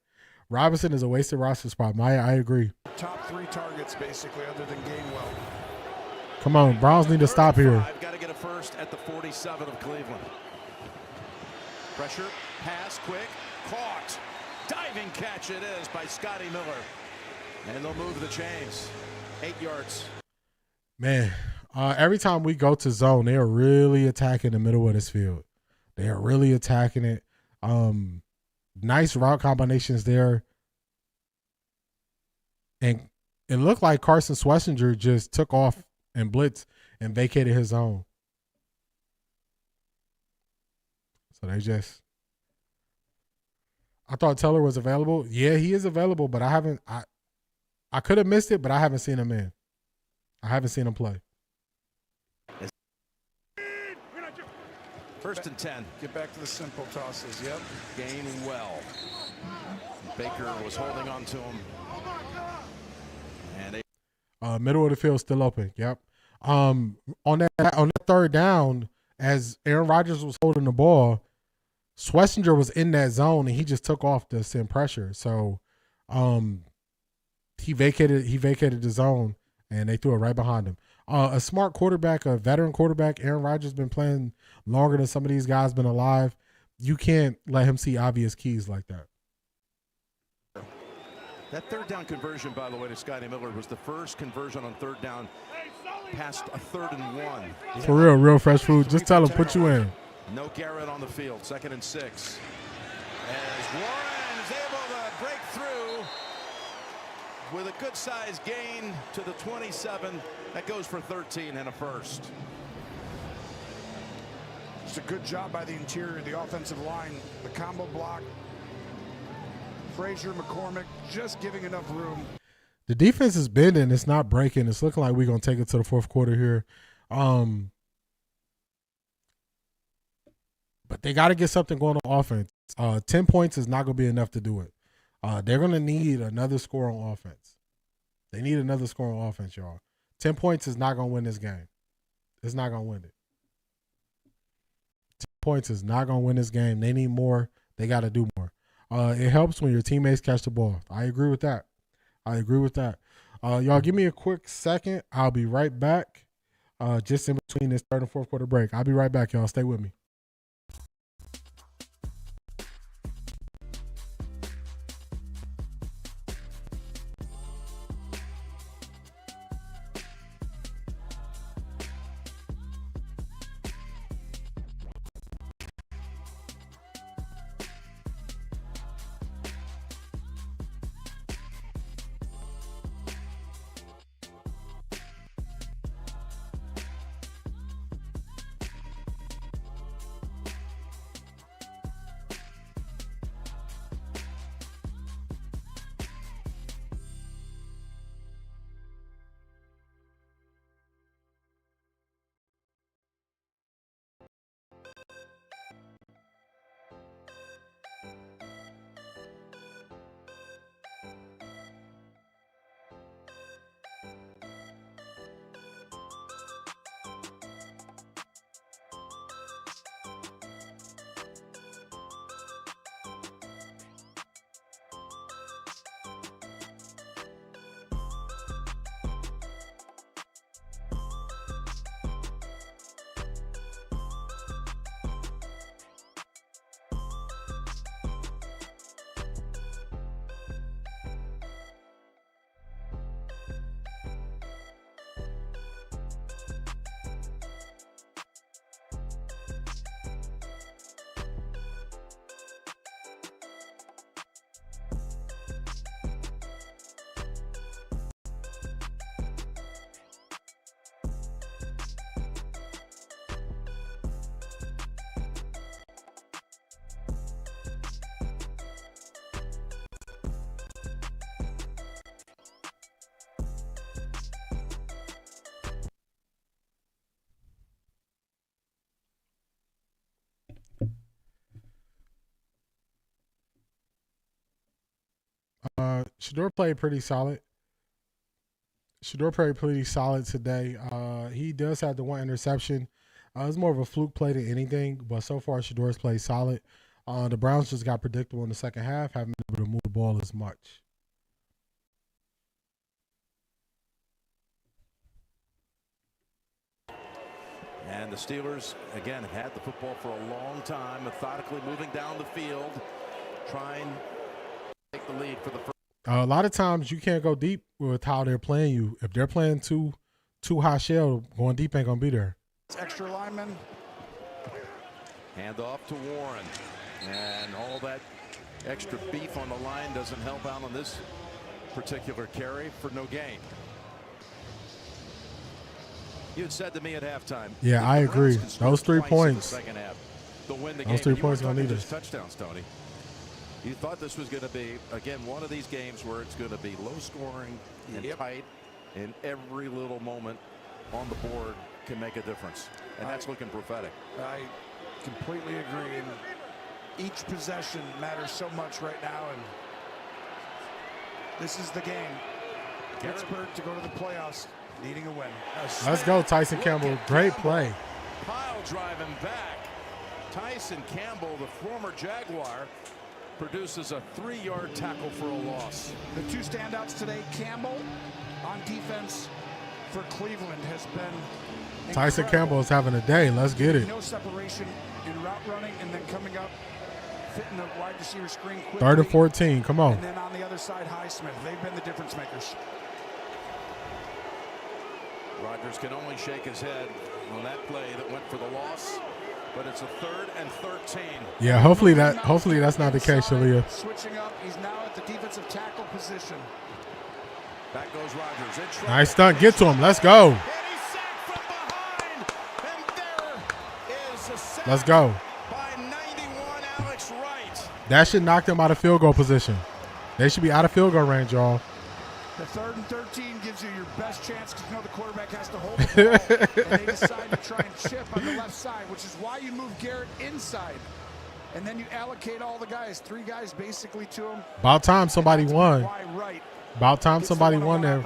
Robinson is a wasted roster spot. Maya, I agree. Top 3 targets, basically, other than Gainwell. Come on, Browns need to stop here. I've got to get a first at the 47 of Cleveland. Pressure, pass, quick, caught. Diving catch it is by Scotty Miller. And they'll move the chains. 8 yards. Man, every time we go to zone, they are really attacking the middle of this field. They're really attacking it. Nice route combinations there. And it looked like Carson Schlesinger just took off and blitzed and vacated his zone. So they just, I thought Teller was available. Yeah, he is available, but I could have missed it, but I haven't seen him in. I haven't seen him play. 1st and 10. Get back to the simple tosses. Yep. Gainwell. Baker was holding on to him. And they Middle of the field still open. Yep. On that 3rd down, as Aaron Rodgers was holding the ball, Schlesinger was in that zone and he just took off to send pressure. So he vacated the zone and they threw it right behind him. A smart quarterback, a veteran quarterback, Aaron Rodgers been playing longer than some of these guys been alive. You can't let him see obvious keys like that. that 3rd down conversion, by the way, to Scotty Miller was the first conversion on 3rd down past a 3rd and 1. For real fresh food. Just tell him, put you in. No Garrett on the field. 2nd and 6. As Warren is able to break through with a good-sized gain to the 27. That goes for 13 and a first. It's a good job by the interior, the offensive line, the combo block. Frazier, McCormick, just giving enough room. The defense is bending. It's not breaking. It's looking like we're going to take it to the 4th quarter here. But they got to get something going on offense. 10 points is not going to be enough to do it. They're going to need another score on offense. They need another score on offense, y'all. 10 points is not going to win this game. It's not going to win it. 10 points is not going to win this game. They need more. They got to do more. It helps when your teammates catch the ball. I agree with that. Y'all give me a quick second. I'll be right back. Just in between this 3rd and 4th quarter break. I'll be right back, y'all. Stay with me. Shedeur played pretty solid. Today. He does have the 1 interception. It's more of a fluke play than anything, but so far Shedeur's played solid. The Browns just got predictable in the second half, haven't been able to move the ball as much. And the Steelers, again, have had the football for a long time, methodically moving down the field, trying to take the lead for the first. A lot of times you can't go deep with how they're playing you. If they're playing too high shell, going deep ain't going to be there. Extra lineman. Hand off to Warren. And all that extra beef on the line doesn't help out on this particular carry for no gain. You had said to me at halftime. Yeah, I agree. Those 3 points. Second half, they'll win the Those game. 3 points gonna need us. Touchdowns, Tony. You thought this was going to be, again, one of these games where it's going to be low scoring and tight, and every little moment on the board can make a difference. And that's looking prophetic. I completely agree. And each possession matters so much right now. And this is the game. Pittsburgh to go to the playoffs, needing a win. Let's go, Tyson Campbell. Great play. Pile driving back. Tyson Campbell, the former Jaguar, produces a 3-yard tackle for a loss. The 2 standouts today, Campbell on defense for Cleveland has been Tyson Campbell is having a day. Let's get it. No separation in route running and then coming up, fitting the wide receiver screen quickly. 3rd and 14. Come on. And then on the other side, Highsmith. They've been the difference makers. Rodgers can only shake his head on that play that went for the loss, but it's a 3rd and 13. Yeah, hopefully that's not the case, Shalia. Switching up, he's now at the defensive tackle position. Back goes Rodgers. Nice stunt. Get to him. Let's go. Let's go. By 91, Alex Wright. That should knock them out of field goal position. They should be out of field goal range, y'all. The 3rd and 13 gives you your best chance because you know the quarterback has to hold the ball. And they decide to try and chip on the left side, which is why you move Garrett inside. And then you allocate all the guys, 3 guys basically to him. About time somebody won. Right. About time somebody won their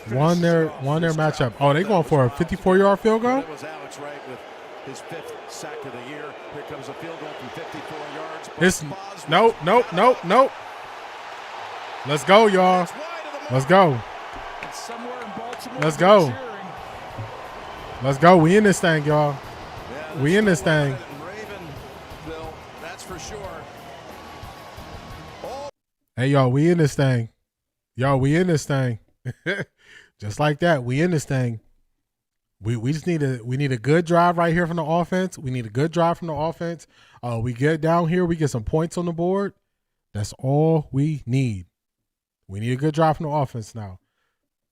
matchup. Oh, they going for a 54-yard field goal? That was Alex Wright with his 5th sack of the year. Here comes a field goal from 54 yards. It's nope. Let's go, y'all. Let's go. Let's go. Let's go. We in this thing, y'all. We in this thing. Ravenville, that's for sure. Hey, y'all, we in this thing. Y'all, we in this thing. Just like that, we in this thing. We just need a good drive right here from the offense. We need a good drive from the offense. We get down here, we get some points on the board. That's all we need. We need a good drive from the offense now.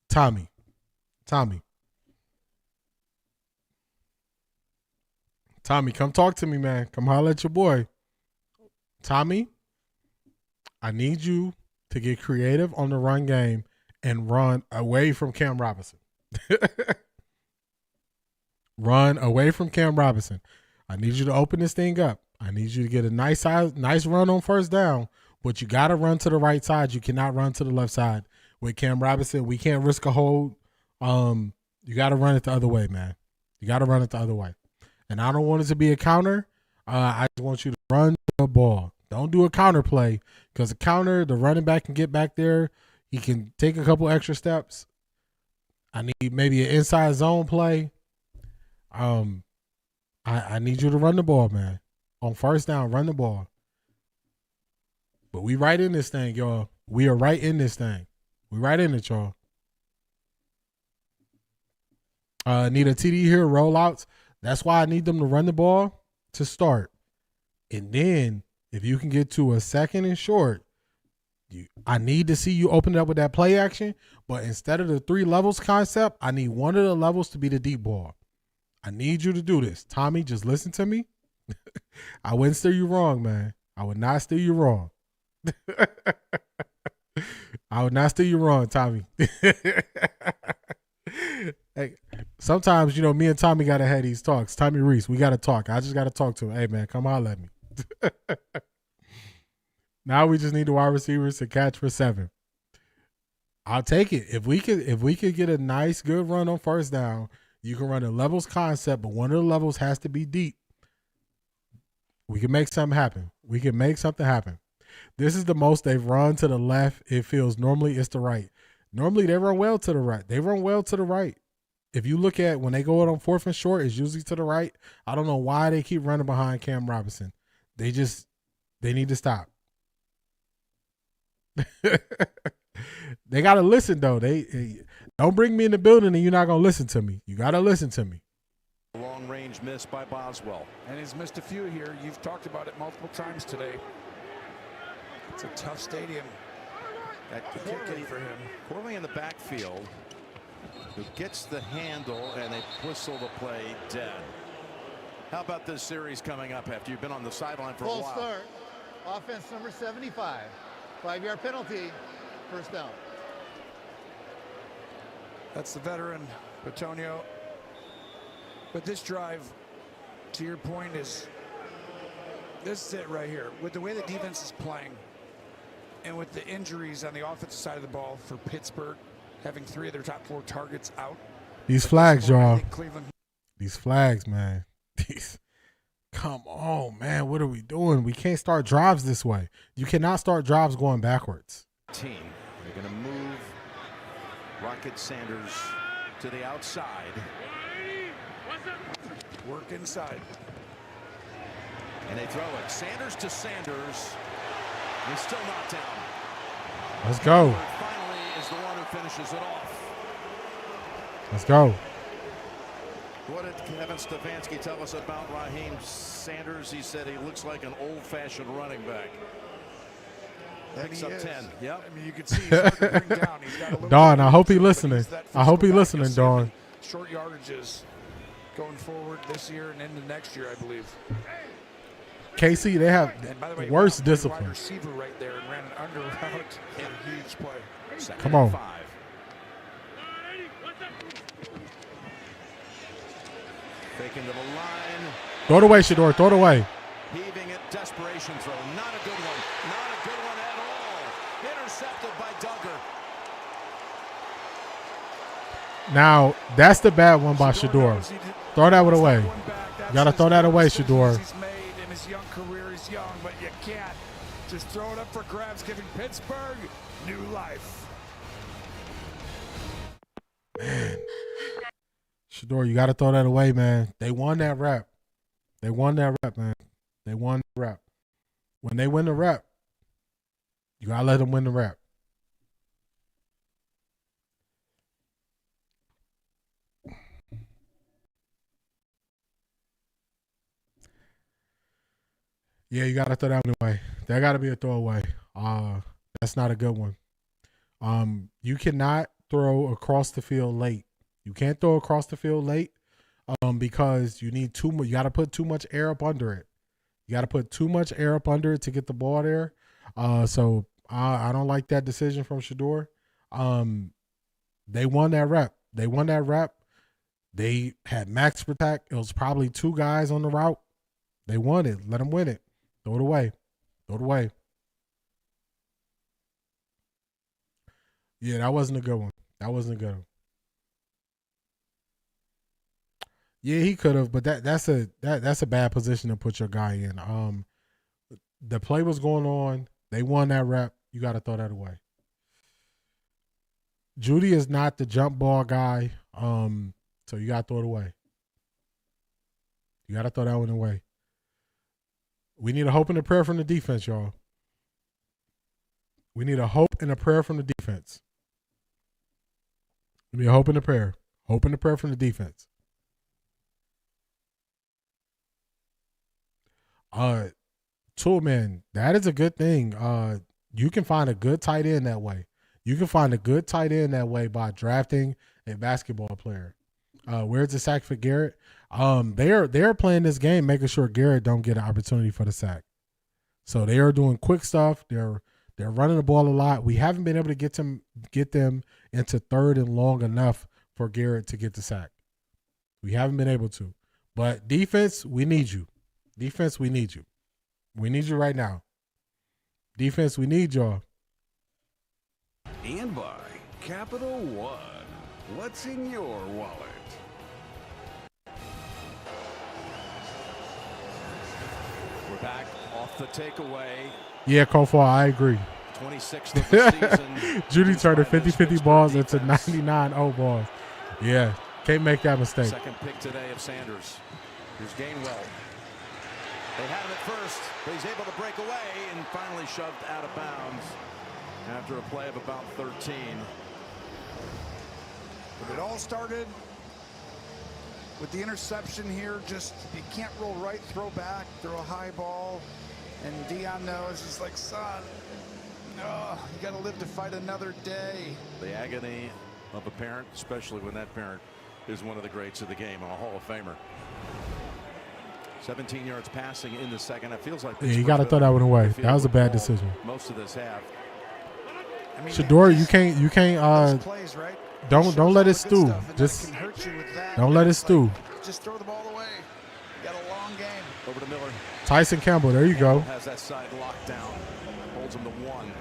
Tommy. Tommy, come talk to me, man. Come holler at your boy. Tommy, I need you to get creative on the run game and run away from Cam Robinson. Run away from Cam Robinson. I need you to open this thing up. I need you to get a nice run on 1st down, but you got to run to the right side. You cannot run to the left side. With Cam Robinson, we can't risk a hold. You got to run it the other way, man. You got to run it the other way. And I don't want it to be a counter. I just want you to run the ball. Don't do a counter play, because the counter, the running back can get back there. He can take a couple extra steps. I need maybe an inside zone play. I need you to run the ball, man. On 1st down, run the ball. But we right in this thing, y'all. We are right in this thing. We right in it, y'all. Need a TD here, rollouts. That's why I need them to run the ball to start. And then if you can get to a 2nd and short, I need to see you open it up with that play action. But instead of the 3 levels concept, I need one of the levels to be the deep ball. I need you to do this. Tommy, just listen to me. I wouldn't steer you wrong, man. I would not steer you wrong. I would not steer you wrong, Tommy. Hey, sometimes, me and Tommy got to have these talks. Tommy Reese, we got to talk. I just got to talk to him. Hey, man, come holler at me. Now we just need the wide receivers to catch for 7. I'll take it. If we could get a nice, good run on 1st down, you can run a levels concept, but one of the levels has to be deep. We can make something happen. We can make something happen. This is the most they've run to the left. It feels normally it's the right. Normally they run well to the right. They run well to the right. If you look at when they go out on 4th and short, it's usually to the right. I don't know why they keep running behind Cam Robinson. They need to stop. They got to listen, though. They don't bring me in the building and you're not going to listen to me. You got to listen to me. Long range range miss by Boswell. And he's missed a few here. You've talked about it multiple times today. It's a tough stadium. That Corley for him. Corley in the backfield, who gets the handle, and they whistle the play dead. How about this series coming up after you've been on the sideline for a while? Full start. Offense number 75. 5-yard penalty. First down. That's the veteran, Petonio. But this drive, to your point, this is it right here. With the way the defense is playing, and with the injuries on the offensive side of the ball for Pittsburgh, having 3 of their top 4 targets out. These flags, y'all. These flags, man. Come on, man. What are we doing? We can't start drives this way. You cannot start drives going backwards. They're going to move Rocket Sanders to the outside. Work inside. And they throw it. Sanders to Sanders. He's still not down. Let's go. Finally is the one who finishes it off. Let's go. What did Kevin Stefanski tell us about Raheem Sanders? He said he looks like an old-fashioned running back. Picks up 10. Yep. I mean, you can see he's hard to bring down. He's got a little Dawn, I hope he's listening. I hope he's listening, Dawn. Short yardages going forward this year and into next year, I believe. KC, they have the worst discipline. Wide receiver right there and ran an under route. A huge play. Come on. 5. Faking to the line. Throw it away, Shedeur. Throw it away. Heaving it. Desperation throw. Not a good one. Not a good one at all. Intercepted by Duggar. Now, that's the bad one by Shedeur. Throw that one away. You got to throw that away, Shedeur. He's made in his young career. He's young, but you can't just throw it up for grabs, giving Pittsburgh new life. Man. Shedeur, you got to throw that away, man. They won that rep. They won that rep, man. They won the rep. When they win the rep, you got to let them win the rep. Yeah, you got to throw that one away. That got to be a throwaway. That's not a good one. You cannot throw across the field late. You can't throw across the field late because you need too much. You got to put too much air up under it. You got to put too much air up under it to get the ball there. So I don't like that decision from Shedeur. They won that rep. They won that rep. They had max protect. It was probably 2 guys on the route. They won it. Let them win it. Throw it away. Throw it away. Yeah, that wasn't a good one. That wasn't a good one. Yeah, he could have, but that's a bad position to put your guy in. The play was going on. They won that rep. You got to throw that away. Judy is not the jump ball guy, so you got to throw it away. You got to throw that one away. We need a hope and a prayer from the defense, y'all. We need a hope and a prayer from the defense. We need a hope and a prayer. Hope and a prayer from the defense. Toolman, that is a good thing. You can find a good tight end that way. You can find a good tight end that way by drafting a basketball player. Where's the sack for Garrett? They're playing this game, making sure Garrett don't get an opportunity for the sack. So they are doing quick stuff. They're running the ball a lot. We haven't been able to get them into 3rd and long enough for Garrett to get the sack. We haven't been able to. But defense, we need you. Defense, we need you. We need you right now. Defense, we need y'all. And by Capital One. What's in your wallet? We're back off the takeaway. Yeah, Kofor, I agree. 26th of the season. Judy turned 50-50 balls into 99-0 balls. Yeah, can't make that mistake. Second pick today of Sanders. Here's Gainwell. They had him at first, but he's able to break away and finally shoved out of bounds after a play of about 13. When it all started, With the interception here, just you can't roll right, throw back, throw a high ball. And Dion knows, he's like, son, oh, you got to live to fight another day. The agony of a parent, especially when that parent is one of the greats of the game, a Hall of Famer. 17 yards passing in the second. It feels like you got to throw that one away. That was a bad decision. Most of this half. I mean, Shedeur, you can't. plays, right? Don't let it stew. Just don't let it stew. Just throw the ball away. You got a long game. Over to Miller. Tyson Campbell, there you go. Has that side locked down. Holds him to 1.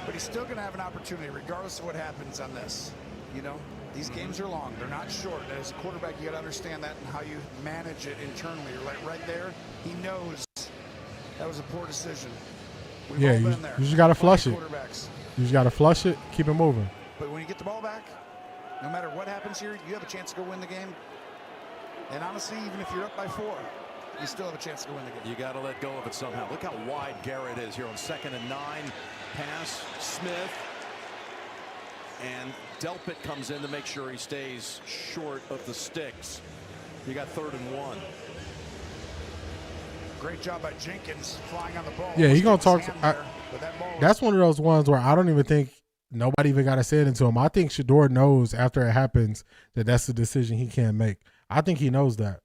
But he's still going to have an opportunity regardless of what happens on this. You know, these games are long. They're not short. As a quarterback, you got to understand that and how you manage it internally. You're like right there, he knows that was a poor decision. We've all been there. You just got to flush it. Quarterbacks. You just got to flush it, keep it moving. But when you get the ball back, no matter what happens here, you have a chance to go win the game. And honestly, even if you're up by 4, you still have a chance to go win the game. You got to let go of it somehow. Look how wide Garrett is here on 2nd and 9. Pass, Smith. And Delpit comes in to make sure he stays short of the sticks. You got 3rd and 1. Great job by Jenkins flying on the ball. Yeah, he's going to talk. That's one of those ones where I don't even think nobody even got to say it into him. I think Shedeur knows after it happens that that's the decision he can't make. I think he knows that.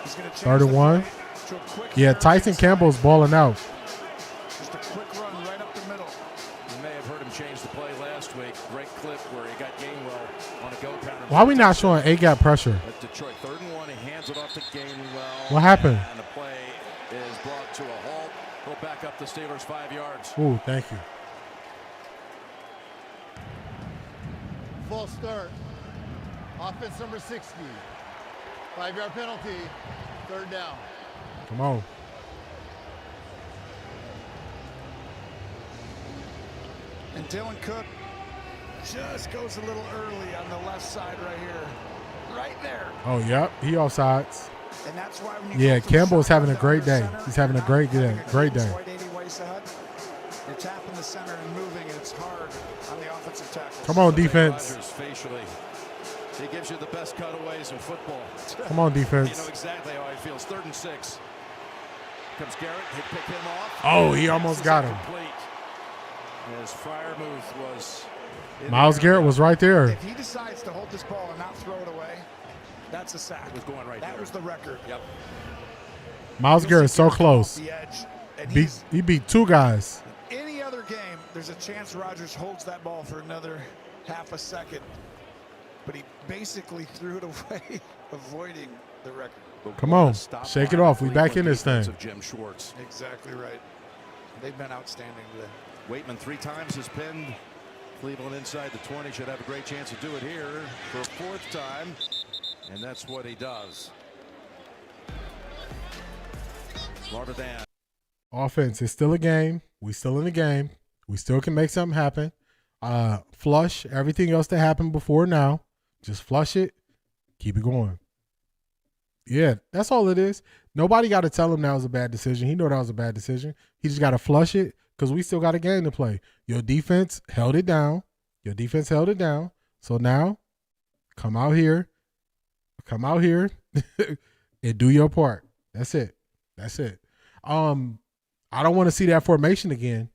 He's going to 3rd and 1. Yeah, Tyson Campbell's balling out. Just a quick run right up the middle. You may have heard him change the play last week. Great clip where he got Gainwell on a go pattern. Why are we not showing A-gap pressure? At Detroit, 3rd and 1. He hands it off to Gainwell. What happened? And the play is brought to a halt. He'll back up the Steelers 5 yards. Ooh, thank you. False start. Offense number 60. 5-yard penalty. 3rd down. Come on. And Dylan Cook just goes a little early on the left side right here. Right there. Oh, yep. He offsides. And that's why when you Campbell's having a great day. He's having a great day. Great day. You're tapping the center and moving, and it's hard on the offensive tackle. Come on, defense. Facially, he gives you the best cutaways in football. Come on, defense. You know exactly how he feels. 3rd and 6. Comes Garrett. He picked him off. Oh, he almost got him. As Freiermuth was. Miles Garrett was right there. If he decides to hold this ball and not throw it away, that's a sack. It was going right that there. Was the record. Yep. Miles Garrett's so close. He beat 2 guys. Any other game, there's a chance Rodgers holds that ball for another half a second. But he basically threw it away, avoiding the record. Come on, shake it off. We back in this thing. Of Jim Schwartz. Exactly right. They've been outstanding today. Waitman 3 times has pinned Cleveland inside the 20. Should have a great chance to do it here for a 4th time. And that's what he does. Martadan. Offense is still a game. We still in the game. We still can make something happen. Flush everything else that happened before now. Just flush it. Keep it going. Yeah, that's all it is. Nobody got to tell him that was a bad decision. He know that was a bad decision. He just got to flush it because we still got a game to play. Your defense held it down. So now, come out here and do your part. That's it. I don't want to see that formation again.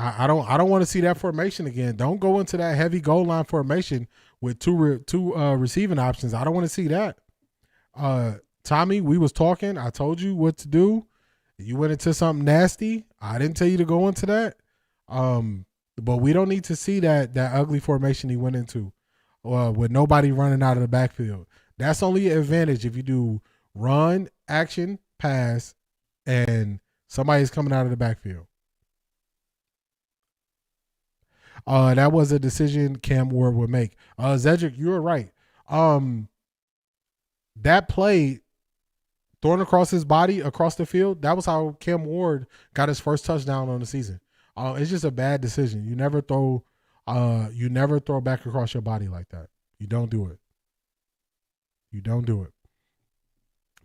I don't want to see that formation again. Don't go into that heavy goal line formation with two receiving options. I don't want to see that. Tommy, we was talking. I told you what to do. You went into something nasty. I didn't tell you to go into that. But we don't need to see that ugly formation he went into with nobody running out of the backfield. That's only an advantage if you do run, action, pass, and somebody's coming out of the backfield. That was a decision Cam Ward would make. Zedric, you were right. That play thrown across his body, across the field, that was how Cam Ward got his first touchdown on the season. It's just a bad decision. You never throw back across your body like that. You don't do it.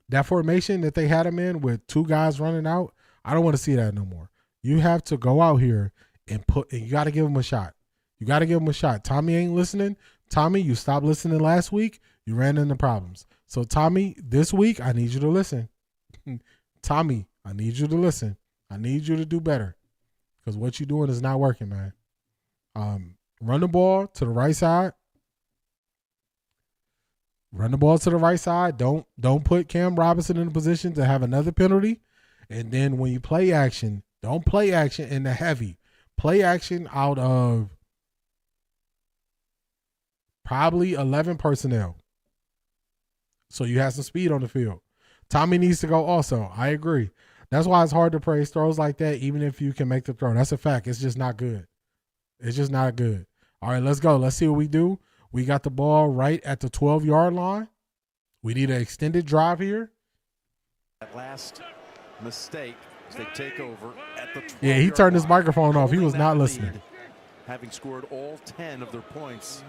That formation that they had him in with 2 guys running out, I don't want to see that no more. You have to go out here and you got to give him a shot. You got to give him a shot. Tommy ain't listening. Tommy, you stopped listening last week. You ran into problems. So, Tommy, this week, I need you to listen. Tommy, I need you to listen. I need you to do better because what you're doing is not working, man. Run the ball to the right side. Run the ball to the right side. Don't put Cam Robinson in a position to have another penalty. And then when you play action, don't play action in the heavy. Play action out of probably 11 personnel. So you have some speed on the field. Tommy needs to go also. I agree. That's why it's hard to praise throws like that, even if you can make the throw. That's a fact. It's just not good. It's just not good. All right, let's go. Let's see what we do. We got the ball right at the 12-yard line. We need an extended drive here. That last mistake as they take over at the 12-yard Yeah, he turned his microphone off. He was holding not that listening. lead, having scored all 10 of their points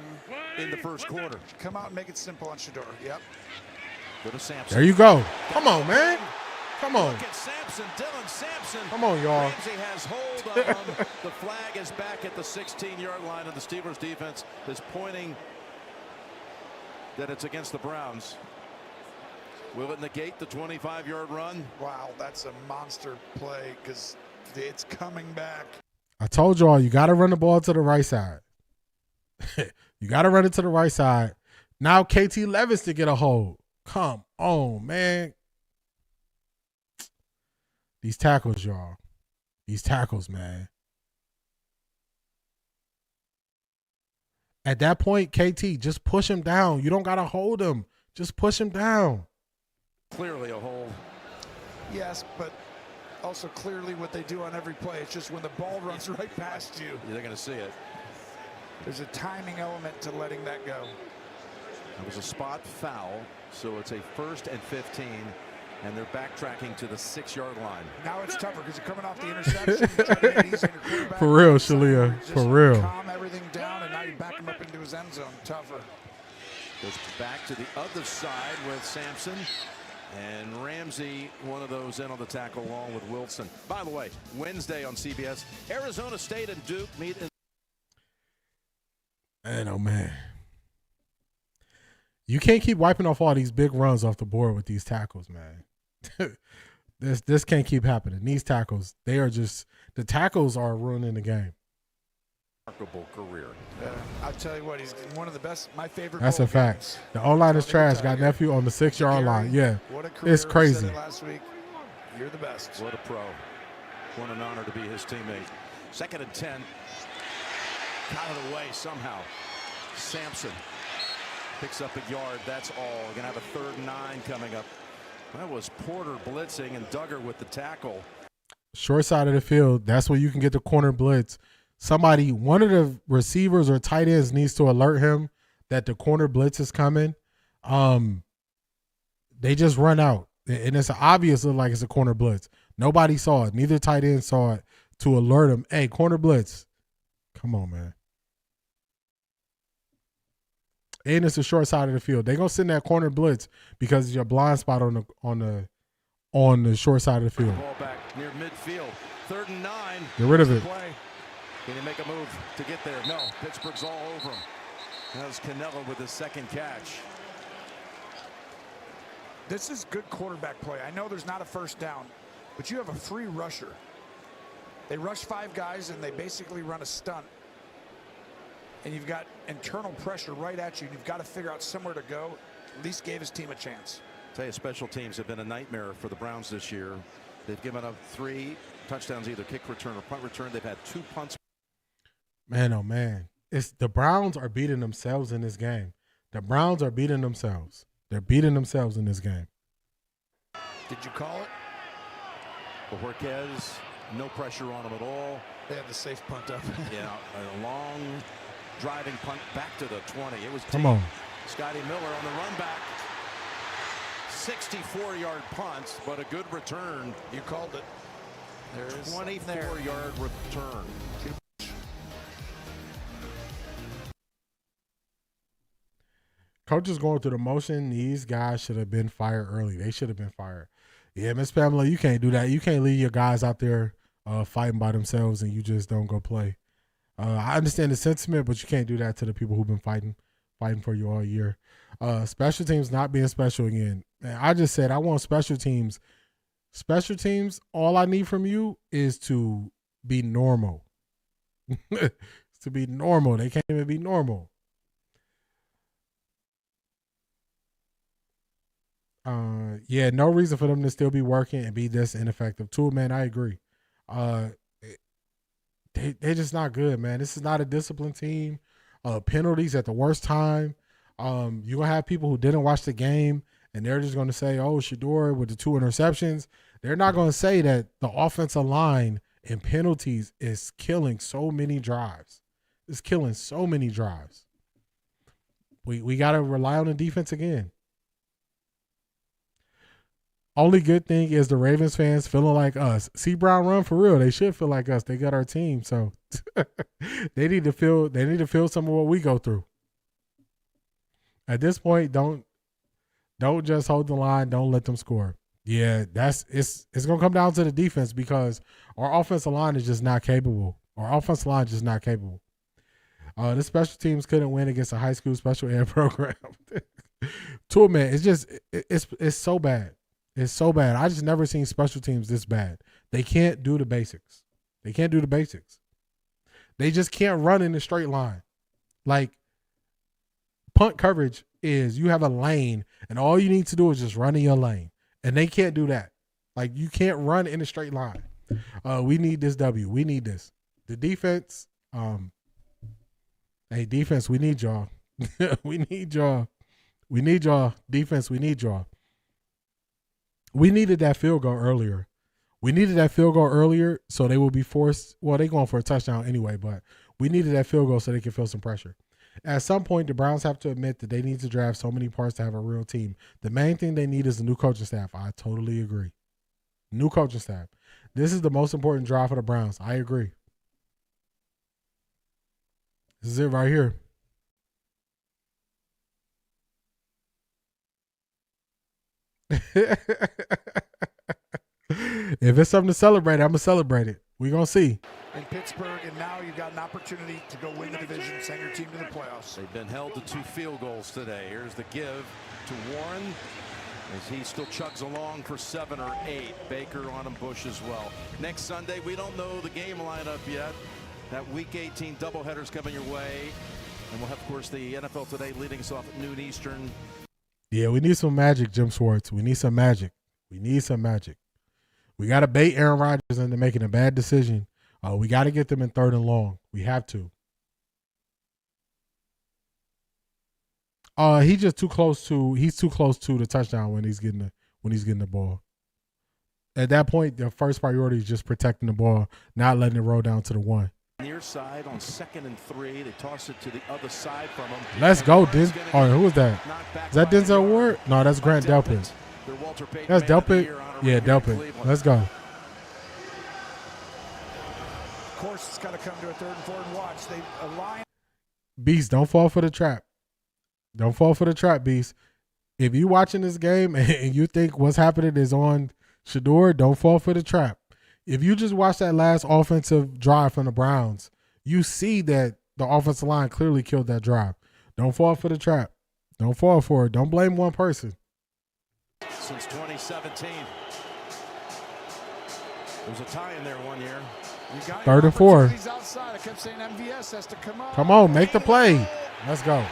in the first quarter. Come out and make it simple on Shedeur. Yep. Go to Sampson. There you go. Come on, man. Come on. Look at Sampson, Dylan Sampson. Come on, y'all. Ramsey has hold of him. The flag is back at the 16-yard line, and the Steelers defense is pointing that it's against the Browns. Will it negate the 25-yard run? Wow, that's a monster play because it's coming back. I told y'all, you got to run the ball to the right side. You got to run it to the right side. Now KT Levis to get a hold. Come on, man. These tackles, y'all. These tackles, man. At that point, KT, just push him down. You don't got to hold him. Just push him down. Clearly a hold. Yes, but also clearly what they do on every play. It's just when the ball runs right past you. They're going to see it. There's a timing element to letting that go. It was a spot foul, so it's a 1st and 15, and they're backtracking to the 6-yard line. Now it's tougher because you're coming off the interception. Trying to make it easy on your quarterback. For real, Shalia. For real. Calm everything down, and now you back him up into his end zone. Tougher. Goes back to the other side with Sampson. And Ramsey, one of those in on the tackle along with Wilson. By the way, Wednesday on CBS, Arizona State and Duke meet in. Man, oh, man. You can't keep wiping off all these big runs off the board with these tackles, man. This can't keep happening. These tackles, they are just – the tackles are ruining the game. Remarkable career. I'll tell you what, he's one of the best, my favorite. That's a fact. Games. The O-line is trash. Got nephew on the 6-yard line. Yeah, what a career. it's crazy. Said it last week. You're the best. What a pro. What an honor to be his teammate. 2nd and 10. Got it away somehow. Sampson picks up a yard. That's all. Going to have a 3rd and 9 coming up. That was Porter blitzing and Duggar with the tackle. Short side of the field. That's where you can get the corner blitz. Somebody, one of the receivers or tight ends needs to alert him that the corner blitz is coming. They just run out. And it's obvious look like it's a corner blitz. Nobody saw it. Neither tight end saw it to alert him. Hey, corner blitz. Come on, man. And it's the short side of the field. They're gonna send that corner blitz because it's your blind spot on the short side of the field. Ball back near midfield. 3rd and 9. Get rid of it. Play. Can he make a move to get there? No. Pittsburgh's all over him. That was Canella with his 2nd catch. This is good quarterback play. I know there's not a 1st down, but you have a free rusher. They rush 5 guys and they basically run a stunt. And you've got internal pressure right at you. You've got to figure out somewhere to go. At least gave his team a chance. I'll tell you, special teams have been a nightmare for the Browns this year. They've given up 3 touchdowns, either kick return or punt return. They've had 2 punts. Man, oh man. It's the Browns are beating themselves in this game. The Browns are beating themselves. They're beating themselves in this game. Did you call it? But Jorquez, no pressure on him at all. They had the safe punt up. Yeah, a long driving punt back to the 20. It was Come deep. on. Scotty Miller on the run back. 64-yard punt, but a good return. You called it. There's 24-yard return. Coach is going through the motion. These guys should have been fired early. They should have been fired. Yeah, Miss Pamela, you can't do that. You can't leave your guys out there fighting by themselves and you just don't go play. I understand the sentiment, but you can't do that to the people who've been fighting for you all year. Special teams not being special again. Man, I just said I want special teams. Special teams, all I need from you is to be normal. To be normal. They can't even be normal. Yeah, no reason for them to still be working and be this ineffective. Too, man, I agree. They're just not good, man. This is not a disciplined team. Penalties at the worst time. You're going to have people who didn't watch the game, and they're just going to say, oh, Shedeur with the 2 interceptions. They're not going to say that the offensive line and penalties is killing so many drives. It's killing so many drives. We got to rely on the defense again. Only good thing is the Ravens fans feeling like us. See Brown run for real. They should feel like us. They got our team, so they need to feel some of what we go through. At this point, don't just hold the line. Don't let them score. Yeah, it's gonna come down to the defense because our offensive line is just not capable. Our offensive line is just not capable. The special teams couldn't win against a high school special ed program. To man, it's so bad. It's so bad. I just never seen special teams this bad. They can't do the basics. They can't do the basics. They just can't run in a straight line. Like, punt coverage is you have a lane, and all you need to do is just run in your lane. And they can't do that. Like, you can't run in a straight line. We need this W. We need this. The defense, hey, defense, we need y'all. We need y'all. We need y'all. Defense, we need y'all. We needed that field goal earlier. So they will be forced. Well, they're going for a touchdown anyway, but we needed that field goal so they can feel some pressure. At some point, the Browns have to admit that they need to draft so many parts to have a real team. The main thing they need is a new coaching staff. I totally agree. New coaching staff. This is the most important draft for the Browns. I agree. This is it right here. If it's something to celebrate, I'm going to celebrate it. We're going to see. In Pittsburgh, and now you've got an opportunity to go win the division, send your team to the playoffs. They've been held to 2 field goals today. Here's the give to Warren as he still chugs along for 7 or 8. Baker on him, Bush as well. Next Sunday, we don't know the game lineup yet. That Week 18 doubleheader's coming your way. And we'll have, of course, the NFL Today leading us off at noon Eastern. Yeah, we need some magic, Jim Schwartz. We need some magic. We need some magic. We got to bait Aaron Rodgers into making a bad decision. We got to get them in 3rd and long. We have to. He's too close to the touchdown when he's getting the ball. At that point, the first priority is just protecting the ball, not letting it roll down to the 1. Near side on 2nd and 3. They toss it to the other side from him. Let's go, Denzel. All right, who is that? Is that Denzel Ward? No, that's Grant Delpit. That's Delpit. Yeah, Delpit. Let's go. Of course, it's got to come to a 3rd and 4 and watch. They align. Beast, don't fall for the trap. Don't fall for the trap, Beast. If you watching this game and you think what's happening is on Shedeur, don't fall for the trap. If you just watch that last offensive drive from the Browns, you see that the offensive line clearly killed that drive. Don't fall for the trap. Don't fall for it. Don't blame one person. Since 2017. There was a tie in there one year. 3rd and 4. Outside. I kept saying MVS has to come on. Come on, make the play. Let's go.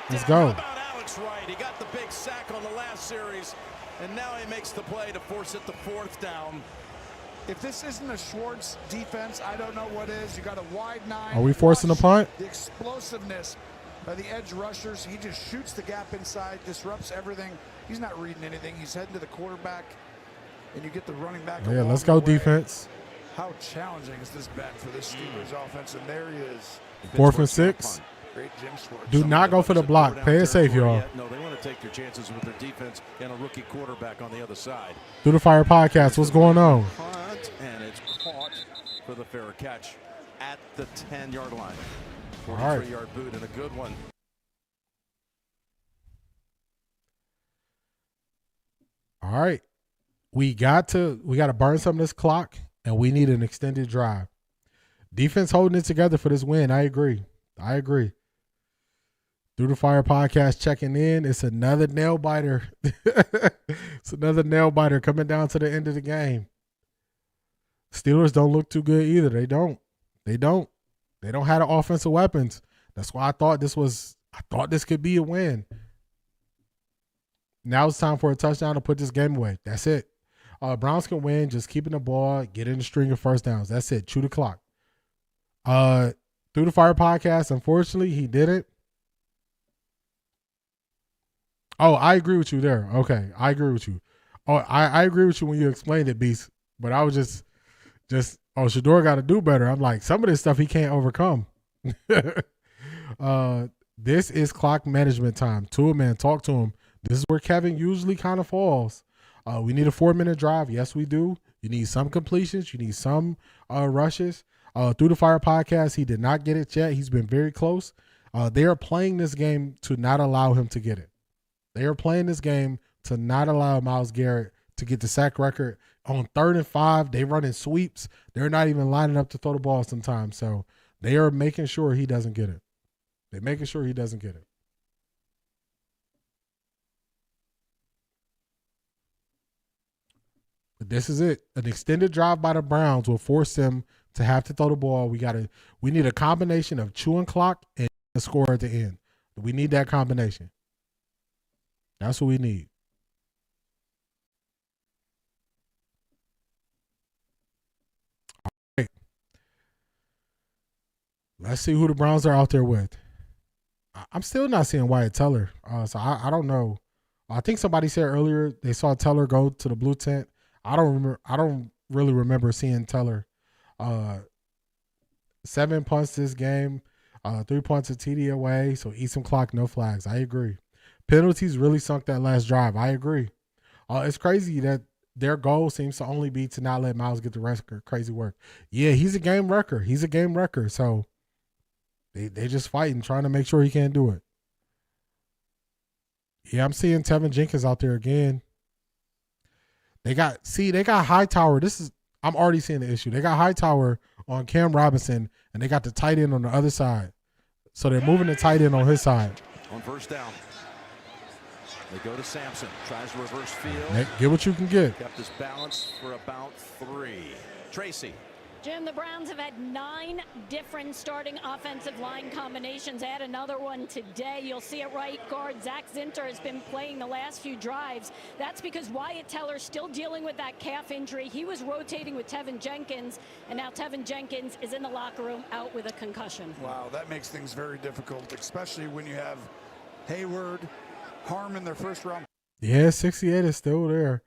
Let's go. How about Alex Wright? He got the big sack on the last series, and now he makes the play to force it to 4th down. If this isn't a Schwartz defense, I don't know what is. You got a wide 9. Are we forcing a punt? The explosiveness by the edge rushers. He just shoots the gap inside, disrupts everything. He's not reading anything. He's heading to the quarterback, and you get the running back. Yeah, let's go defense. How challenging is this bet for this Steelers offense? And there he is. 4th and 6. Great Jim Schwartz. Do not go for the block. Play it safe, y'all. No, they want to take their chances with their defense and a rookie quarterback on the other side. Through the Fire Podcast, what's going on? And it's caught for the fair catch at the 10-yard line. All right. 43-yard boot and a good one. All right. we got to burn some of this clock, and we need an extended drive. Defense holding it together for this win. I agree. Through the Fire podcast checking in. It's another nail biter. It's another nail biter coming down to the end of the game. Steelers don't look too good either. They don't have the offensive weapons. That's why I thought this could be a win. Now it's time for a touchdown to put this game away. That's it. Browns can win, just keeping the ball, get in the string of first downs. That's it. Chew the clock. Through the Fire podcast, unfortunately, he didn't. Oh, I agree with you there. Okay, I agree with you. Oh, I agree with you when you explained it, Beast. But I was just Shedeur got to do better. I'm like, some of this stuff he can't overcome. This is clock management time. Tua, man, talk to him. This is where Kevin usually kind of falls. We need a 4-minute drive. Yes, we do. You need some completions. You need some rushes. Through the Fire podcast, he did not get it yet. He's been very close. They are playing this game to not allow him to get it. They are playing this game to not allow Myles Garrett to get the sack record. On 3rd and 5, they running sweeps. They're not even lining up to throw the ball sometimes. So they are making sure he doesn't get it. They're making sure he doesn't get it. But this is it. An extended drive by the Browns will force them to have to throw the ball. We need a combination of chewing clock and a score at the end. We need that combination. That's what we need. All right. Let's see who the Browns are out there with. I'm still not seeing Wyatt Teller. So I don't know. I think somebody said earlier they saw Teller go to the blue tent. I don't really remember seeing Teller. 7 punts this game. 3 punts a TD away. So eat some clock, no flags. I agree. Penalties really sunk that last drive. I agree. It's crazy that their goal seems to only be to not let Myles get the record. Crazy work. Yeah, he's a game wrecker. So they just fighting, trying to make sure he can't do it. Yeah, I'm seeing Tevin Jenkins out there again. They got Hightower. I'm already seeing the issue. They got Hightower on Cam Robinson, and they got the tight end on the other side. So they're moving the tight end on his side. On first down. They go to Sampson. Tries to reverse field. Get what you can get. Kept his balance for about 3. Tracy. Jim, the Browns have had 9 different starting offensive line combinations. Add another one today. You'll see it right guard. Zach Zinter has been playing the last few drives. That's because Wyatt Teller's still dealing with that calf injury. He was rotating with Tevin Jenkins, and now Tevin Jenkins is in the locker room out with a concussion. Wow, that makes things very difficult, especially when you have Hayward, Harmon, their first round. Yeah, 68 is still there.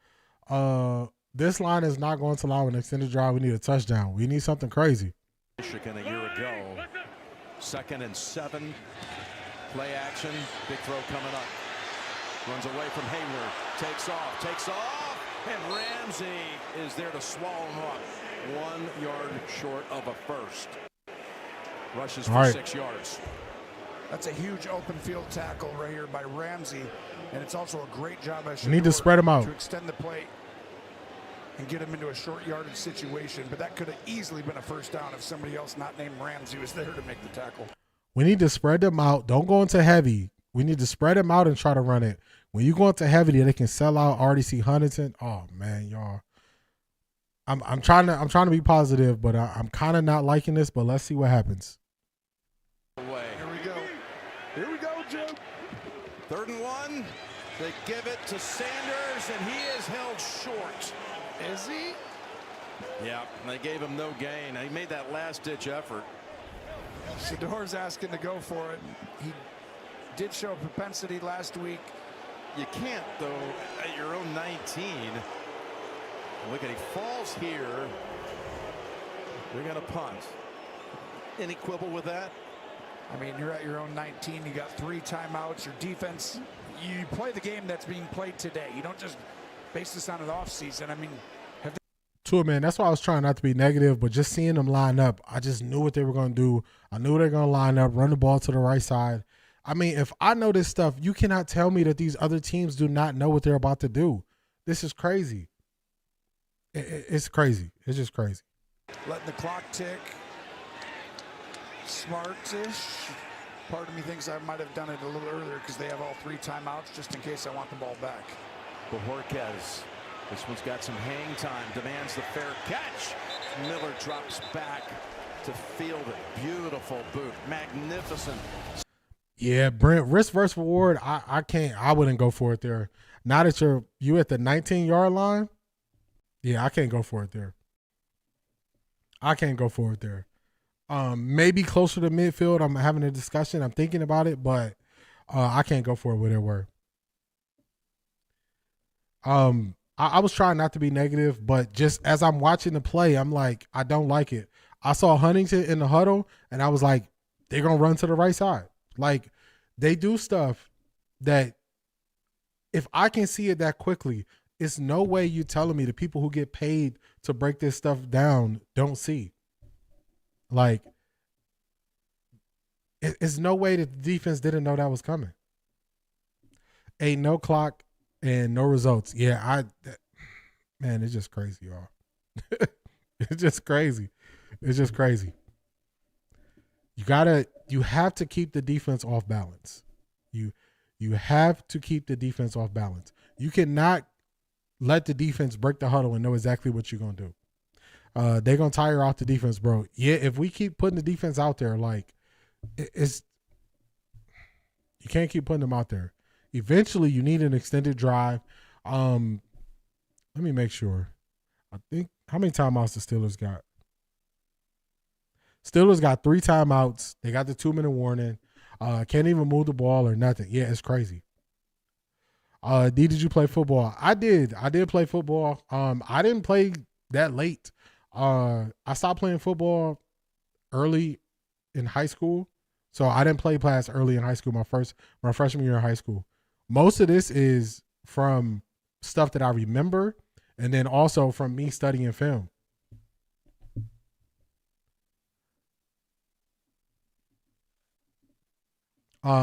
This line is not going to allow an extended drive. We need a touchdown. We need something crazy. Michigan a year ago. 2nd and 7. Play action. Big throw coming up. Runs away from Hayward. Takes off. And Ramsey is there to swallow him up. 1 yard short of a first. Rushes for 6 yards. That's a huge open field tackle right here by Ramsey. And it's also a great job by Shedeur need to spread him out. To extend the play and get him into a short yardage situation. But that could have easily been a first down if somebody else not named Ramsey was there to make the tackle. We need to spread them out. Don't go into heavy. We need to spread them out and try to run it. When you go into heavy, they can sell out. Already see Huntington. Oh man, y'all. I'm trying to be positive, but I'm kind of not liking this. But let's see what happens. Here we go, Joe. 3rd and 1. They give it to Sanders, and he is held short. Is he? Yeah, they gave him no gain. He made that last-ditch effort. Shedeur's asking to go for it. He did show propensity last week. You can't, though, at your own 19. Look at, he falls here. They're going to punt. Any quibble with that? I mean, you're at your own 19. You got 3 timeouts. Your defense, you play the game that's being played today. You don't just base this on an offseason. I mean, Tua, man, that's why I was trying not to be negative, but just seeing them line up, I just knew what they were going to do. I knew they were going to line up, run the ball to the right side. I mean, if I know this stuff, you cannot tell me that these other teams do not know what they're about to do. This is crazy. It's crazy. It's just crazy. Letting the clock tick. Smart-ish. Part of me thinks I might have done it a little earlier because they have all 3 timeouts just in case I want the ball back. Bojorquez. This one's got some hang time. Demands the fair catch. Miller drops back to field it. Beautiful boot. Magnificent. Yeah, Brent, risk versus reward. I can't. I wouldn't go for it there. Now that you at the 19-yard line. Yeah, I can't go for it there. I can't go for it there. Maybe closer to midfield. I'm having a discussion. I'm thinking about it, but I can't go for it where they were. I was trying not to be negative, but just as I'm watching the play, I'm like, I don't like it. I saw Huntington in the huddle, and I was like, they're going to run to the right side. Like, they do stuff that if I can see it that quickly, it's no way you telling me the people who get paid to break this stuff down don't see. Like, it's no way that the defense didn't know that was coming. Ain't no clock and no results. Yeah, man, it's just crazy, y'all. It's just crazy. It's just crazy. You have to keep the defense off balance. You have to keep the defense off balance. You cannot let the defense break the huddle and know exactly what you're going to do. They're going to tire out the defense, bro. Yeah, if we keep putting the defense out there, like, you can't keep putting them out there. Eventually, you need an extended drive. Let me make sure. I think, how many timeouts the Steelers got? Steelers got 3 timeouts. They got the 2-minute warning. Can't even move the ball or nothing. Yeah, it's crazy. D, did you play football? I did. I did play football. I didn't play that late. I stopped playing football early in high school. So I didn't play past early in high school, my freshman year in high school. Most of this is from stuff that I remember and then also from me studying film.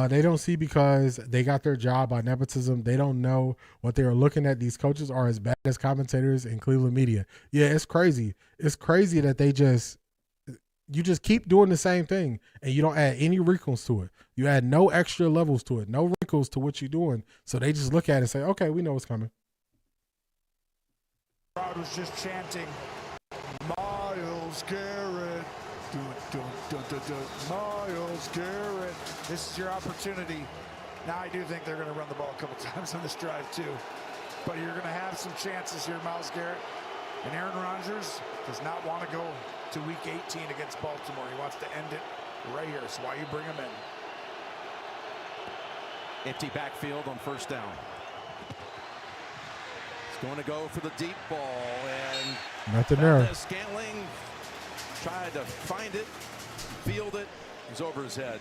They don't see because they got their job by nepotism. They don't know what they are looking at. These coaches are as bad as commentators in Cleveland media. Yeah, it's crazy. It's crazy that you just keep doing the same thing and you don't add any wrinkles to it. You add no extra levels to it, no wrinkles to what you're doing. So they just look at it and say, okay, we know what's coming. The crowd was just chanting, Myles Garrett. Myles Garrett. This is your opportunity. Now I do think they're going to run the ball a couple times on this drive too. But you're going to have some chances here, Myles Garrett. And Aaron Rodgers does not want to go to week 18 against Baltimore. He wants to end it right here. So why you bring him in? Empty backfield on first down. He's going to go for the deep ball. And nothing there. Scantling tried to find it, field it. He's over his head.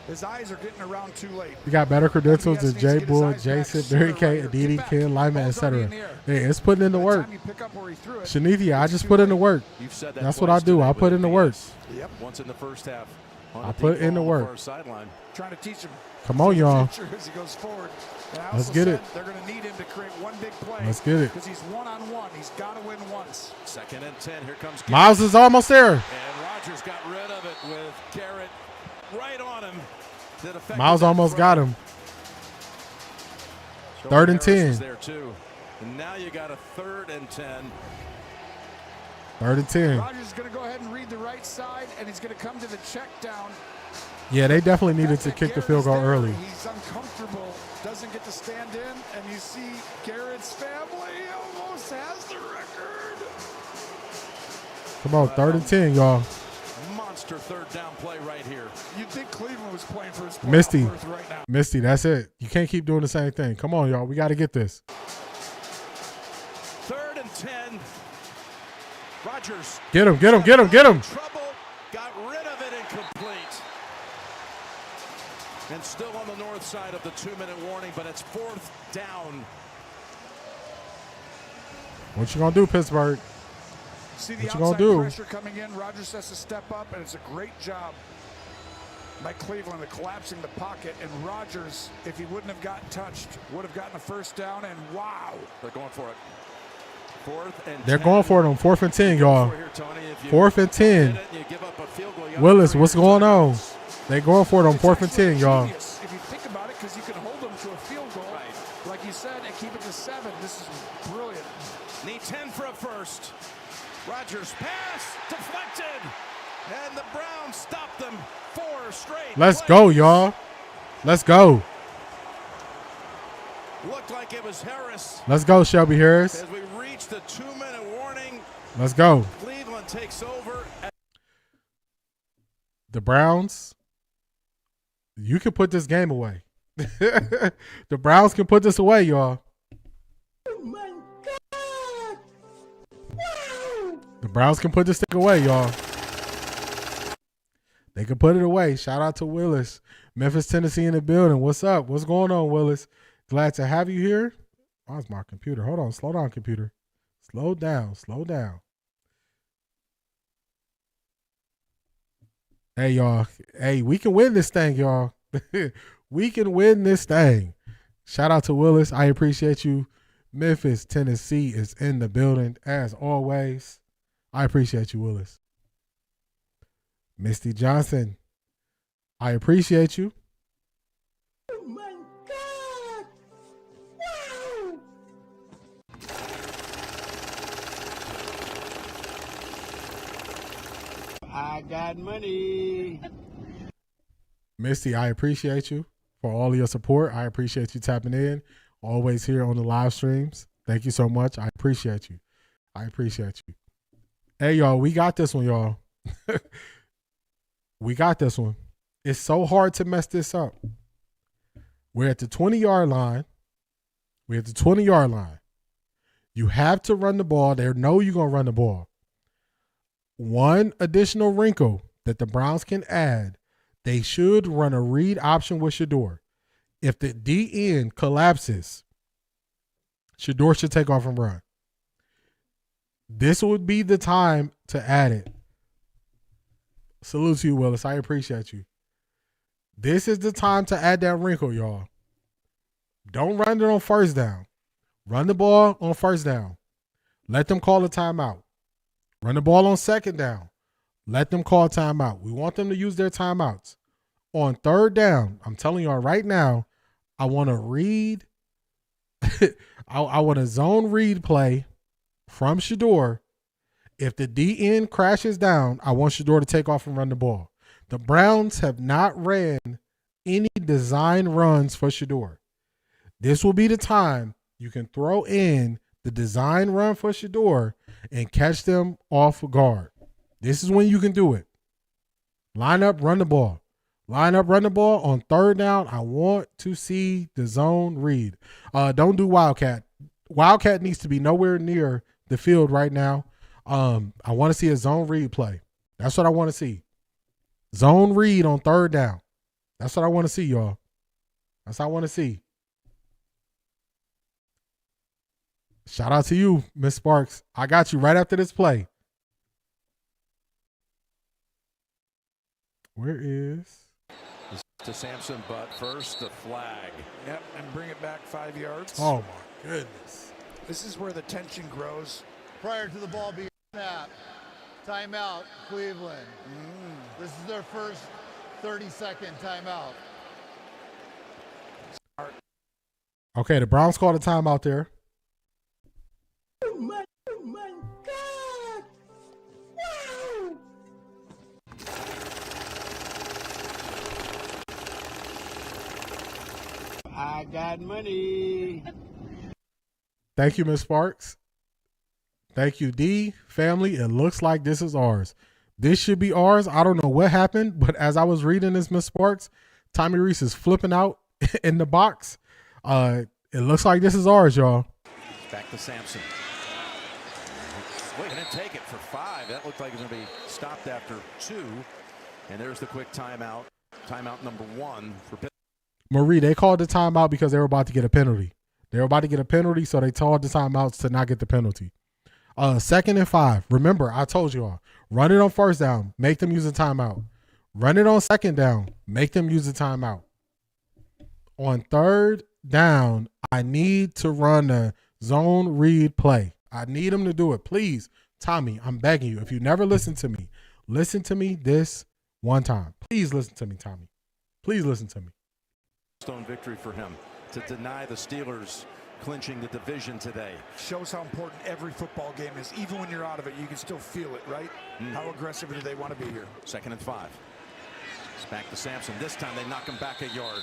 His eyes are getting around too late. You got better credentials than Jay Bull, Jason, Barry K, Aditi, Ken, Lyman, etc. Hey, it's putting in the work. Shanithia, I just put in the work. That's what I do. I put in the work. Yep. Once in the first half. I put in the work. Trying to teach him. Come on, y'all. As he goes forward. Let's get it. They're going to need him to create one big play. Let's get it. Because he's one-on-one. He's got to win once. 2nd and 10. Here comes Garrett. Myles is almost there. And Rodgers got rid of it with Garrett right on him. Myles almost got him. 3rd and 10. There too. And now you got a 3rd and 10. 3rd and 10. Rodgers is going to go ahead and read the right side, and he's going to come to the check down. Yeah, they definitely needed to kick the field goal early. He's uncomfortable, doesn't get to stand in, and you see Garrett's family almost has the record. Come on, 3rd and 10, y'all. Monster 3rd down play right here. You'd think Cleveland was playing for his Misty. Right now. Misty, that's it. You can't keep doing the same thing. Come on, y'all. We got to get this. 3rd and 10. Rodgers. Get him, get him, get him, get him. Trouble. Got rid of it, incomplete. And still on the north side of the 2-minute warning, but it's 4th down. What you going to do, Pittsburgh? See the what you outside gonna do? Pressure coming in. Rodgers has to step up, and it's a great job by Cleveland of collapsing the pocket. And Rodgers, if he wouldn't have gotten touched, would have gotten a 1st down. And wow, they're going for it. They're going for it on 4th and 10, y'all. 4th and 10. Willis, what's going on? They going for it on 4th and 10, y'all. If you think about it, because you can hold them to a field goal, like you said, and keep it to 7. This is brilliant. Need 10 for a first. Rodgers pass deflected, and the Browns stop them 4 straight. Let's go, y'all. Let's go. Looked like it was Harris. Let's go, Shelby Harris. As we reach the 2-minute warning, Let's go. Cleveland takes over. The Browns, you can put this game away. The Browns can put this away, y'all. Oh my God! Wow! The Browns can put this thing away, y'all. They can put it away. Shout out to Willis. Memphis, Tennessee in the building. What's up? What's going on, Willis? Glad to have you here. Why's my computer? Hold on. Slow down, computer. Slow down. Slow down. Hey, y'all. Hey, we can win this thing, y'all. We can win this thing. Shout out to Willis. I appreciate you. Memphis, Tennessee is in the building as always. I appreciate you, Willis. Misty Johnson, I appreciate you. Oh my God! Wow! I got money. Misty, I appreciate you for all of your support. I appreciate you tapping in. Always here on the live streams. Thank you so much. I appreciate you. I appreciate you. Hey, y'all, we got this one, y'all. We got this one. It's so hard to mess this up. We're at the 20-yard line. We're at the 20-yard line. You have to run the ball. They know you're going to run the ball. One additional wrinkle that the Browns can add, they should run a read option with Shedeur. If the D end collapses, Shedeur should take off and run. This would be the time to add it. Salute to you, Willis. I appreciate you. This is the time to add that wrinkle, y'all. Don't run it on first down. Run the ball on first down. Let them call a timeout. Run the ball on second down. Let them call timeout. We want them to use their timeouts. On third down, I'm telling y'all right now, I want to read. I want a zone read play from Shedeur. If the D end crashes down, I want Shedeur to take off and run the ball. The Browns have not ran any design runs for Shedeur. This will be the time you can throw in the design run for Shedeur and catch them off guard. This is when you can do it. Line up, run the ball. Line up, run the ball. On third down, I want to see the zone read. Don't do Wildcat. Wildcat needs to be nowhere near the field right now. I want to see a zone read play. That's what I want to see. Zone read on third down. That's what I want to see, y'all. That's what I want to see. Shout out to you, Miss Sparks. I got you right after this play. Where is? To Sampson, but first the flag. Yep, and bring it back 5 yards. Oh, my goodness. This is where the tension grows. Prior to the ball being snapped, timeout, Cleveland. This is their first 30-second timeout. Okay, the Browns called a timeout there. Oh my God! Wow! I got money. Thank you, Miss Sparks. Thank you, D. Family, it looks like this is ours. This should be ours. I don't know what happened, but as I was reading this, Miss Sparks, Tommy Reese is flipping out in the box. It looks like this is ours, y'all. Back to Sampson. Wait, didn't take it for 5. That looked like it was going to be stopped after 2. And there's the quick timeout. Timeout number 1 for Pittsburgh. Marie, they called the timeout because they were about to get a penalty. They were about to get a penalty, so they called the timeouts to not get the penalty. 2nd and 5. Remember, I told you all, run it on first down, make them use a timeout. Run it on second down, make them use a timeout. On third down, I need to run a zone read play. I need him to do it. Please, Tommy, I'm begging you. If you never listen to me this one time. Please listen to me, Tommy. Please listen to me. Stone victory for him to deny the Steelers clinching the division today. Shows how important every football game is. Even when you're out of it, you can still feel it, right? How aggressive do they want to be here? 2nd and 5. It's back to Sampson. This time they knock him back a yard.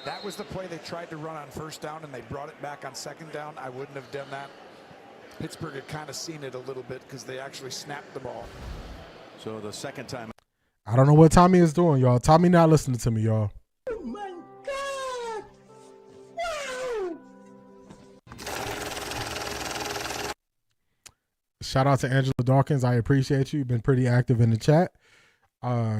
That was the play they tried to run on 1st down, and they brought it back on 2nd down. I wouldn't have done that. Pittsburgh had kind of seen it a little bit because they actually snapped the ball. So the 2nd time. I don't know what Tommy is doing, y'all. Tommy not listening to me, y'all. Oh my God! Wow! Shout out to Angela Dawkins. I appreciate you. You've been pretty active in the chat.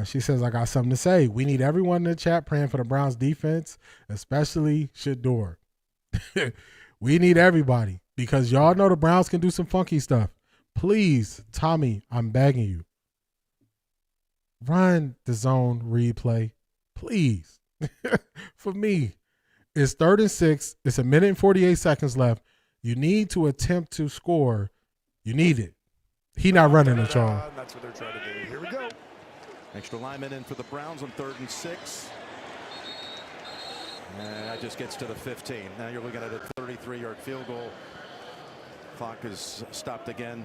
She says, I got something to say. We need everyone in the chat praying for the Browns defense, especially Shedeur. We need everybody because y'all know the Browns can do some funky stuff. Please, Tommy, I'm begging you. Run the zone replay, please. For me, it's 3rd and 6. It's 1 minute and 48 seconds left. You need to attempt to score. You need it. He not running it, y'all. That's what they're trying to do. Here we go. Extra lineman in for the Browns on 3rd and 6. And that just gets to the 15. Now you're looking at a 33-yard field goal. Clock is stopped again.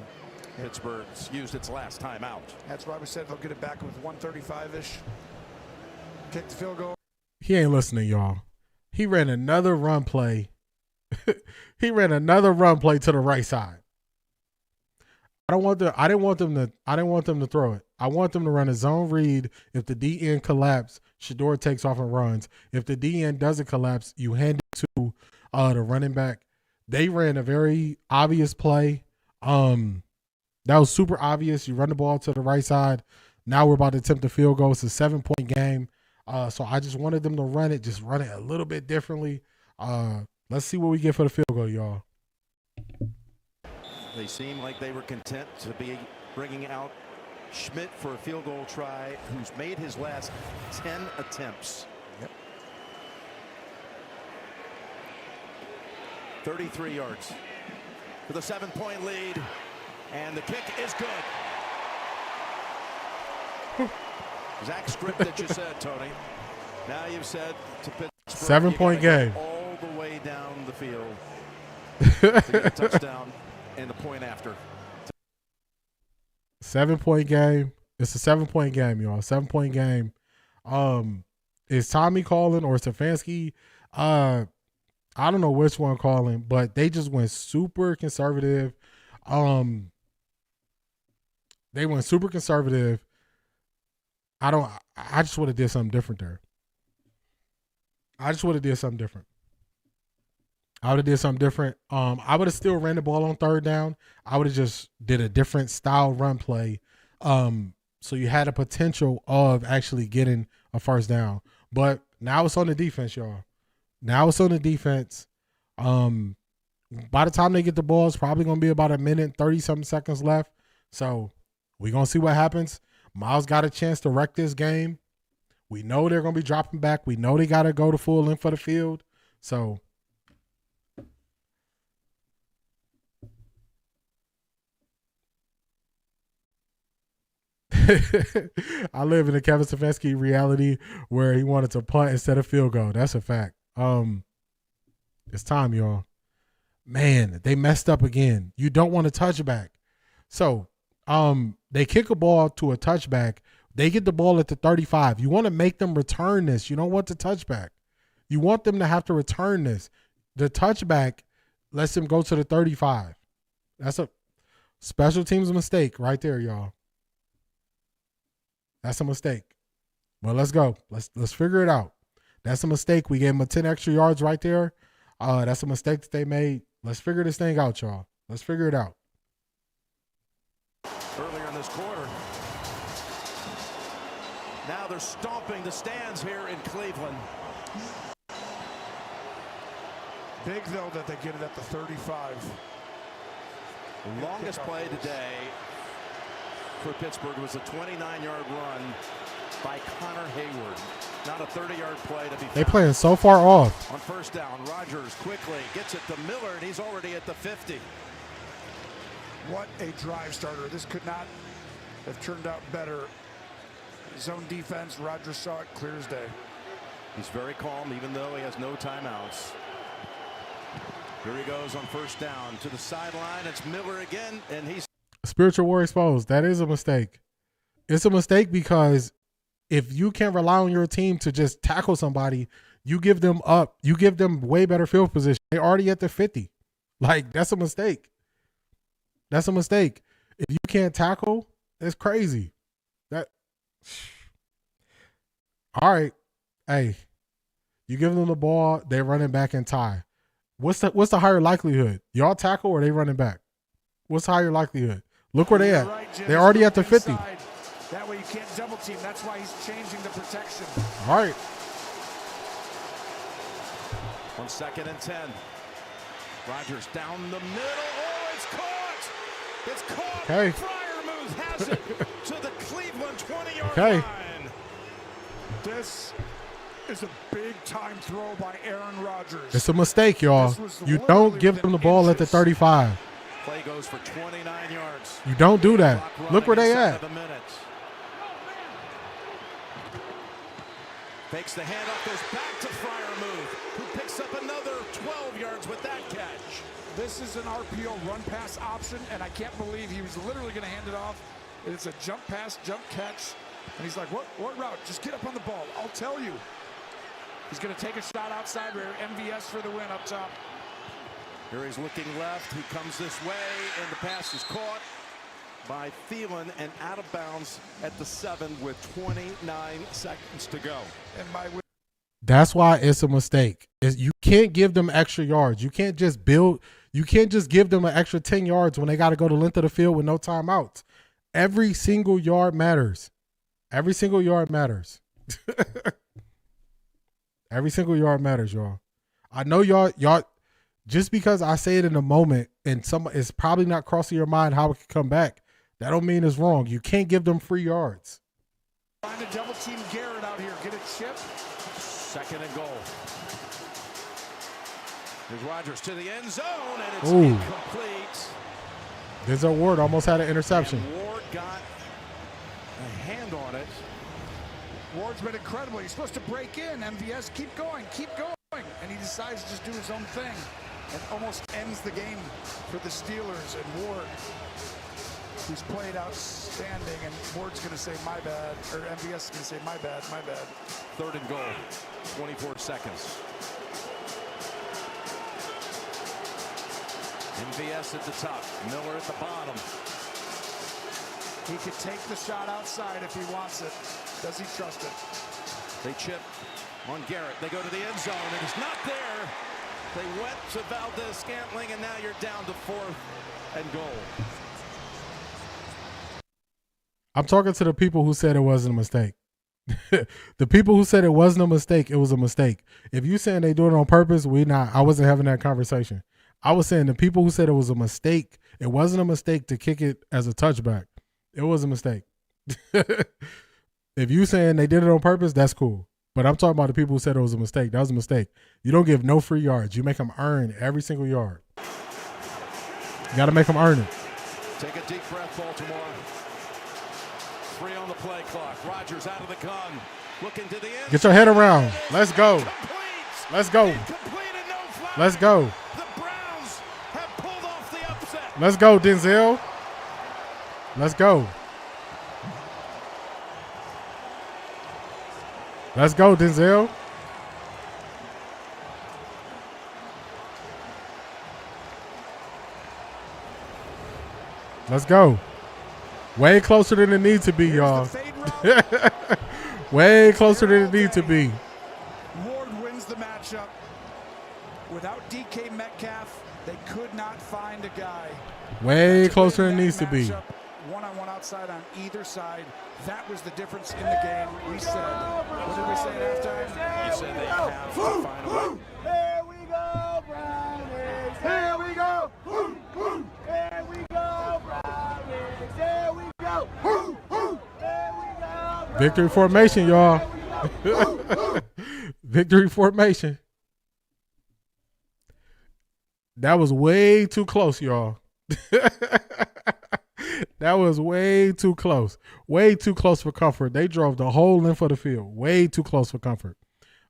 Pittsburgh's used its last time out. That's why we said they'll get it back with 135-ish. Kick the field goal. He ain't listening, y'all. He ran another run play. He ran another run play to the right side. I didn't want them to throw it. I want them to run a zone read. If the DN collapse, Shedeur takes off and runs. If the DN doesn't collapse, you hand it to the running back. They ran a very obvious play. That was super obvious. You run the ball to the right side. Now we're about to attempt a field goal. It's a 7-point game. So I just wanted them to run it a little bit differently. Let's see what we get for the field goal, y'all. They seem like they were content to be bringing out Schmidt for a field goal try, who's made his last 10 attempts. Yep. 33 yards for the 7-point lead, and the kick is good. Zach scripted, you said, Tony. Now you've said to Pittsburgh, 7-point game. All the way down the field to get a touchdown and the point after. 7-point game. It's a 7-point game, y'all. 7-point game. Is Tommy calling or Stefanski? I don't know which one calling, but they just went super conservative. They went super conservative. I just would have did something different there. I would have did something different. I would have still ran the ball on 3rd down. I would have just did a different style run play. So you had a potential of actually getting a 1st down. But now it's on the defense, y'all. Now it's on the defense. By the time they get the ball, it's probably going to be about 1 minute, 30-something seconds left. So we're going to see what happens. Miles got a chance to wreck this game. We know they're going to be dropping back. We know they got to go to full length for the field. So I live in a Kevin Stefanski reality where he wanted to punt instead of field goal. That's a fact. It's time, y'all. Man, they messed up again. You don't want a touchback. So they kick a ball to a touchback. They get the ball at the 35. You want to make them return this. You don't want the touchback. You want them to have to return this. The touchback lets them go to the 35. That's a special teams mistake right there, y'all. That's a mistake. Well, let's go. Let's figure it out. That's a mistake. We gave them 10 extra yards right there. That's a mistake that they made. Let's figure this thing out, y'all. Let's figure it out. Earlier in this quarter. Now they're stomping the stands here in Cleveland. Big, though, that they get it at the 35. The longest play today for Pittsburgh was a 29-yard run by Connor Hayward. Not a 30-yard play to be They playing so far off. On 1st down, Rodgers quickly gets it to Miller, and he's already at the 50. What a drive starter. This could not have turned out better. Zone defense, Rodgers saw it clear as day. He's very calm, even though he has no timeouts. Here he goes on first down to the sideline. It's Miller again, and he's spiritual war exposed. That is a mistake. It's a mistake because if you can't rely on your team to just tackle somebody, you give them up. You give them way better field position. They're already at the 50. Like, that's a mistake. That's a mistake. If you can't tackle, it's crazy. All right. Hey, you give them the ball, they running back and tie. What's the higher likelihood? Y'all tackle or they running back? What's the higher likelihood? Look where they at. Right, They're already at the 50. Inside. That way you can't double team. That's why he's changing the protection. All right. on 2nd and 10. Rodgers down the middle. Oh, it's caught. It's caught. Okay. Freiermuth has it to the Cleveland 20-yard line. This is a big-time throw by Aaron Rodgers. It's a mistake, y'all. You don't give them the ball at the 35. Play goes for 29 yards. You don't do that. Look where they at. Fakes the handoff, goes back to Freiermuth, who picks up another 12 yards with that catch. This is an RPO run-pass option, and I can't believe he was literally going to hand it off. It's a jump pass, jump catch, and he's like, what route? Just get up on the ball. I'll tell you. He's going to take a shot outside where MVS for the win up top. Here he's looking left. He comes this way, and the pass is caught by Thielen and out of bounds at the 7 with 29 seconds to go. That's why it's a mistake. You can't give them extra yards. You can't just give them an extra 10 yards when they got to go the length of the field with no timeouts. Every single yard matters. Every single yard matters. Every single yard matters, y'all. I know y'all just because I say it in a moment and it's probably not crossing your mind how it can come back, that don't mean it's wrong. You can't give them free yards. Trying to double team Garrett out here. Get a chip. 2nd and goal. Here's Rodgers to the end zone, and it's Ooh. incomplete. Denzel Ward almost had an interception. And Ward got a hand on it. Ward's been incredible. He's supposed to break in. MVS, keep going. And he decides to just do his own thing and almost ends the game for the Steelers. And Ward, who's played outstanding, and Ward's going to say my bad, or MVS is going to say my bad. 3rd and goal, 24 seconds. MVS at the top, Miller at the bottom. He could take the shot outside if he wants it. Does he trust it? They chip on Garrett. They go to the end zone, and it's not there. They went to Valdez-Scantling, and now you're down to 4th and goal. I'm talking to the people who said it wasn't a mistake. The people who said it wasn't a mistake, it was a mistake. If you saying they do it on purpose, I wasn't having that conversation. I was saying the people who said it was a mistake, it wasn't a mistake to kick it as a touchback. It was a mistake. If you saying they did it on purpose, that's cool. But I'm talking about the people who said it was a mistake. That was a mistake. You don't give no free yards. You make them earn every single yard. You got to make them earn it. Take a deep breath, Baltimore. 3 on the play clock. Rodgers out of the gun. Looking to the end. Get your head around. Let's go. Let's go. Let's go. The Browns have pulled off the upset. Let's go, Denzel. Let's go. Let's go, Denzel. Let's go. Way closer than it needs to be, y'all. Way closer than it needs to be. Ward wins the matchup. Without DK Metcalf, they could not find a guy. Way closer than it needs to be. One-on-one outside on either side. That was the difference in the game. We said. What did we say at halftime? You said they have to find a way. Here we go, Brownies. Here we go. Here we go, Brownies. Here we go. Here we go. Victory formation, y'all. Victory formation. That was way too close, y'all. That was way too close. Way too close for comfort. They drove the whole length of the field. Way too close for comfort.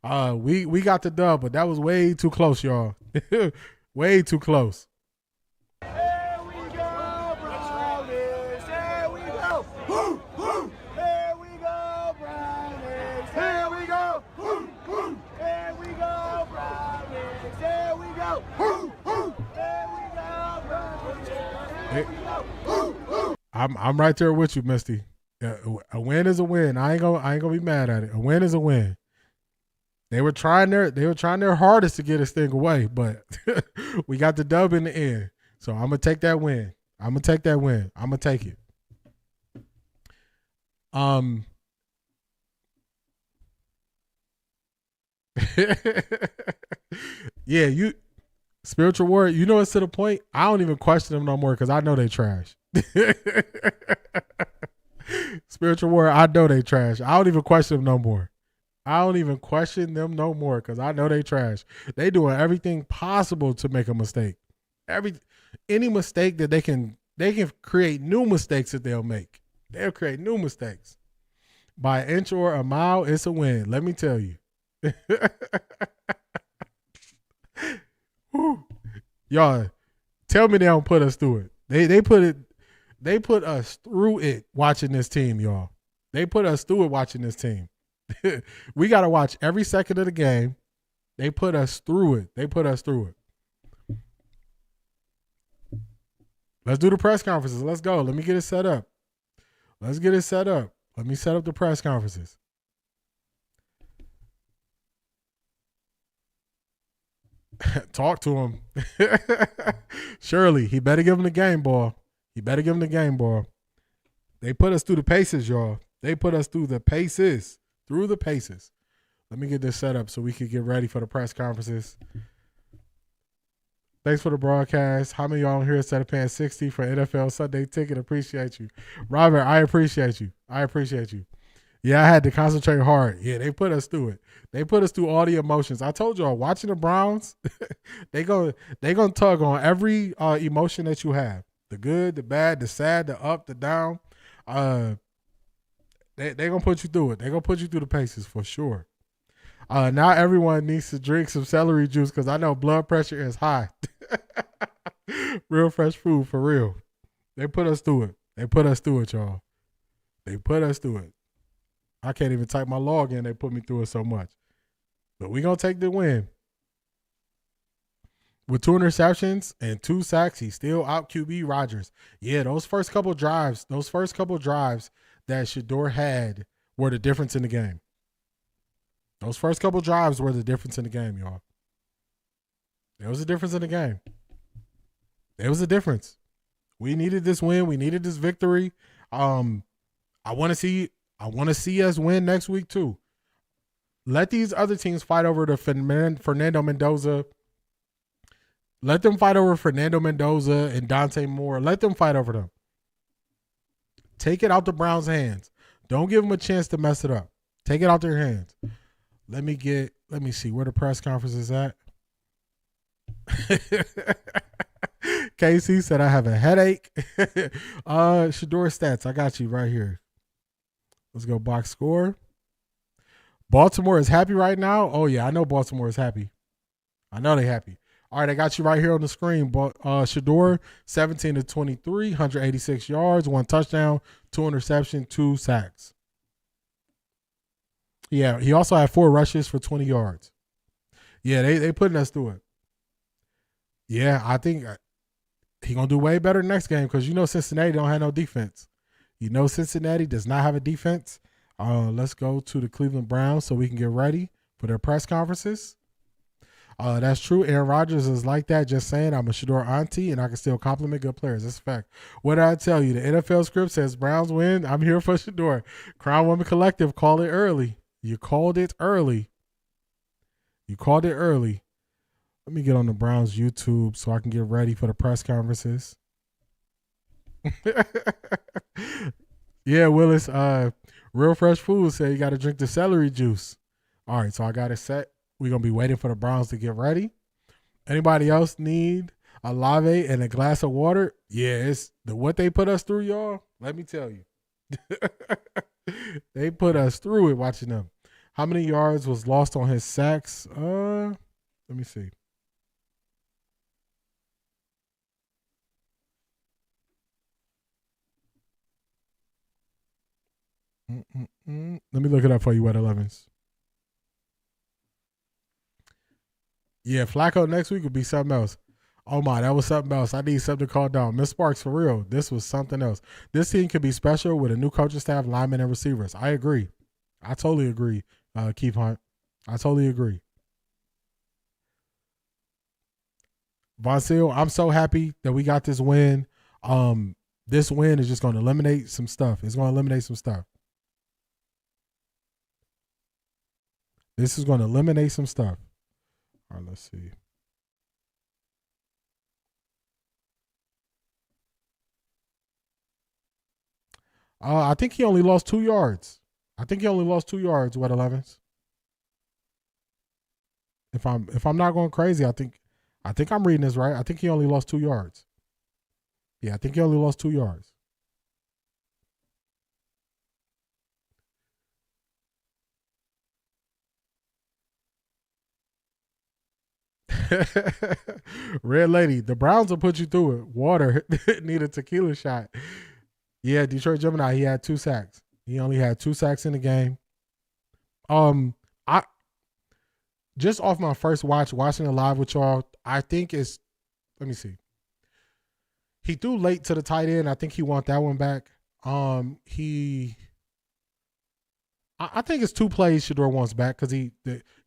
We got the dub, but that was way too close, y'all. Way too close. Here we go, Brownies. Here we go. Woo, woo. Here we go, Brownies. Here we go. Woo, woo. Here we go, Brownies. Here we go. Woo, woo. Here we go, Brownies. Here we go. Woo, woo. I'm right there with you, Misty. A win is a win. I ain't gonna be mad at it. A win is a win. They were trying their hardest to get this thing away, but we got the dub in the end. So I'm gonna take that win. I'm gonna take it. Yeah, you spiritual warrior. You know, it's to the point. I don't even question them no more because I know they trash. Spiritual warrior, I know they trash. I don't even question them no more. Because I know they trash. They doing everything possible to make a mistake. Any mistake that they can create new mistakes that they'll make. They'll create new mistakes. By an inch or a mile, it's a win. Let me tell you. Y'all, tell me they don't put us through it. They put us through it watching this team, y'all. They put us through it watching this team. We got to watch every second of the game. They put us through it. Let's do the press conferences. Let's go. Let me get it set up. Let me set up the press conferences. Talk to him. Surely, he better give him the game ball. They put us through the paces, y'all. Through the paces. Let me get this set up so we can get ready for the press conferences. Thanks for the broadcast. How many of y'all on here instead of paying $60 for NFL Sunday ticket? Appreciate you. Robert, I appreciate you. Yeah, I had to concentrate hard. Yeah, they put us through it. They put us through all the emotions. I told y'all, watching the Browns, they gonna tug on every emotion that you have. The good, the bad, the sad, the up, the down. They gonna put you through it. They gonna put you through the paces for sure. Now everyone needs to drink some celery juice because I know blood pressure is high. Real fresh food for real. They put us through it. Y'all. They put us through it. I can't even type my log in. They put me through it so much. But we gonna take the win. With 2 interceptions and 2 sacks, he still out QB Rodgers. Yeah, those first couple drives that Shedeur had were the difference in the game. Those first couple drives were the difference in the game, y'all. There was a difference in the game. There was a difference. We needed this win. We needed this victory. I want to see us win next week too. Let these other teams fight over the Fernando Mendoza. Let them fight over Fernando Mendoza and Dante Moore. Let them fight over them. Take it out the Browns' hands. Don't give them a chance to mess it up. Take it out their hands. Let me see where the press conference is at. KC said I have a headache. Shedeur stats. I got you right here. Let's go box score. Baltimore is happy right now. Oh yeah, I know Baltimore is happy. I know they're happy. All right, I got you right here on the screen. Shedeur, 17-23, 186 yards, 1 touchdown, 2 interceptions, 2 sacks. Yeah, he also had 4 rushes for 20 yards. Yeah, they putting us through it. Yeah, I think he going to do way better next game because you know Cincinnati don't have no defense. You know Cincinnati does not have a defense. Let's go to the Cleveland Browns so we can get ready for their press conferences. That's true. Aaron Rodgers is like that. Just saying, I'm a Shedeur auntie, and I can still compliment good players. That's a fact. What did I tell you? The NFL script says Browns win. I'm here for Shedeur. Crown Woman Collective, call it early. You called it early. Let me get on the Browns YouTube so I can get ready for the press conferences. Yeah, Willis. Real Fresh Food said you got to drink the celery juice. All right, so I got it set. We're going to be waiting for the Browns to get ready. Anybody else need? Olave and a glass of water. Yeah, it's what they put us through, y'all. Let me tell you. They put us through it watching them. How many yards was lost on his sacks? Let me see. Let me look it up for you at 11s. Yeah, Flacco next week would be something else. Oh my, that was something else. I need something to call down. Miss Sparks, for real, this was something else. This team could be special with a new coaching staff, linemen, and receivers. I agree. I totally agree, Keith Hunt. I totally agree. Von Seal, I'm so happy that we got this win. This win is just going to eliminate some stuff. It's going to eliminate some stuff. This is going to eliminate some stuff. All right, let's see. I think he only lost 2 yards. I think he only lost 2 yards with 11s. If I'm not going crazy, I think I'm reading this right. I think he only lost 2 yards. Yeah, I think he only lost 2 yards. Red Lady, the Browns will put you through it. Water need a tequila shot. Yeah, Detroit Gemini, he had 2 sacks. He only had 2 sacks in the game. I just off my first watching it live with y'all, I think it's, let me see. He threw late to the tight end. I think he want that one back. I think it's 2 plays Shedeur wants back because he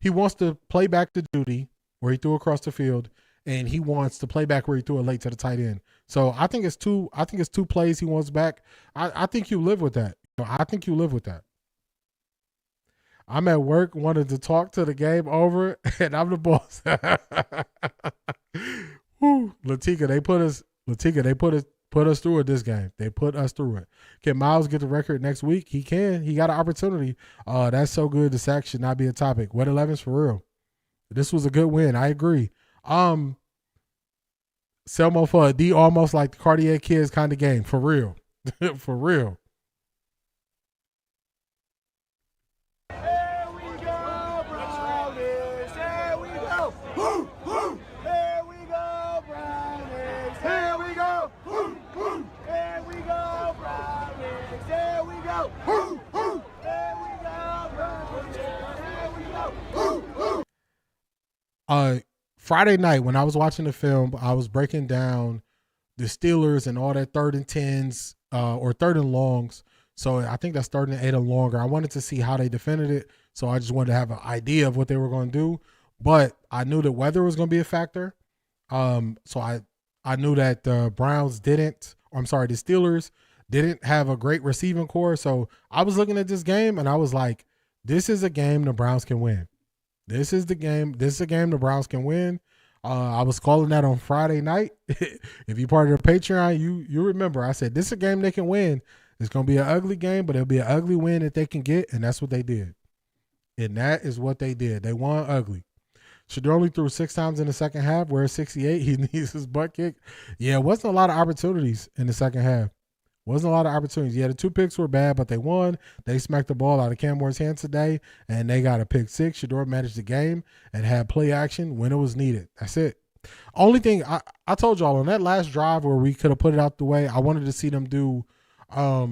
wants to play back the duty where he threw across the field, and he wants to play back where he threw it late to the tight end. So I think it's 2 plays he wants back. I think you live with that. I think you live with that. I'm at work, wanted to talk to the game over, and I'm the boss. Woo, Latika, they put us through it this game. They put us through it. Can Miles get the record next week? He can. He got an opportunity. That's so good. The sack should not be a topic. What 11s for real? This was a good win. I agree. Selmo for a D, almost like the Cartier Kids kind of game. For real. For real. Here we go, Brownies. Here we go. Woo, woo. Here we go, Brownies. Here we go. Woo, woo. Here we go, Brownies. Here we go. Woo, woo. Here we go, Brownies. Here we go. Woo, woo. Friday night when I was watching the film, I was breaking down the Steelers and all that 3rd and 10s or 3rd and longs. So I think that's 3rd and 8 or longer. I wanted to see how they defended it. So I just wanted to have an idea of what they were going to do. But I knew that weather was going to be a factor. So I knew that the Steelers didn't have a great receiving core. So I was looking at this game and I was like, this is a game the Browns can win. This is a game the Browns can win. I was calling that on Friday night. If you're part of the Patreon, you remember I said this is a game they can win. It's going to be an ugly game, but it'll be an ugly win that they can get, and that's what they did. And that is what they did. They won ugly. Shedeur only threw 6 times in the second half, whereas 68, he needs his butt kicked. Yeah, it wasn't a lot of opportunities in the second half. Wasn't a lot of opportunities. Yeah, the 2 picks were bad, but they won. They smacked the ball out of Cam Moore's hands today, and they got a pick 6. Shedeur managed the game and had play action when it was needed. That's it. Only thing I told y'all on that last drive where we could have put it out the way, I wanted to see them do a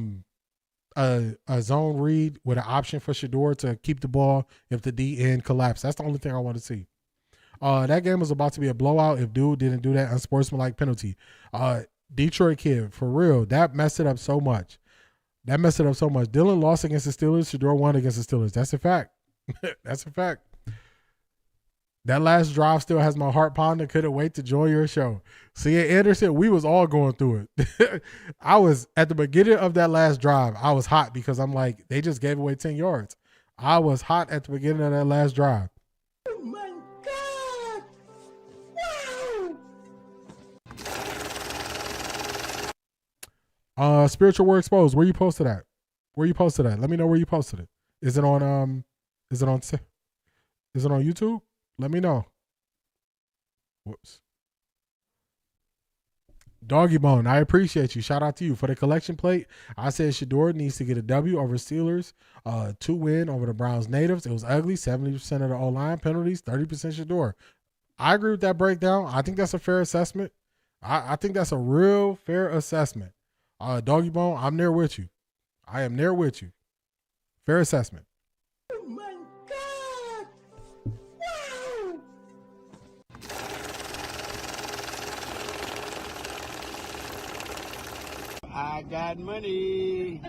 zone read with an option for Shedeur to keep the ball if the D end collapsed. That's the only thing I want to see. That game was about to be a blowout if dude didn't do that unsportsmanlike penalty. Detroit kid, for real, that messed it up so much. Dylan lost against the Steelers. Shedeur won against the Steelers. That's a fact. That's a fact. That last drive still has my heart pounding. Couldn't wait to join your show. See, Anderson, we was all going through it. I was at the beginning of that last drive. I was hot because I'm like, they just gave away 10 yards. I was hot at the beginning of that last drive. Oh my God! Wow! Spiritual Word Exposed. Where you posted at? Let me know where you posted it. Is it on YouTube? Let me know. Whoops. Doggy Bone, I appreciate you. Shout out to you. For the collection plate, I said Shedeur needs to get a W over Steelers, 2 win over the Browns natives. It was ugly, 70% of the O-line, penalties, 30% Shedeur. I agree with that breakdown. I think that's a fair assessment. I think that's a real fair assessment. Doggy Bone, I'm there with you. I am there with you. Fair assessment. Oh my God! Wow! I got money.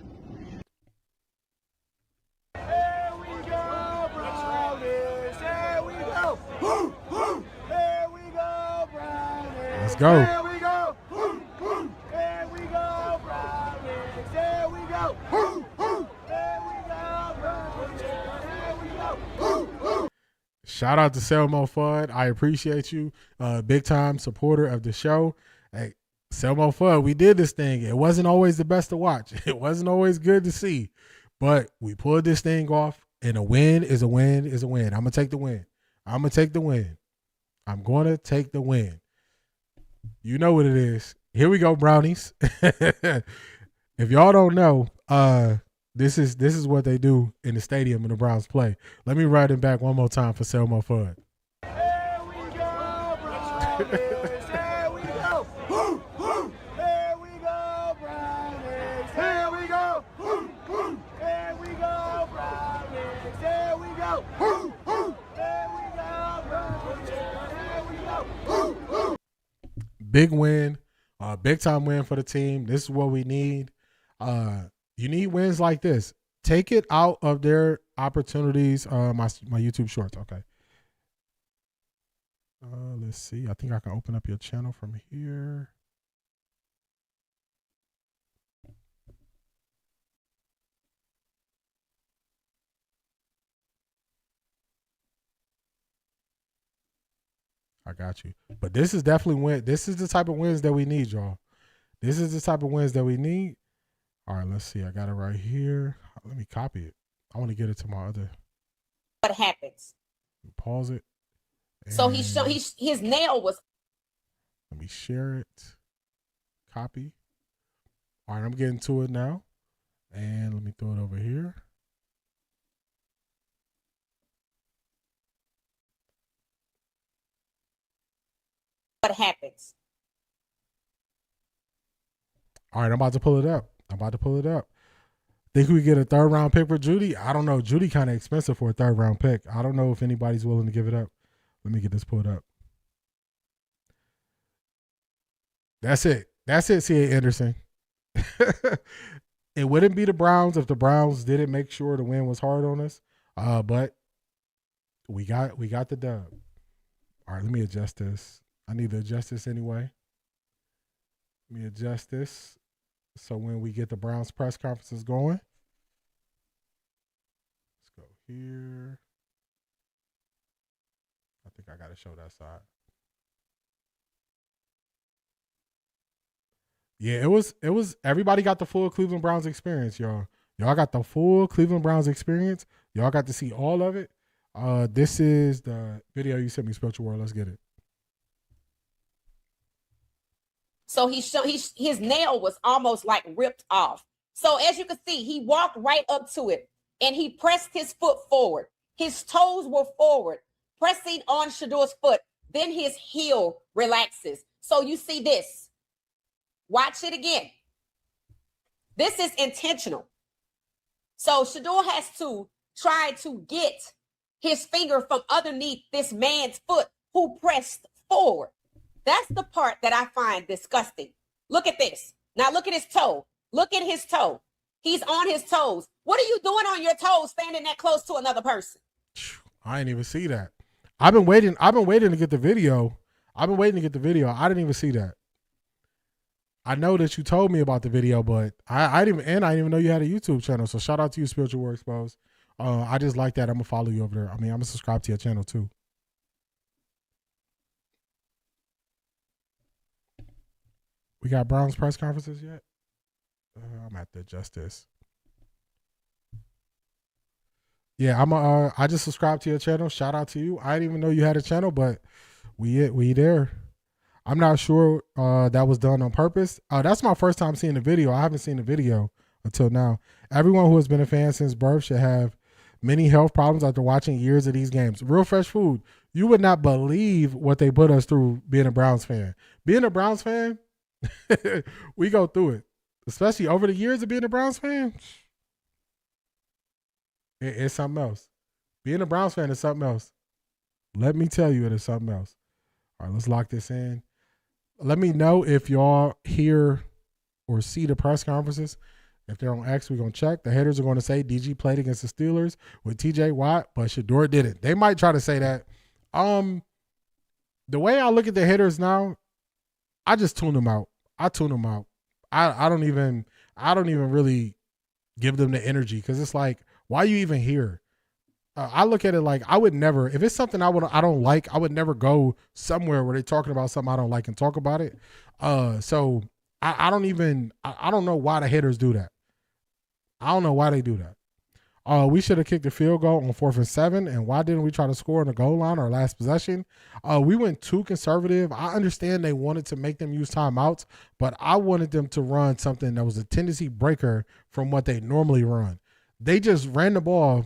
Here we go, Brownies. Here we go. Woo, woo. Here we go, Brownies. Let's go. Here we go. Woo, woo. Here we go, Brownies. Here we go. Woo, woo. Here we go, Brownies. Here we go. Woo, woo. Shout out to Selmo Fudd. I appreciate you. Big time supporter of the show. Hey, Selmo Fudd, we did this thing. It wasn't always the best to watch. It wasn't always good to see. But we pulled this thing off, and a win is a win is a win. I'm going to take the win. I'm going to take the win. I'm going to take the win. You know what it is. Here we go, Brownies. If y'all don't know, this is what they do in the stadium when the Browns play. Let me write it back one more time for Selmo Fudd. Here we go, Brownies. Here we go. Woo, woo. Here we go, Brownies. Here we go. Woo, woo. Here we go, Brownies. Here we go. Woo, woo. Here we go, Brownies. Here we go. Woo, woo. Big win, big time win for the team. This is what we need. You need wins like this. Take it out of their opportunities. My YouTube shorts. Okay. Let's see. I think I can open up your channel from here. I got you. But this is definitely win. This is the type of wins that we need, y'all. This is the type of wins that we need. All right, let's see. I got it right here. Let me copy it. I want to get it to my other. What happens? Pause it. So his nail was. Let me share it. Copy. All right, I'm getting to it now. And let me throw it over here. What happens? All right, I'm about to pull it up. Think we get a 3rd round pick for Judy? I don't know. Judy kind of expensive for a 3rd round pick. I don't know if anybody's willing to give it up. Let me get this pulled up. That's it. C.A. Anderson. It wouldn't be the Browns if the Browns didn't make sure the win was hard on us. But we got the dub. All right, let me adjust this. I need to adjust this anyway. Let me adjust this so when we get the Browns press conferences going. Let's go here. I think I got to show that side. Yeah, it was everybody got the full Cleveland Browns experience, y'all. Y'all got the full Cleveland Browns experience. Y'all got to see all of it. This is the video you sent me, Spiritual World. Let's get it. So his nail was almost like ripped off. So as you can see, he walked right up to it and he pressed his foot forward. His toes were forward, pressing on Shedeur's foot. Then his heel relaxes. So you see this. Watch it again. This is intentional. So Shedeur has to try to get his finger from underneath this man's foot who pressed forward. That's the part that I find disgusting. Look at this. Now look at his toe. Look at his toe. He's on his toes. What are you doing on your toes standing that close to another person? I didn't even see that. I've been waiting to get the video. I didn't even see that. I know that you told me about the video, but I didn't even know you had a YouTube channel. So shout out to you, Spiritual War Exposed. I just like that. I'm gonna follow you over there. I mean, I'm gonna subscribe to your channel too. We got Browns press conferences yet? I'm gonna have to adjust this. Yeah, I just subscribed to your channel. Shout out to you. I didn't even know you had a channel, but we there. I'm not sure that was done on purpose. That's my first time seeing the video. I haven't seen the video until now. Everyone who has been a fan since birth should have many health problems after watching years of these games. Real Fresh Food. You would not believe what they put us through being a Browns fan. Being a Browns fan, we go through it. Especially over the years of being a Browns fan. It's something else. Being a Browns fan is something else. Let me tell you, it is something else. All right, let's lock this in. Let me know if y'all hear or see the press conferences. If they're on X, we're going to check. The haters are going to say DG played against the Steelers with TJ Watt, but Shedeur didn't. They might try to say that. The way I look at the haters now, I just tune them out. I tune them out. I don't even really give them the energy because it's like, why are you even here? I look at it like I would never, if it's something I don't like, I would never go somewhere where they're talking about something I don't like and talk about it. So I don't know why the haters do that. I don't know why they do that. We should have kicked the field goal on 4th and 7. And why didn't we try to score on the goal line our last possession? We went too conservative. I understand they wanted to make them use timeouts, but I wanted them to run something that was a tendency breaker from what they normally run. They just ran the ball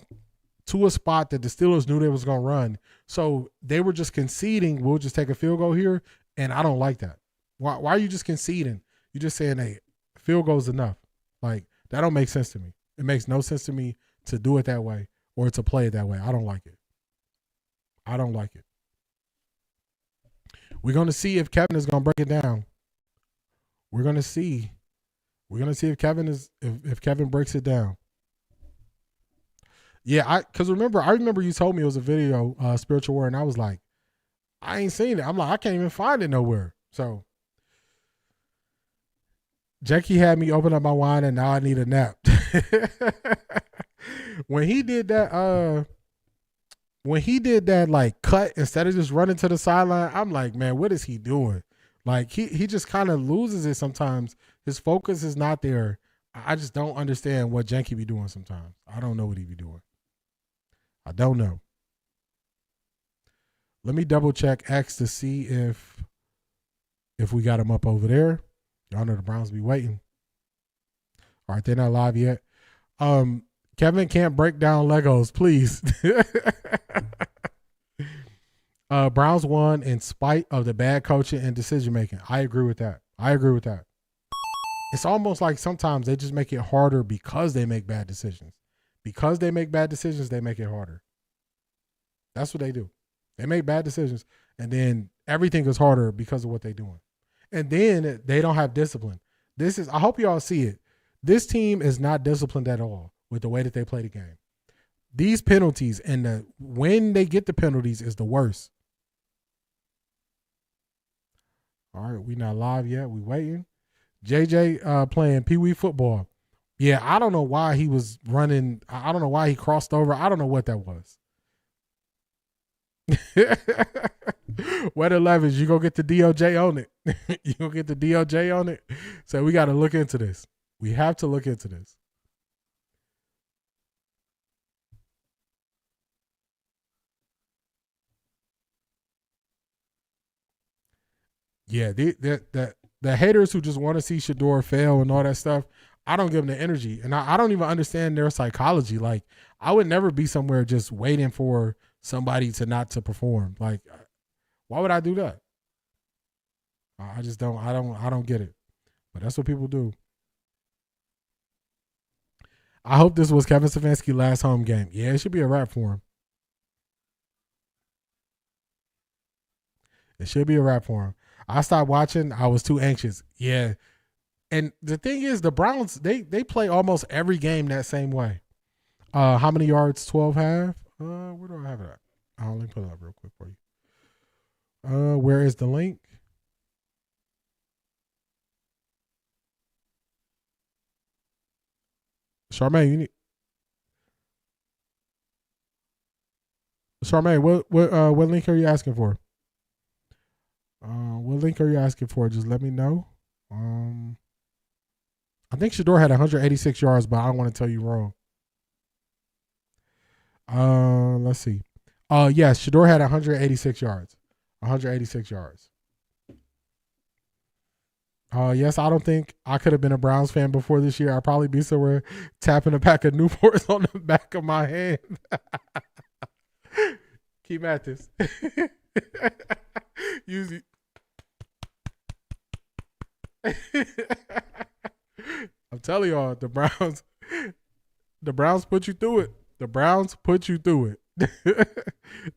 to a spot that the Steelers knew they was going to run. So they were just conceding, we'll just take a field goal here, and I don't like that. Why are you just conceding? You're just saying, hey, field goal is enough. Like, that don't make sense to me. It makes no sense to me to do it that way or to play it that way. I don't like it. I don't like it. We're going to see if Kevin is going to break it down. We're going to see. We're going to see if Kevin breaks it down. Yeah, I remember you told me it was a video, Spiritual Word, and I was like, I ain't seen it. I'm like, I can't even find it nowhere. So Jackie had me open up my wine and now I need a nap. When he did that like cut instead of just running to the sideline, I'm like, man, what is he doing? Like he just kind of loses it sometimes. His focus is not there. I just don't understand what Janky be doing sometimes. I don't know what he be doing. I don't know. Let me double check X to see if we got him up over there. Y'all know the Browns be waiting. All right, they're not live yet. Kevin can't break down Legos, please. Browns won in spite of the bad coaching and decision making. I agree with that. It's almost like sometimes they just make it harder because they make bad decisions. Because they make bad decisions, they make it harder. That's what they do. They make bad decisions, and then everything is harder because of what they're doing. And then they don't have discipline. I hope you all see it. This team is not disciplined at all with the way that they play the game. These penalties and when they get the penalties is the worst. All right, we not live yet. We waiting. JJ playing Pee Wee football. Yeah, I don't know why he was running. I don't know why he crossed over. I don't know what that was. Weather 11s, you go get the DOJ on it. You go get the DOJ on it. So we got to look into this. We have to look into this. Yeah, the haters who just want to see Shedeur fail and all that stuff, I don't give them the energy. And I don't even understand their psychology. Like, I would never be somewhere just waiting for somebody to perform. Like, why would I do that? I just don't. I don't get it. But that's what people do. I hope this was Kevin Stefanski's last home game. Yeah, it should be a wrap for him. It should be a wrap for him. I stopped watching. I was too anxious. Yeah. And the thing is, the Browns, they play almost every game that same way. How many yards 12 have? Where do I have it at? Let me put it up real quick for you. Where is the link? Charmaine, you need. Charmaine, what link are you asking for? What link are you asking for? Just let me know. I think Shedeur had 186 yards, but I don't want to tell you wrong. Let's see. Yes, Shedeur had 186 yards. 186 yards. Yes, I don't think I could have been a Browns fan before this year. I'd probably be somewhere tapping a pack of Newports on the back of my hand. Keep at this. Use it. I'm telling y'all, the Browns put you through it. The Browns put you through it.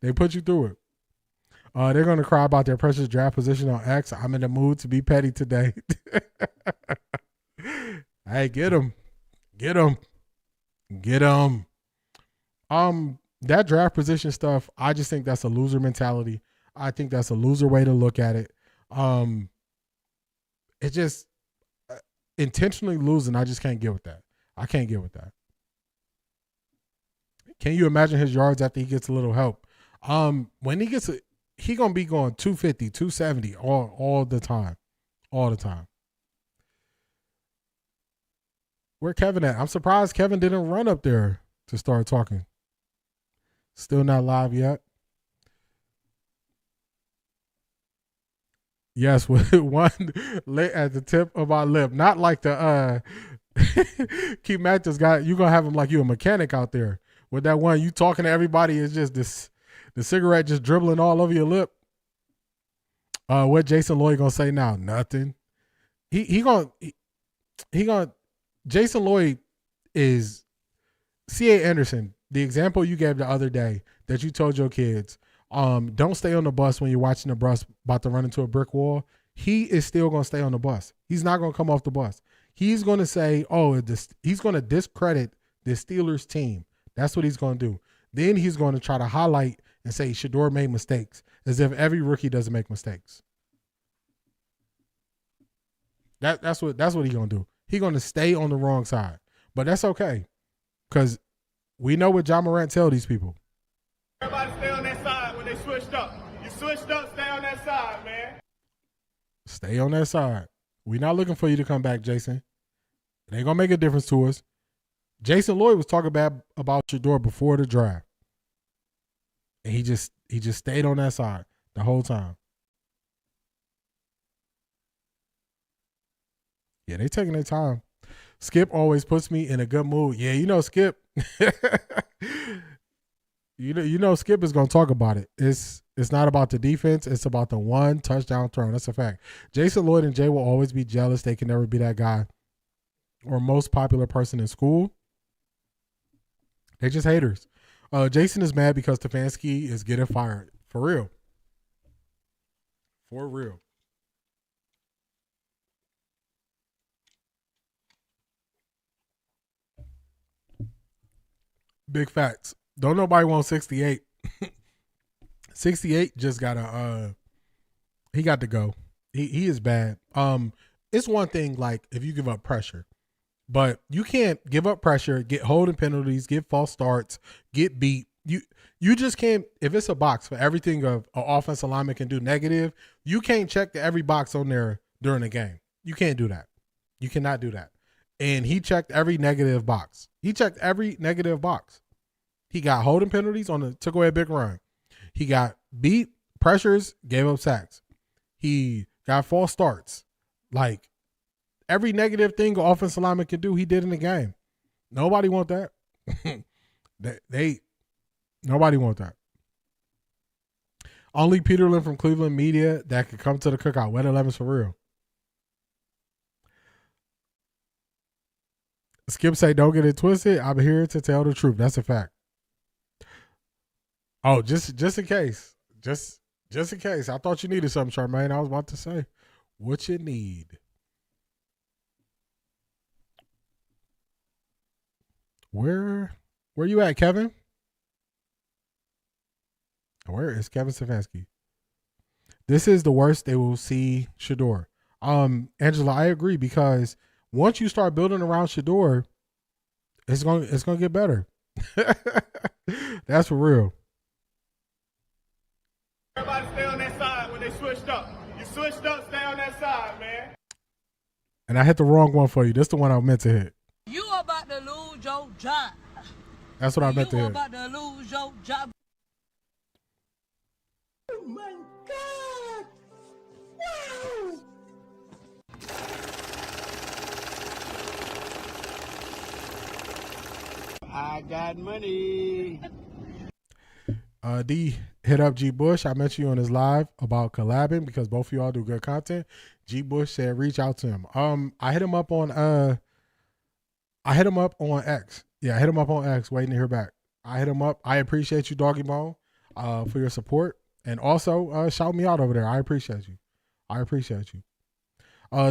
They put you through it. They're going to cry about their precious draft position on X. I'm in the mood to be petty today. Hey, get him. Get him. Get him. That draft position stuff, I just think that's a loser mentality. I think that's a loser way to look at it. It just intentionally losing, I just can't get with that. I can't get with that. Can you imagine his yards after he gets a little help? When he gets he gonna be going 250, 270 all the time. All the time. Where Kevin at? I'm surprised Kevin didn't run up there to start talking. Still not live yet. Yes, with one at the tip of my lip. Not like the Keith Matthews guy. You're gonna have him like you a mechanic out there. With that one, you talking to everybody, is just the cigarette just dribbling all over your lip. What Jason Lloyd gonna say now? Nothing. He gonna Jason Lloyd is C.A. Anderson. The example you gave the other day that you told your kids, don't stay on the bus when you're watching the bus about to run into a brick wall. He is still gonna stay on the bus. He's not gonna come off the bus. He's gonna say, he's gonna discredit the Steelers team. That's what he's gonna do. Then he's gonna try to highlight and say Shedeur made mistakes, as if every rookie doesn't make mistakes. That's what he's gonna do. He's gonna stay on the wrong side, but that's okay, because we know what John Morant tell these people. Everybody stay on that side when they switched up. You switched up, stay on that side, man. Stay on that side. We're not looking for you to come back, Jason. It ain't gonna make a difference to us. Jason Lloyd was talking bad about Shedeur before the draft, and he just stayed on that side the whole time. Yeah, they taking their time. Skip always puts me in a good mood. Yeah, you know Skip. you know Skip is gonna talk about it. It's not about the defense. It's about the one touchdown throw. That's a fact. Jason Lloyd and Jay will always be jealous. They can never be that guy or most popular person in school. They just haters. Jason is mad because Stefanski is getting fired. For real. For real. Big facts. Don't nobody want 68. 68 just gotta he got to go. He is bad. It's one thing like if you give up pressure, but you can't give up pressure, get holding penalties, get false starts, get beat. You just can't. If it's a box for everything an offensive lineman can do negative, you can't check every box on there during the game. You can't do that. You cannot do that. And he checked every negative box. He checked every negative box. He got holding penalties took away a big run. He got beat, pressures, gave up sacks. He got false starts. Like every negative thing an offensive lineman can do, he did in the game. Nobody want that. Nobody want that. Only Peterlin from Cleveland media that could come to the cookout. Wet 11's for real. Skip say, don't get it twisted. I'm here to tell the truth. That's a fact. Oh, just in case. Just in case. I thought you needed something, Charmaine. I was about to say, what you need. Where you at, Kevin? Where is Kevin Stefanski? This is the worst they will see Shedeur. Angela, I agree, because once you start building around Shedeur, it's gonna get better. That's for real. Everybody stay on that side when they switched up. You switched up, stay on that side, man. And I hit the wrong one for you. This is the one I meant to hit. You about to lose your job. That's what I meant to hit. You about to lose your job. Oh my God! Wow! I got money. D hit up G Bush. I mentioned you on his live about collabing because both of y'all do good content. G Bush said reach out to him. I hit him up on X. Yeah, I hit him up on X, waiting to hear back. I hit him up. I appreciate you, Doggy Bone, for your support. And also shout me out over there. I appreciate you.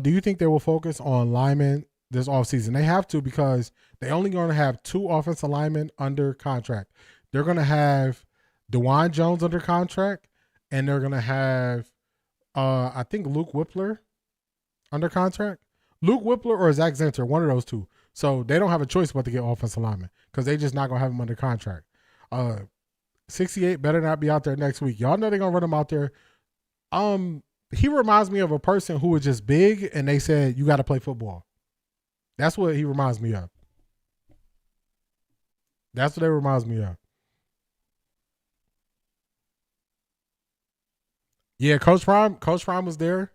Do you think they will focus on linemen this offseason? They have to because they only going to have 2 offensive linemen under contract. They're going to have DeJuan Jones under contract, and they're going to have, I think, Luke Whippler under contract. Luke Whippler or Zach Zenter, one of those two. So they don't have a choice but to get offensive linemen because they just not going to have him under contract. 68 better not be out there next week. Y'all know they're going to run him out there. He reminds me of a person who was just big and they said, you got to play football. That's what he reminds me of. That's what they reminds me of. Yeah, Coach Prime was there.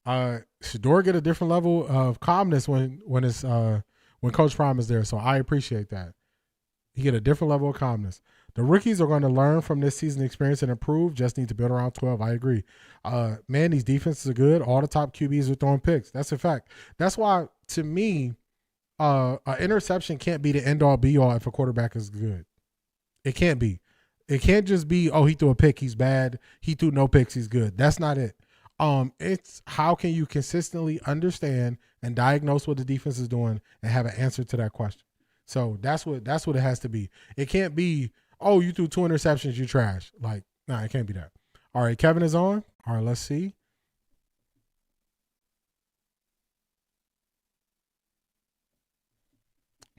Shedeur get a different level of calmness when Coach Prime is there. So I appreciate that. He get a different level of calmness. The rookies are going to learn from this season experience and improve. Just need to build around 12. I agree. Man, these defenses are good. All the top QBs are throwing picks. That's a fact. That's why, to me, an interception can't be the end-all, be-all if a quarterback is good. It can't be. It can't just be, oh, he threw a pick, he's bad. He threw no picks, he's good. That's not it. It's how can you consistently understand and diagnose what the defense is doing and have an answer to that question. So that's what it has to be. It can't be, oh, you threw 2 interceptions, you trash. Like, nah, it can't be that. All right, Kevin is on. All right, let's see.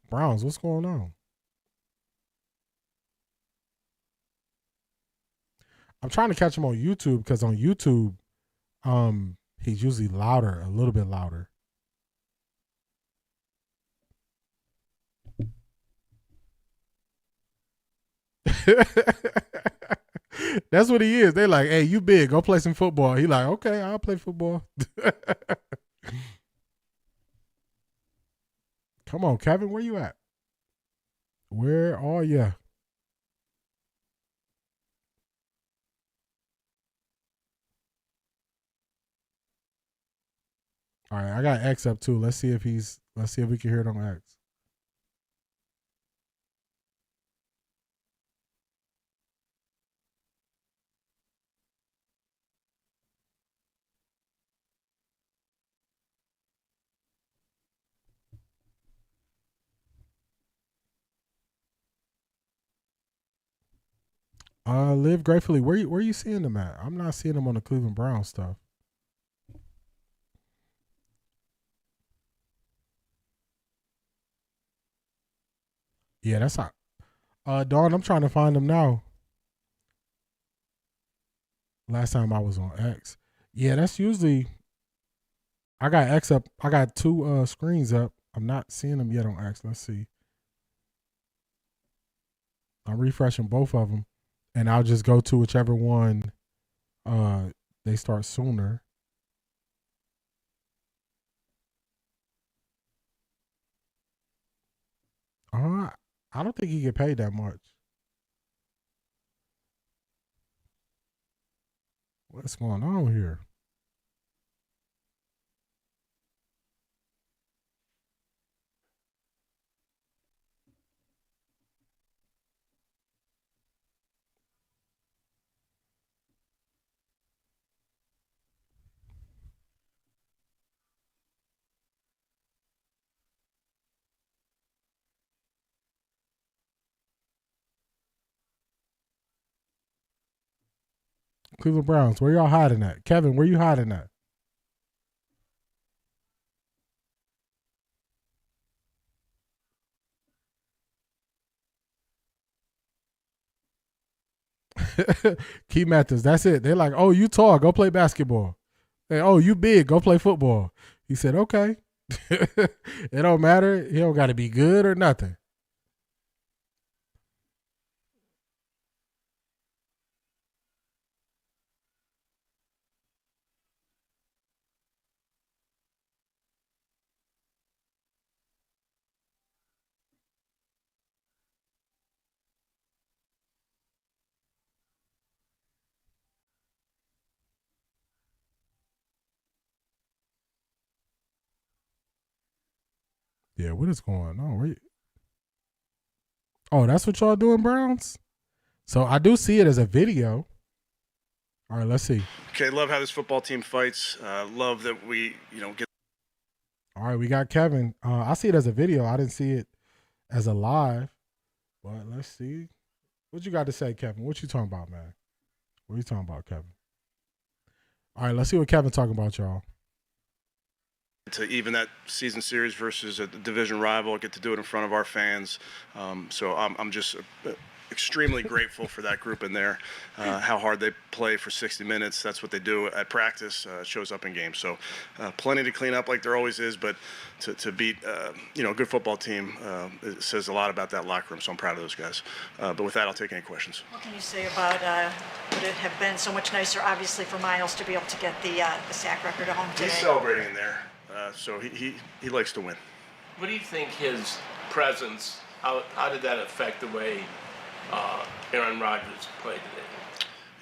Browns, what's going on? I'm trying to catch him on YouTube because on YouTube, he's usually louder, a little bit louder. That's what he is. They like, hey, you big, go play some football. He like, okay, I'll play football. Come on, Kevin, where you at? Where are you? All right, I got X up too. Let's see if we can hear it on X. Live gratefully. Where you seeing them at? I'm not seeing them on the Cleveland Browns stuff. Yeah, that's not. Dawn, I'm trying to find them now. Last time I was on X. Yeah, that's usually. I got X up. I got 2 screens up. I'm not seeing them yet on X. Let's see. I'm refreshing both of them, and I'll just go to whichever one they start sooner. I don't think he get paid that much. What's going on here? Cleveland Browns, where y'all hiding at? Kevin, where you hiding at? Key methods. That's it. They're like, oh, you tall, go play basketball. Hey, oh, you big, go play football. He said, okay. It don't matter. He don't got to be good or nothing. Yeah, what is going on? Oh, that's what y'all doing, Browns? So I do see it as a video. All right, let's see. Okay, love how this football team fights. Love that we, get. All right, we got Kevin. I see it as a video. I didn't see it as a live. But let's see. What you got to say, Kevin? What you talking about, man? What are you talking about, Kevin? All right, let's see what Kevin talking about, y'all. To even that season series versus a division rival, get to do it in front of our fans. So I'm just extremely grateful for that group in there. How hard they play for 60 minutes. That's what they do at practice. Shows up in games. So plenty to clean up like there always is, but to beat a good football team, it says a lot about that locker room. So I'm proud of those guys. But with that, I'll take any questions. What can you say about would it have been so much nicer, obviously, for Miles to be able to get the sack record at home today? He's celebrating in there. So he likes to win. What do you think his presence, how did that affect the way Aaron Rodgers played today?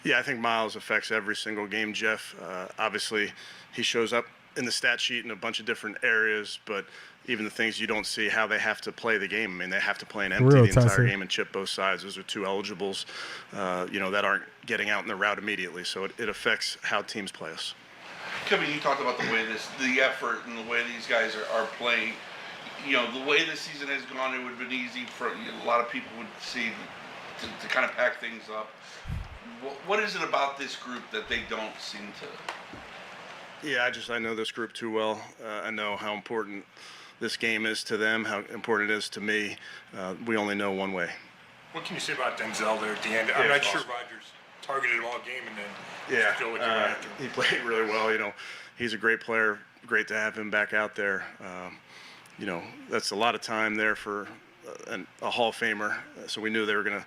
Yeah, I think Miles affects every single game, Jeff. Obviously, he shows up in the stat sheet in a bunch of different areas, but even the things you don't see, how they have to play the game. I mean, they have to play an empty the entire game and chip both sides. Those are two eligibles, that aren't getting out in the route immediately. So it affects how teams play us. Kevin, you talked about the effort and the way these guys are playing. The way this season has gone, it would have been easy for a lot of people would see to kind of pack things up. What is it about this group that they don't seem to? Yeah, I know this group too well. I know how important this game is to them, how important it is to me. We only know one way. What can you say about Denzel there at the end? I'm not sure Rodgers targeted him all game and then still looking after him. He played really well. He's a great player. Great to have him back out there. That's a lot of time there for a Hall of Famer. So we knew they were going to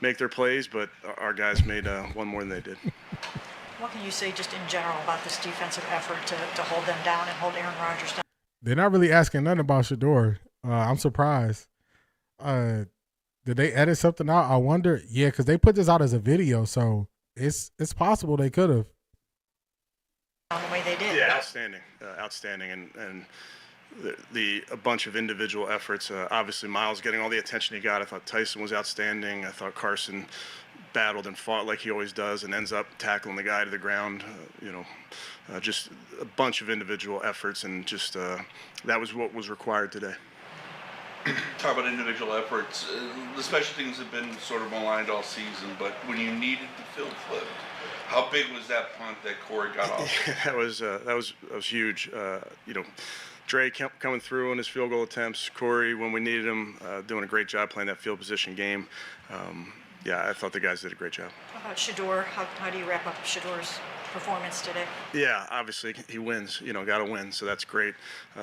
make their plays, but our guys made one more than they did. What can you say just in general about this defensive effort to hold them down and hold Aaron Rodgers down? They're not really asking nothing about Shedeur. I'm surprised. Did they edit something out? I wonder. Yeah, because they put this out as a video, so it's possible they could have. On the way they did. Yeah, outstanding, and a bunch of individual efforts. Obviously, Miles getting all the attention he got. I thought Tyson was outstanding. I thought Carson battled and fought like he always does, and ends up tackling the guy to the ground. Just a bunch of individual efforts, and just that was what was required today. Talk about individual efforts. The special teams have been sort of maligned all season, but when you needed the field flipped, how big was that punt that Corey got off? That was huge. Dre coming through on his field goal attempts. Corey, when we needed him, doing a great job playing that field position game. I thought the guys did a great job. How about Shedeur? How do you wrap up Shedeur's performance today? Yeah, obviously he wins. Got to win, so that's great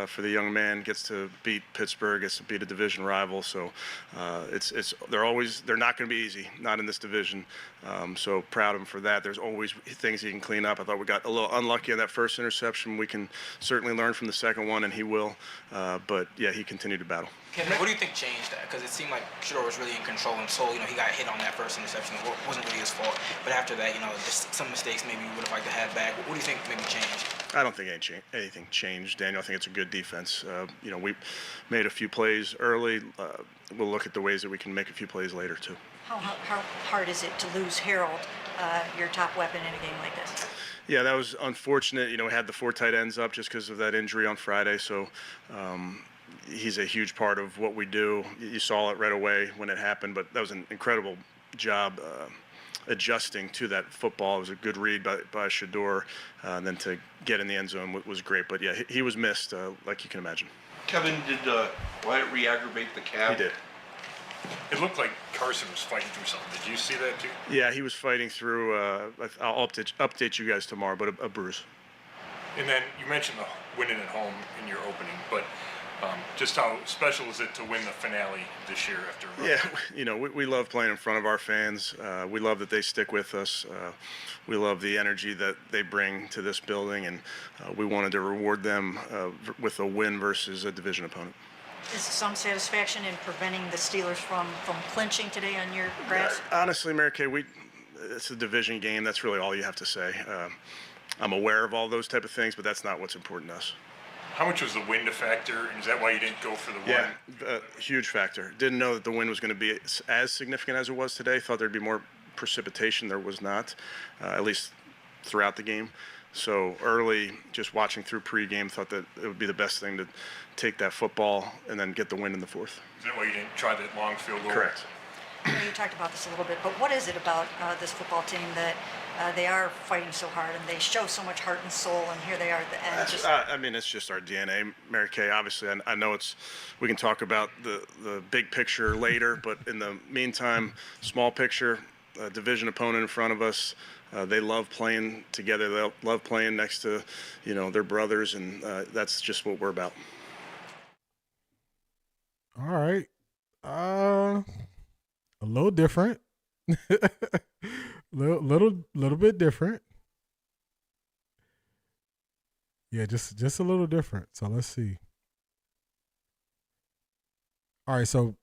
for the young man. Gets to beat Pittsburgh, gets to beat a division rival. So they're not going to be easy, not in this division. So proud of him for that. There's always things he can clean up. I thought we got a little unlucky on that first interception. We can certainly learn from the second one, and he will. But yeah, he continued to battle. Kevin, what do you think changed that? Because it seemed like Shedeur was really in control until he got hit on that first interception. It wasn't really his fault. But after that, just some mistakes maybe you would have liked to have back. What do you think maybe changed? I don't think anything changed, Daniel. I think it's a good defense. We made a few plays early. We'll look at the ways that we can make a few plays later too. How hard is it to lose Harold, your top weapon, in a game like this? Yeah, that was unfortunate. We had the 4 tight ends up just because of that injury on Friday. So he's a huge part of what we do. You saw it right away when it happened, but that was an incredible job adjusting to that football. It was a good read by Shedeur, and then to get in the end zone was great. But yeah, he was missed, like you can imagine. Kevin, did Wyatt re-aggravate the calf? He did. It looked like Carson was fighting through something. Did you see that too? Yeah, he was fighting through, I'll update you guys tomorrow, but a bruise. And then you mentioned the winning at home in your opening, but just how special is it to win the finale this year after? Yeah, we love playing in front of our fans. We love that they stick with us. We love the energy that they bring to this building, and we wanted to reward them with a win versus a division opponent. Is some satisfaction in preventing the Steelers from clinching today on your grass? Honestly, Mary Kay, it's a division game. That's really all you have to say. I'm aware of all those type of things, but that's not what's important to us. How much was the wind a factor, and is that why you didn't go for the Yeah, one? huge factor. Didn't know that the wind was going to be as significant as it was today. Thought there'd be more precipitation. There was not, at least throughout the game. So early, just watching through pregame, thought that it would be the best thing to take that football and then get the win in the fourth. Is that why you didn't try that long field goal? Correct. You talked about this a little bit, but what is it about this football team that they are fighting so hard and they show so much heart and soul, and here they are at the end? I mean, it's just our DNA, Mary Kay. Obviously, I know we can talk about the big picture later, but in the meantime, small picture, a division opponent in front of us. They love playing together. They love playing next to, their brothers, and that's just what we're about. All right. A little different. little bit different. Yeah, just a little different. So let's see. All right, so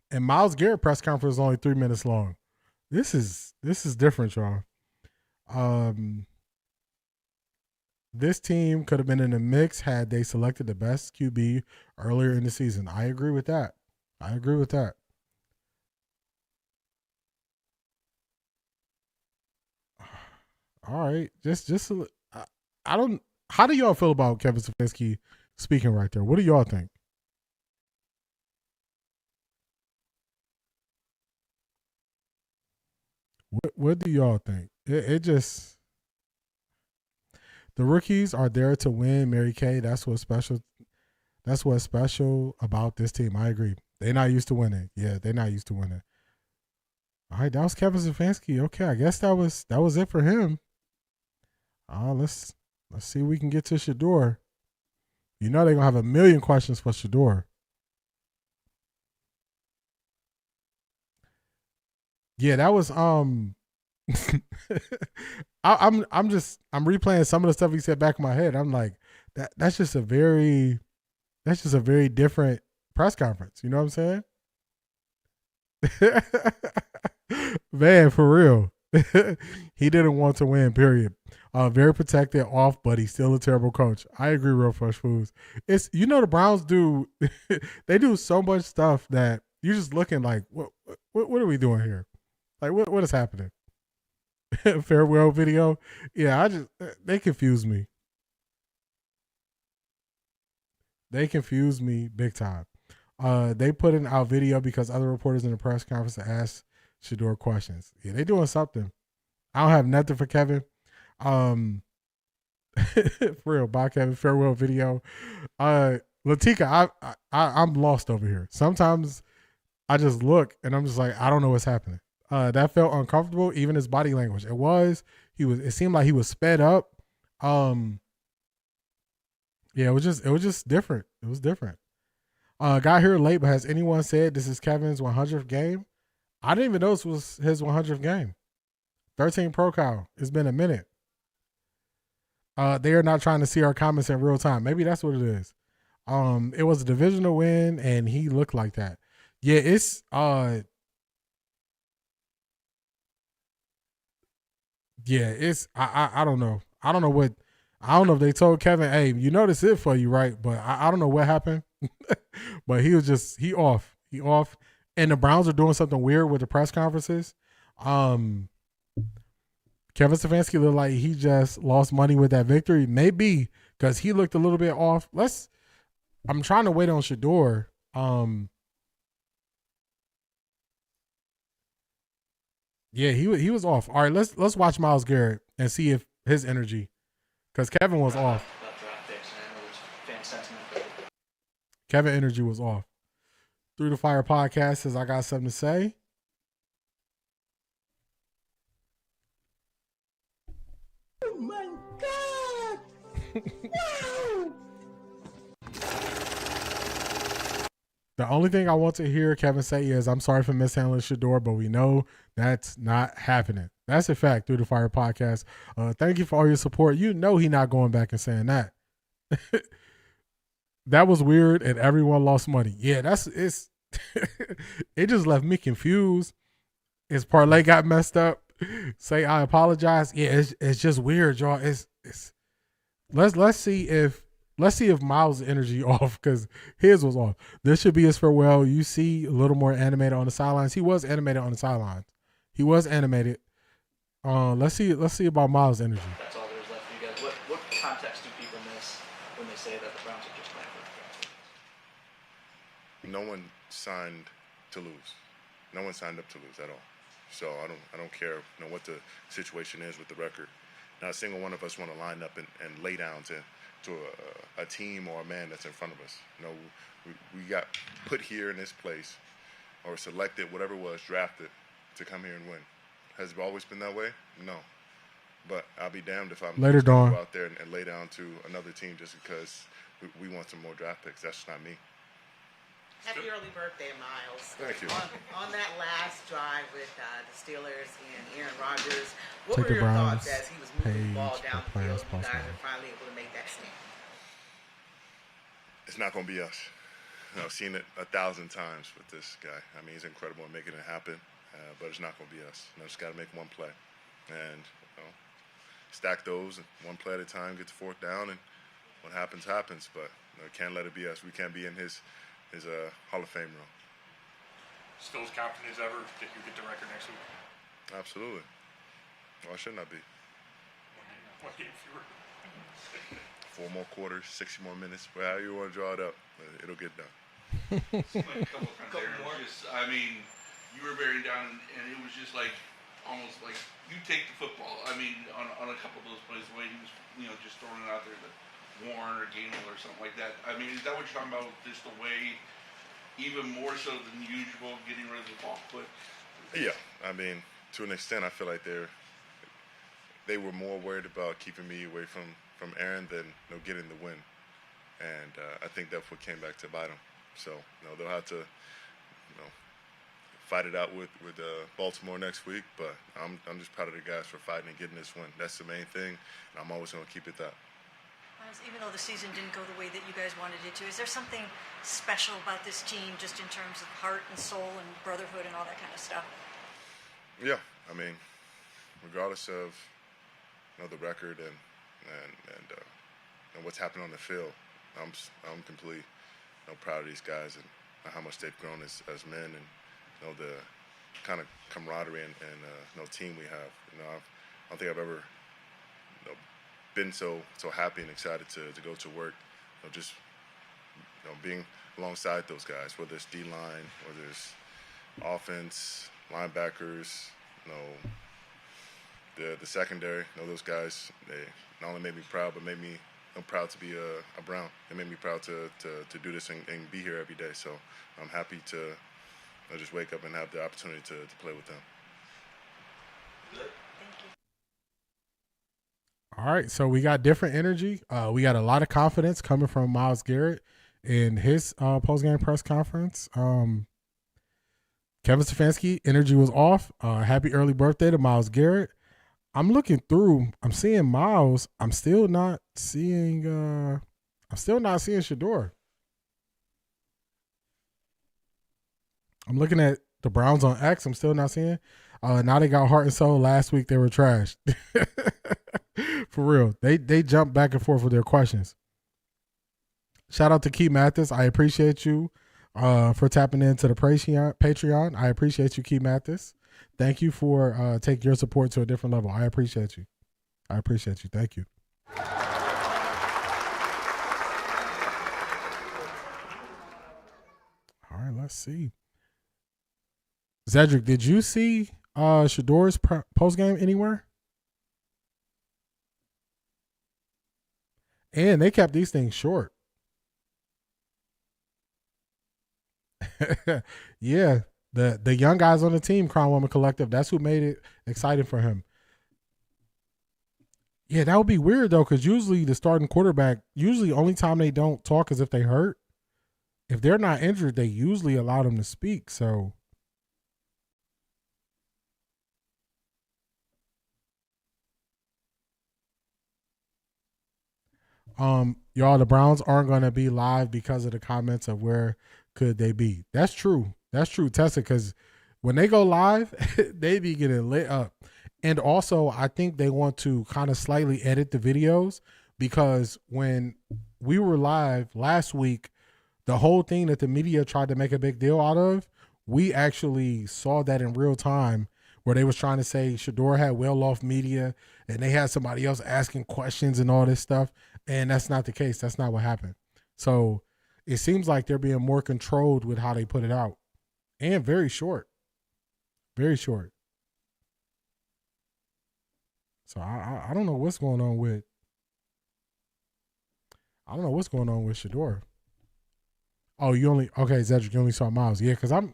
and Myles Garrett press conference is only 3 minutes long. This is different, y'all. This team could have been in the mix had they selected the best QB earlier in the season. I agree with that. All right, I don't. How do y'all feel about Kevin Stefanski speaking right there? What do y'all think? What do y'all think? It just, the rookies are there to win, Mary Kay. That's what's special about this team. I agree. They're not used to winning. Yeah, they're not used to winning. All right, that was Kevin Stefanski. Okay, I guess that was it for him. Let's see if we can get to Shedeur. They're gonna have a million questions for Shedeur. Yeah, that was I'm replaying some of the stuff he said back in my head. I'm like, that's just a very different press conference. You know what I'm saying? Man, for real. He didn't want to win, period. Very protected, off, but he's still a terrible coach. I agree, Real Fresh Foods. It's the Browns do they do so much stuff that you're just looking like, what are we doing here? Like what is happening? Farewell video. Yeah, they confuse me. They confuse me big time. They put in our video because other reporters in the press conference asked Shedeur questions. Yeah, they doing something. I don't have nothing for Kevin. For real, bye Kevin. Farewell video. Latika, I'm lost over here. Sometimes I just look and I'm just like, I don't know what's happening. That felt uncomfortable. Even his body language. It seemed like he was sped up. Yeah, it was just different. It was different. Got here late, but has anyone said this is Kevin's 100th game? I didn't even know this was his 100th game. 13 Pro Cow. It's been a minute. They are not trying to see our comments in real time. Maybe that's what it is. It was a divisional win, and he looked like that. Yeah, it's I don't know. I don't know if they told Kevin, hey, this is it for you, right? But I don't know what happened. But he off. He off. And the Browns are doing something weird with the press conferences. Kevin Stefanski looked like he just lost money with that victory. Maybe because he looked a little bit off. I'm trying to wait on Shedeur. Yeah, he was off. All right, let's watch Myles Garrett and see if his energy, because Kevin was off. Kevin energy was off. Through the Fire podcast says I got something to say. Oh my God! Wow! The only thing I want to hear Kevin say is, I'm sorry for mishandling Shedeur, but we know that's not happening. That's a fact. Through the Fire podcast. Thank you for all your support. He not going back and saying that. That was weird, and everyone lost money. Yeah, it's it just left me confused. His parlay got messed up. Say I apologize. Yeah, it's just weird, y'all. Let's see if Let's see if Miles' energy off because his was off. This should be his farewell. You see a little more animated on the sidelines. He was animated on the sidelines. He was animated. Let's see about Miles' energy. That's all there's left for you guys. What context do people miss when they say that the Browns are just playing for? No one signed to lose. No one signed up to lose at all. So I don't care what the situation is with the record. Not a single one of us want to line up and lay down to a team or a man that's in front of us. We got put here in this place or selected, whatever it was, drafted to come here and win. Has it always been that way? No. But I'll be damned if I'm Later, just going to Dawn. go out there and lay down to another team just because we want some more draft picks. That's just not me. Happy early birthday, Miles. Thank you. On that last drive with the Steelers and Aaron Rodgers, what Take were the your Browns thoughts as he was moving the ball page down for the field? players You guys possible. are finally able to make that stand. It's not going to be us. I've seen it 1,000 times with this guy. I mean, he's incredible at making it happen, but it's not going to be us. Just got to make one play. And stack those and one play at a time, get the fourth down, and what happens, happens. But can't let it be us. We can't be in his Hall of Fame room. Still as confident as ever that you get the record next week? Absolutely. Why shouldn't I be? One game fewer. 4 more quarters, 60 more minutes, however you want to draw it up, it'll get done. Seemed like a couple of times there, it was just, I mean, you were bearing down, and it was just like, almost like, you take the football. I mean, on a couple of those plays, the way he was, just throwing it out there to Warren or Gainwell or something like that. I mean, is that what you're talking about, just the way, even more so than usual, getting rid of the ball foot? Yeah, I mean, to an extent, I feel like they were more worried about keeping me away from Aaron than getting the win, and I think that's what came back to bite them. So they'll have to fight it out with Baltimore next week. But I'm just proud of the guys for fighting and getting this win. That's the main thing, and I'm always going to keep it that. Even though the season didn't go the way that you guys wanted it to, is there something special about this team just in terms of heart and soul and brotherhood and all that kind of stuff? Yeah, I mean, regardless of the record and what's happening on the field, I'm completely proud of these guys and how much they've grown as men and the kind of camaraderie and team we have. I don't think I've ever been so happy and excited to go to work. Just being alongside those guys, whether it's D-line, whether it's offense, linebackers, the secondary. Those guys, they not only made me proud, but made me proud to be a Brown. It made me proud to do this and be here every day. So I'm happy to just wake up and have the opportunity to play with them. All right, so we got different energy. We got a lot of confidence coming from Myles Garrett in his post-game press conference. Kevin Stefanski, energy was off. Happy early birthday to Myles Garrett. I'm looking through. I'm seeing Myles. I'm still not seeing Shedeur. I'm looking at the Browns on X. I'm still not seeing. Now they got heart and soul. Last week they were trash. For real. They jumped back and forth with their questions. Shout out to Key Mathis. I appreciate you for tapping into the Patreon. I appreciate you, Key Mathis. Thank you for taking your support to a different level. I appreciate you. Thank you. All right, let's see. Zedric, did you see Shedeur's postgame anywhere? And they kept these things short. Yeah, the young guys on the team, Crown Woman Collective, that's who made it exciting for him. Yeah, that would be weird, though, because usually the starting quarterback, only time they don't talk is if they hurt. If they're not injured, they usually allow them to speak, so... Y'all, the Browns aren't going to be live because of the comments of where could they be. That's true. Tessa, because when they go live, they be getting lit up. And also, I think they want to kind of slightly edit the videos because when we were live last week, the whole thing that the media tried to make a big deal out of, we actually saw that in real time where they was trying to say Shedeur had well-off media and they had somebody else asking questions and all this stuff, and that's not the case. That's not what happened. So it seems like they're being more controlled with how they put it out, and very short. Very short. So I don't know what's going on with Shedeur. Oh, okay, Zedric, you only saw Miles. Yeah, because I'm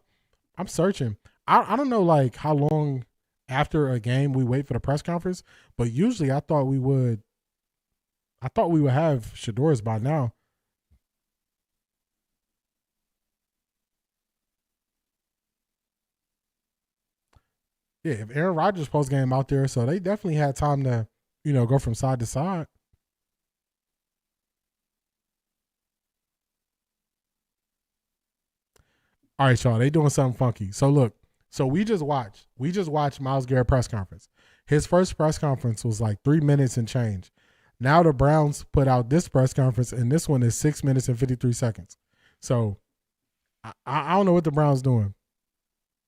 searching. I don't know like how long after a game we wait for the press conference, but usually I thought we would have Shedeur's by now. Yeah, if Aaron Rodgers post game out there, so they definitely had time to, go from side to side. All right, y'all, they doing something funky. So look, we just watched Myles Garrett press conference. His first press conference was like 3 minutes and change. Now the Browns put out this press conference, and this one is 6 minutes and 53 seconds. So I don't know what the Browns doing.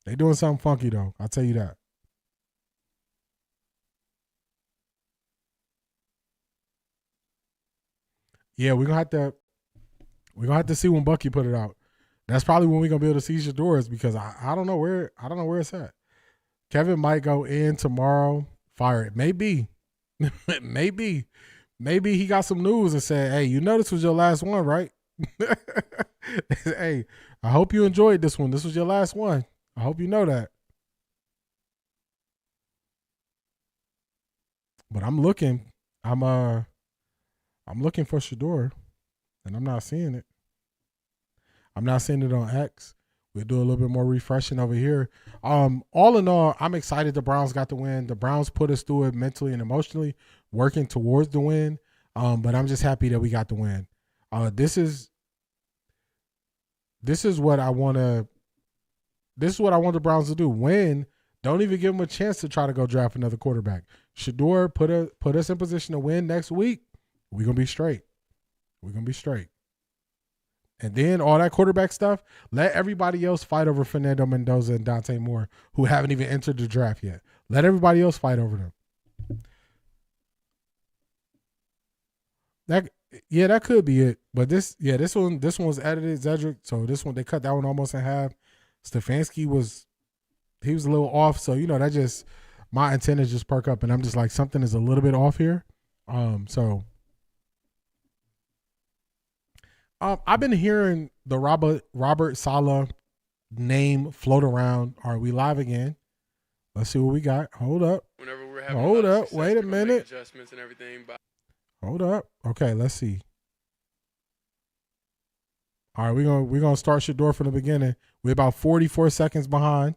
They doing something funky though. I'll tell you that. Yeah, we're gonna have to see when Bucky put it out. That's probably when we're gonna be able to see Shedeur's, because I don't know where it's at. Kevin might go in tomorrow. Fire it. Maybe. Maybe he got some news and said, hey, this was your last one, right? Hey, I hope you enjoyed this one. This was your last one. I hope you know that. But I'm looking for Shedeur, and I'm not seeing it. I'm not seeing it on X. We'll do a little bit more refreshing over here. All in all, I'm excited the Browns got the win. The Browns put us through it mentally and emotionally, working towards the win. But I'm just happy that we got the win. This is what I want the Browns to do. Win. Don't even give them a chance to try to go draft another quarterback. Shedeur put us in position to win next week. We're going to be straight. And then all that quarterback stuff, let everybody else fight over Fernando Mendoza and Dante Moore, who haven't even entered the draft yet. Let everybody else fight over them. That could be it. But this one was edited, Zedric. So this one, they cut that one almost in half. Stefanski was a little off. So, that just, my antennas just perk up, and I'm just like, something is a little bit off here. I've been hearing the Robert Saleh name float around. Are we live again? Let's see what we got. Hold up. Whenever we're having Wait a minute. Adjustments and everything. Hold up. Okay, let's see. All right, we're gonna start Shedeur from the beginning. We're about 44 seconds behind.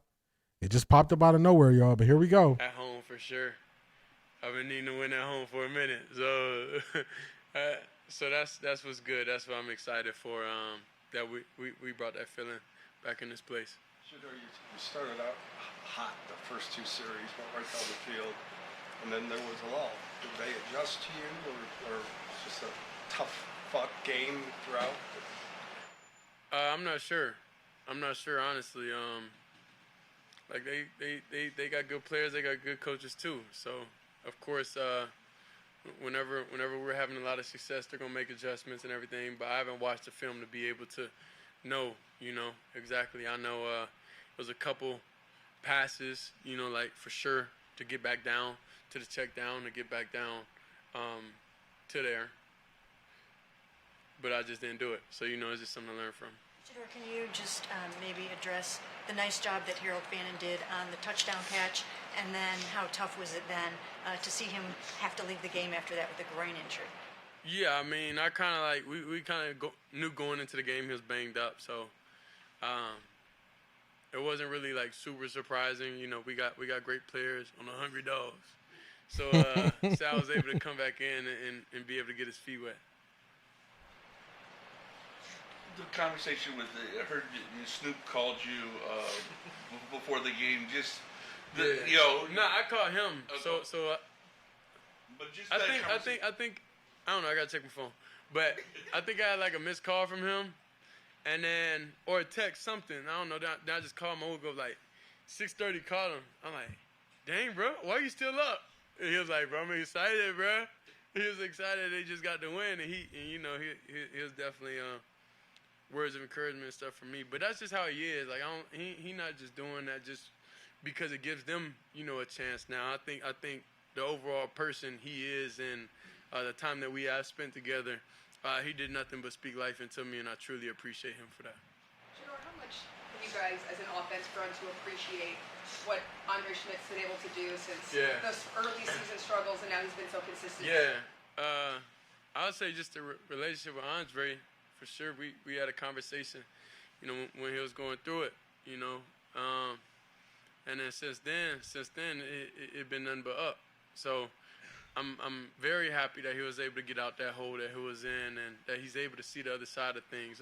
It just popped up out of nowhere, y'all. But here we go. At home for sure. I've been needing to win at home for a minute, so that's what's good. That's what I'm excited for. That we brought that feeling back in this place. Shedeur, you started out hot the first two series, went right down the field, and then there was a lull. Did they adjust to you, or just a tough fought game throughout? I'm not sure, honestly. Like they got good players, they got good coaches too. So of course, whenever we're having a lot of success, they're gonna make adjustments and everything. But I haven't watched the film to be able to know, exactly. I know it was a couple passes, like for sure to get back down to the check down, to get back down to there. But I just didn't do it. So it's just something to learn from. Shedeur, can you just maybe address the nice job that Harold Fannin did on the touchdown catch, and then how tough was it then to see him have to leave the game after that with a groin injury? Yeah, I mean, I kind of we kind of knew going into the game he was banged up, so it wasn't really super surprising. We got great players on the Hungry Dogs, so Sal was able to come back in and be able to get his feet wet. The conversation with I heard Snoop called you before the game. No, I called him. Okay. So. But just I think I don't know. I gotta check my phone. But I think I had like a missed call from him, and then or a text something. I don't know. Then I just called my Ugo like 6:30. Called him. I'm like, dang, bro, why are you still up? And he was like, bro, I'm excited, bro. He was excited they just got the win, and he was definitely words of encouragement and stuff for me. But that's just how he is. Like he not just doing that just because it gives them a chance. Now I think the overall person he is and the time that we have spent together, he did nothing but speak life into me, and I truly appreciate him for that. Shedeur, how much have you guys as an offense grown to appreciate what Andre Schmidt's been able to do since those early season struggles, and now he's been so consistent? Yeah, I would say just the relationship with Andre, for sure. We had a conversation, when he was going through it, and then since then it been nothing but up. So I'm very happy that he was able to get out that hole that he was in, and that he's able to see the other side of things.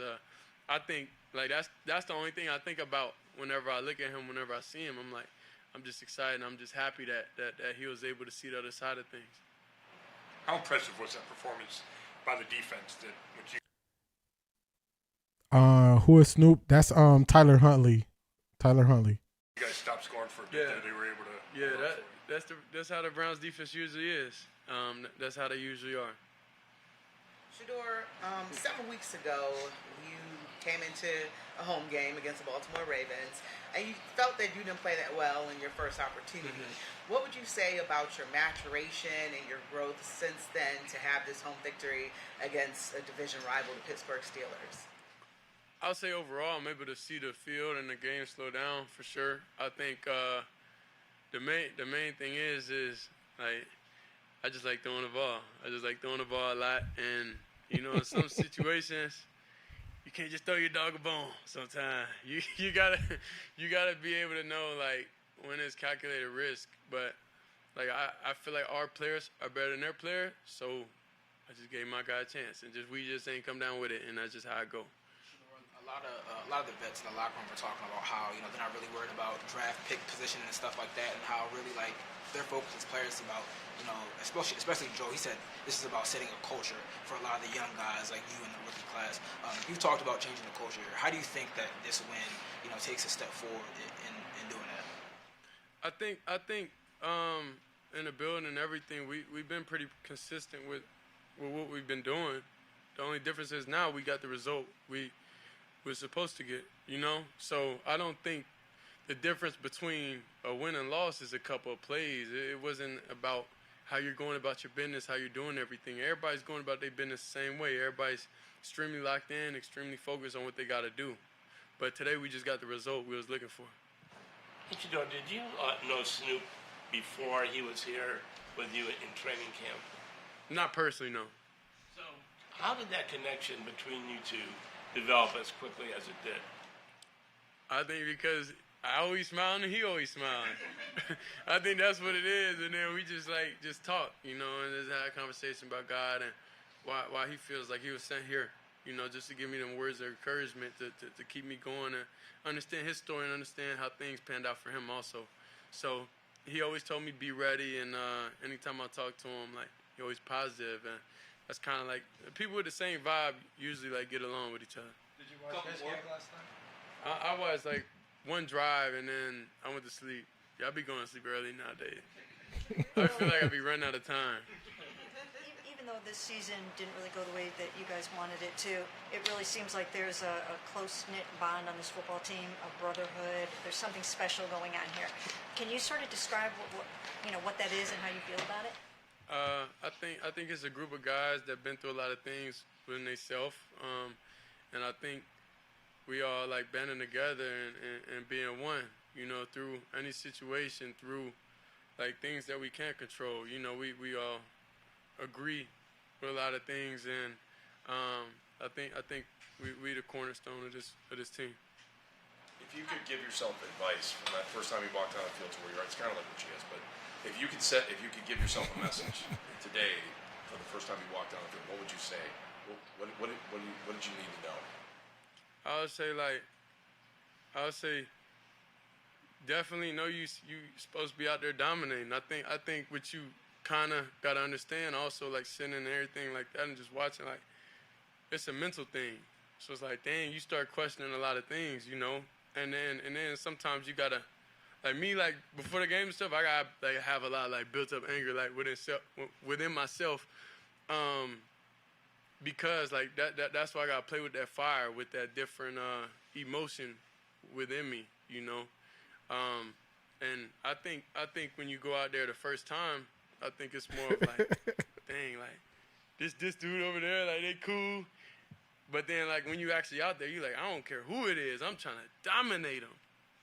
I think like that's the only thing I think about whenever I look at him, whenever I see him. I'm just excited. I'm just happy that he was able to see the other side of things. How impressive was that performance by the defense? Who is Snoop? That's Tyler Huntley. You guys stopped scoring for a bit there. They were able to. Yeah, that's how the Browns defense usually is. That's how they usually are. Shedeur, several weeks ago, you came into a home game against the Baltimore Ravens, and you felt that you didn't play that well in your first opportunity. What would you say about your maturation and your growth since then to have this home victory against a division rival, the Pittsburgh Steelers? I'll say overall, I'm able to see the field and the game slow down for sure. I think the main thing is like I just like throwing the ball. I just like throwing the ball a lot, and in some situations you can't just throw your dog a bone. Sometimes you gotta be able to know like when it's calculated risk. But like I feel like our players are better than their player, so I just gave my guy a chance, and we just ain't come down with it, and that's just how I go. A lot of the vets in the locker room were talking about how they're not really worried about draft pick position and stuff like that, and how really like their focus as players about especially Joe. He said this is about setting a culture for a lot of the young guys like you in the rookie class. You've talked about changing the culture. How do you think that this win takes a step forward in doing that? I think in the building and everything, we've been pretty consistent with what we've been doing. The only difference is now we got the result we're supposed to get, So I don't think the difference between a win and loss is a couple of plays. It wasn't about how you're going about your business, how you're doing everything. Everybody's going about their business the same way. Everybody's extremely locked in, extremely focused on what they got to do. But today we just got the result we was looking for. Hey, Shedeur, did you know Snoop before he was here with you in training camp? Not personally, no. So how did that connection between you two develop as quickly as it did? I think because I always smiled and he always smiled. I think that's what it is. And then we just talk, and just had a conversation about God and why he feels like he was sent here, just to give me them words of encouragement to keep me going and understand his story and understand how things panned out for him also. So he always told me be ready, and anytime I talk to him, he always positive, and that's kind of like people with the same vibe usually get along with each other. Did you watch his game last night? I watched one drive and then I went to sleep. Yeah, I be going to sleep early nowadays. I feel like I be running out of time. Even though this season didn't really go the way that you guys wanted it to, it really seems like there's a close-knit bond on this football team, a brotherhood. There's something special going on here. Can you sort of describe what that is and how you feel about it? I think it's a group of guys that been through a lot of things within themselves, and I think we all banding together and being one, through any situation, through things that we can't control. We all agree with a lot of things, and I think we the cornerstone of this team. If you could give yourself advice from that first time you walked on the field to where you are, it's kind of like what she is, but if you could give yourself a message today for the first time you walked on the field, what would you say? What did you need to know? I would say definitely know you supposed to be out there dominating. I think what you kind of got to understand also, sitting and everything like that and just watching, it's a mental thing. So it's like, dang, you start questioning a lot of things, you know. And then sometimes you gotta, like me, like before the game and stuff, I gotta like have a lot of like built up anger like within myself, because like that's why I gotta play with that fire, with that different emotion within me, you know. And I think when you go out there the first time, I think it's more of like, dang, like this dude over there, like they cool. But then, like, when you actually out there, you're like, I don't care who it is. I'm trying to dominate them,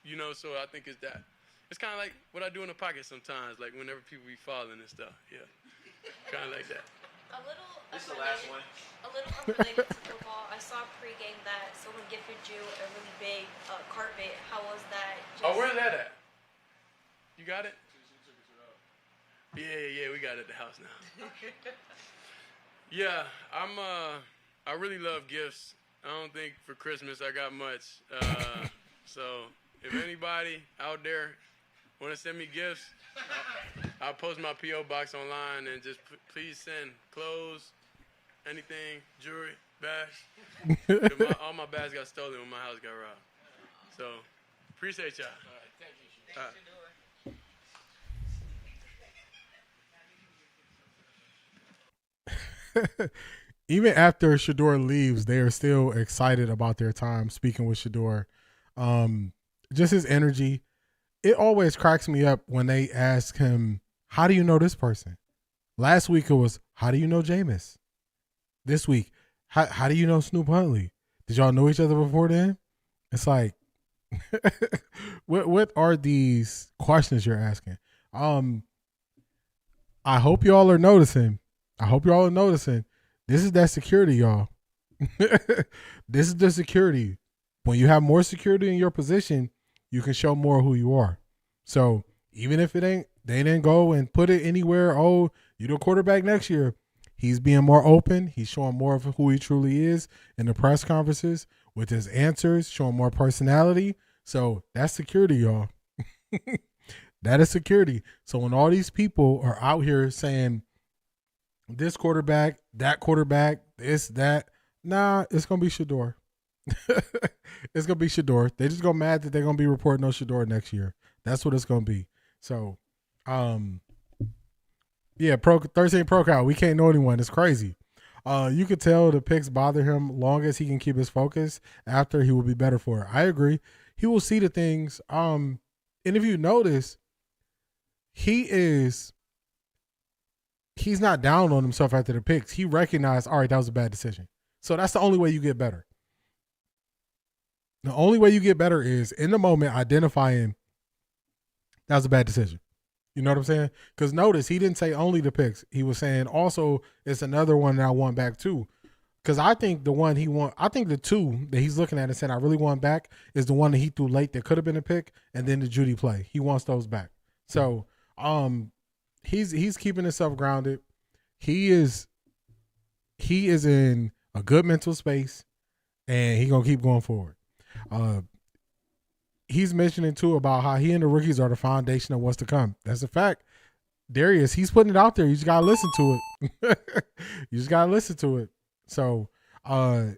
you know? So I think it's that. It's kind of like what I do in the pocket sometimes, like whenever people be falling and stuff. Yeah, kind of like that. This is the last one. A little unrelated to football. I saw pregame that someone gifted you a really big carpet. How was that? Oh, where's that at? You got it? Yeah, we got it at the house now. Yeah, I really love gifts. I don't think for Christmas I got much. So if anybody out there want to send me gifts, I'll post my P.O. box online and just please send clothes, anything, jewelry, bags. All my bags got stolen when my house got robbed. So appreciate y'all. All right, thank you. All right. Even after Shedeur leaves, they are still excited about their time speaking with Shedeur. Just his energy. It always cracks me up when they ask him, how do you know this person? Last week it was, how do you know Jameis? This week, how do you know Snoop Huntley? Did y'all know each other before then? It's like, what are these questions you're asking? I hope y'all are noticing. This is that security, y'all. This is the security. When you have more security in your position, you can show more who you are. So even if they didn't go and put it anywhere, oh, you're the quarterback next year. He's being more open. He's showing more of who he truly is in the press conferences with his answers, showing more personality. So that's security, y'all. That is security. So when all these people are out here saying this quarterback, this, that, nah, it's going to be Shedeur. It's going to be Shedeur. They just go mad that they're going to be reporting on Shedeur next year. That's what it's going to be. So, yeah, 13 Pro Cow, we can't know anyone. It's crazy. You could tell the picks bother him. Long as he can keep his focus, after he will be better for it. I agree. He will see the things. And if you notice, he's not down on himself after the picks. He recognized, all right, that was a bad decision. So that's the only way you get better. The only way you get better is in the moment identifying that was a bad decision. You know what I'm saying? Because notice he didn't say only the picks. He was saying also it's another one that I want back too. Because I think the two that he's looking at and saying I really want back is the one that he threw late that could have been a pick, and then the Judy play. He wants those back. So he's keeping himself grounded. He is in a good mental space, and he's gonna keep going forward. He's mentioning too about how he and the rookies are the foundation of what's to come. That's a fact. Darius, he's putting it out there. You just gotta listen to it. So I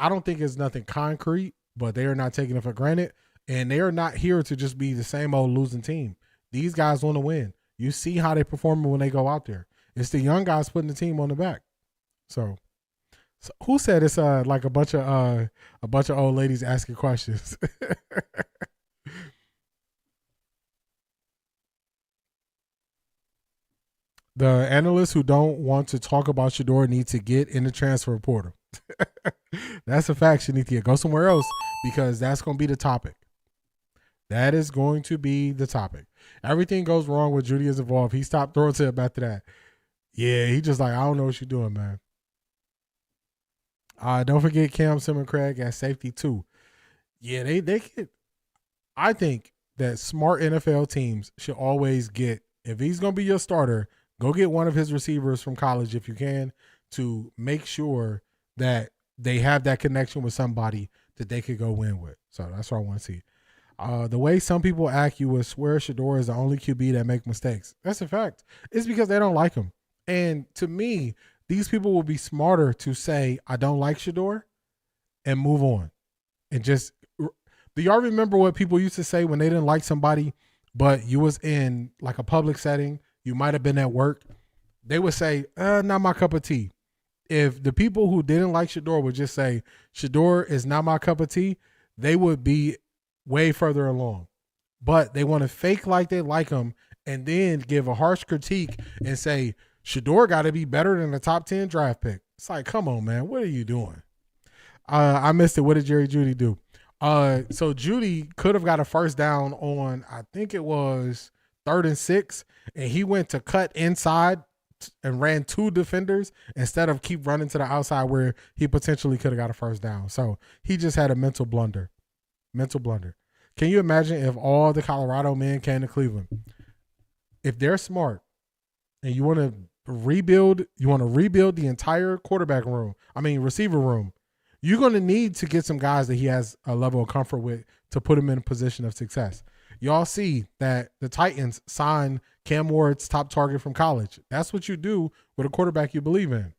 don't think it's nothing concrete, but they are not taking it for granted, and they are not here to just be the same old losing team. These guys want to win. You see how they perform when they go out there. It's the young guys putting the team on the back. So who said it's like a bunch of old ladies asking questions? The analysts who don't want to talk about Shedeur need to get in the transfer portal. That's a fact. You need to go somewhere else because that's going to be the topic. That is going to be the topic. Everything goes wrong with Judy is involved. He stopped throwing to him after that. Yeah, he just like, I don't know what you're doing, man. Don't forget Cam Simmons-Craig at safety too. Yeah, they could. I think that smart NFL teams should always get, if he's going to be your starter, go get one of his receivers from college if you can, to make sure that they have that connection with somebody that they could go win with. So that's what I want to see. The way some people act, you would swear Shedeur is the only QB that make mistakes. That's a fact. It's because they don't like him. And to me, these people will be smarter to say, I don't like Shedeur, and move on. And just, do y'all remember what people used to say when they didn't like somebody, but you was in like a public setting, you might have been at work, they would say, not my cup of tea. If the people who didn't like Shedeur would just say, Shedeur is not my cup of tea, they would be way further along. But they want to fake like they like him and then give a harsh critique and say, Shedeur got to be better than the top 10 draft pick. It's like, come on, man. What are you doing? I missed it. What did Jerry Jeudy do? So Jeudy could have got a first down on, I think it was 3rd and 6, and he went to cut inside and ran 2 defenders instead of keep running to the outside where he potentially could have got a first down. So he just had a mental blunder. Can you imagine if all the Colorado men came to Cleveland? If they're smart and you want to rebuild the entire receiver room, you're going to need to get some guys that he has a level of comfort with to put him in a position of success. Y'all see that the Titans signed Cam Ward's top target from college. That's what you do with a quarterback you believe in.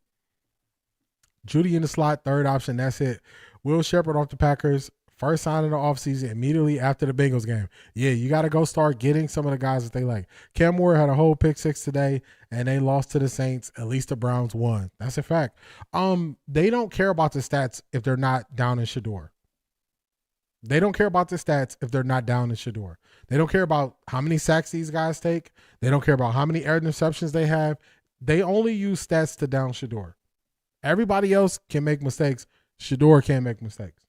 Jeudy in the slot, 3rd option. That's it. Will Shepherd off the Packers. First sign of the offseason immediately after the Bengals game. Yeah, you got to go start getting some of the guys that they like. Cam Ward had a whole pick 6 today, and they lost to the Saints. At least the Browns won. That's a fact. They don't care about the stats if they're not down in Shedeur. They don't care about the stats if they're not down in Shedeur. They don't care about how many sacks these guys take. They don't care about how many air interceptions they have. They only use stats to down Shedeur. Everybody else can make mistakes. Shedeur can't make mistakes.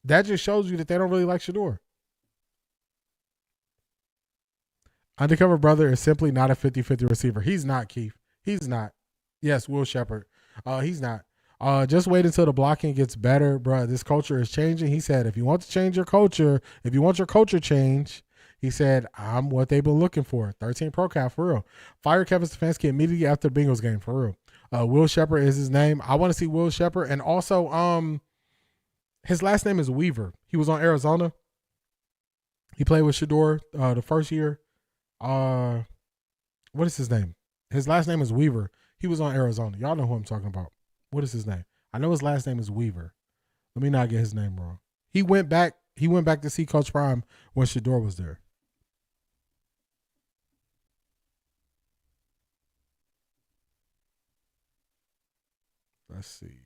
That just shows you that they don't really like Shedeur. Undercover Brother is simply not a 50-50 receiver. He's not, Keith. He's not. Yes, Will Shepherd. He's not. Just wait until the blocking gets better, bro. This culture is changing. He said, if you want to change your culture, if you want your culture change, he said, I'm what they've been looking for. 13 Pro Cap, for real. Fire Kevin Stefanski immediately after the Bengals game, for real. Will Shepherd is his name. I want to see Will Shepherd. And also, his last name is Weaver. He was on Arizona. He played with Shedeur the first year. What is his name? His last name is Weaver. He was on Arizona. Y'all know who I'm talking about. What is his name? I know his last name is Weaver. Let me not get his name wrong. He went back to see Coach Prime when Shedeur was there. Let's see.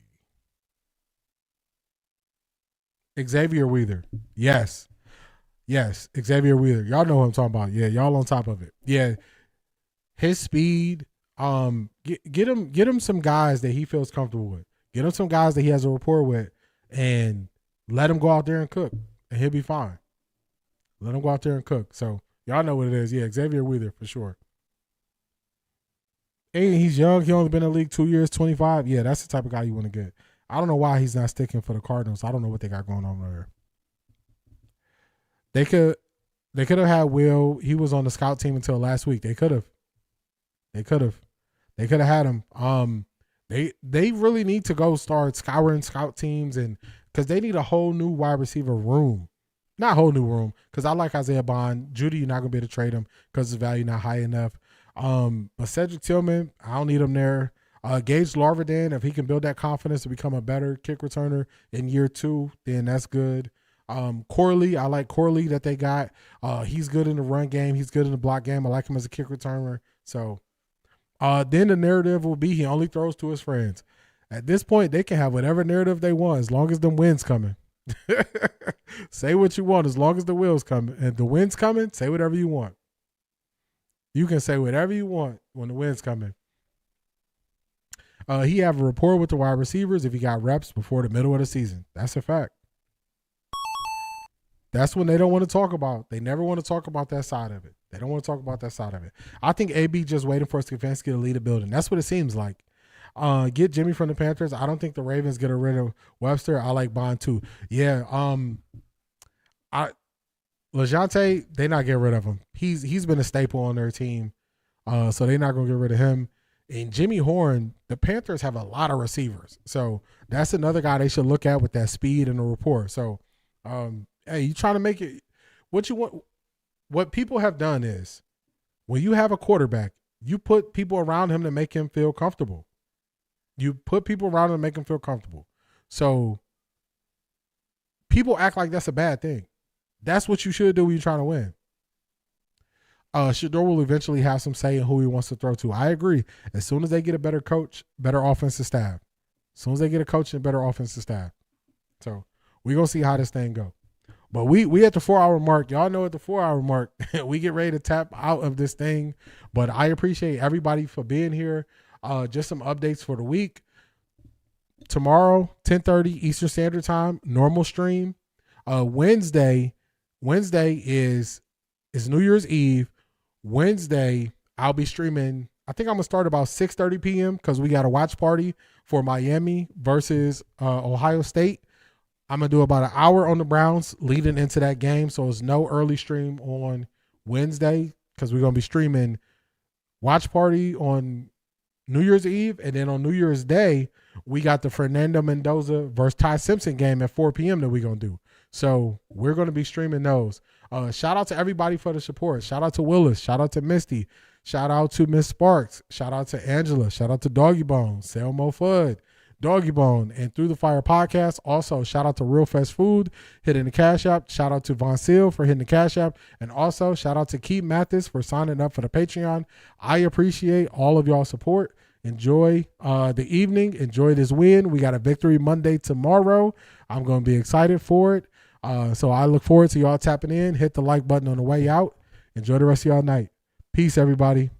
Xavier Wheeler. Yes. Xavier Wheeler. Y'all know what I'm talking about. Yeah, y'all on top of it. Yeah. His speed. Get him some guys that he feels comfortable with. Get him some guys that he has a rapport with, and let him go out there and cook, and he'll be fine. Let him go out there and cook. So y'all know what it is. Yeah, Xavier Wheeler for sure. And he's young. He only been in the league 2 years, 25. Yeah, that's the type of guy you want to get. I don't know why he's not sticking for the Cardinals. I don't know what they got going on there. They could have had Will. He was on the scout team until last week. They could have had him. They really need to go start scouring scout teams, and because they need a whole new wide receiver room. Not a whole new room, because I like Isaiah Bond. Jeudy, you're not going to be able to trade him because his value not high enough. But Cedric Tillman, I don't need him there. Gage Larvadin, if he can build that confidence to become a better kick returner in year 2, then that's good. Corley, I like Corley that they got. He's good in the run game. He's good in the block game. I like him as a kick returner. So then the narrative will be he only throws to his friends. At this point, they can have whatever narrative they want as long as the wind's coming. Say what you want as long as the wind's coming. And the wind's coming, say whatever you want. You can say whatever you want when the wind's coming. He have a rapport with the wide receivers if he got reps before the middle of the season. That's a fact. That's when they don't want to talk about. They never want to talk about that side of it. They don't want to talk about that side of it. I think AB just waiting for Stefanski to lead the building. That's what it seems like. Get Jimmy from the Panthers. I don't think the Ravens get rid of Webster. I like Bond too. Yeah. LeJounte, they not get rid of him. He's been a staple on their team. So they're not gonna get rid of him. And Jimmy Horn, the Panthers have a lot of receivers. So that's another guy they should look at with that speed and the rapport. So hey, you trying to make it what you want. What people have done is when you have a quarterback, you put people around him to make him feel comfortable. You put people around them and make them feel comfortable. So people act like that's a bad thing. That's what you should do when you're trying to win. Shedeur will eventually have some say in who he wants to throw to. I agree. As soon as they get a better coach, better offensive staff. As soon as they get a coach and better offensive staff. So we're going to see how this thing go. But we at the 4-hour mark. Y'all know at the 4-hour mark, we get ready to tap out of this thing. But I appreciate everybody for being here. Just some updates for the week. Tomorrow, 10:30 Eastern Standard Time, normal stream. Wednesday is New Year's Eve. Wednesday, I'll be streaming. I think I'm going to start about 6:30 p.m. because we got a watch party for Miami versus Ohio State. I'm going to do about an hour on the Browns leading into that game. So it's no early stream on Wednesday because we're going to be streaming watch party on New Year's Eve. And then on New Year's Day, we got the Fernando Mendoza versus Ty Simpson game at 4 p.m. that we're going to do. So we're going to be streaming those. Shout out to everybody for the support. Shout out to Willis. Shout out to Misty. Shout out to Miss Sparks. Shout out to Angela. Shout out to Doggy Bone, Selmo Fudd, Doggy Bone, and Through the Fire podcast. Also, shout out to Real Fast Food hitting the Cash App. Shout out to Von Seal for hitting the Cash App. And also, shout out to Keith Mathis for signing up for the Patreon. I appreciate all of y'all's support. Enjoy the evening. Enjoy this win. We got a Victory Monday tomorrow. I'm going to be excited for it. So I look forward to y'all tapping in. Hit the like button on the way out. Enjoy the rest of y'all night. Peace, everybody.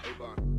Hey, Bun.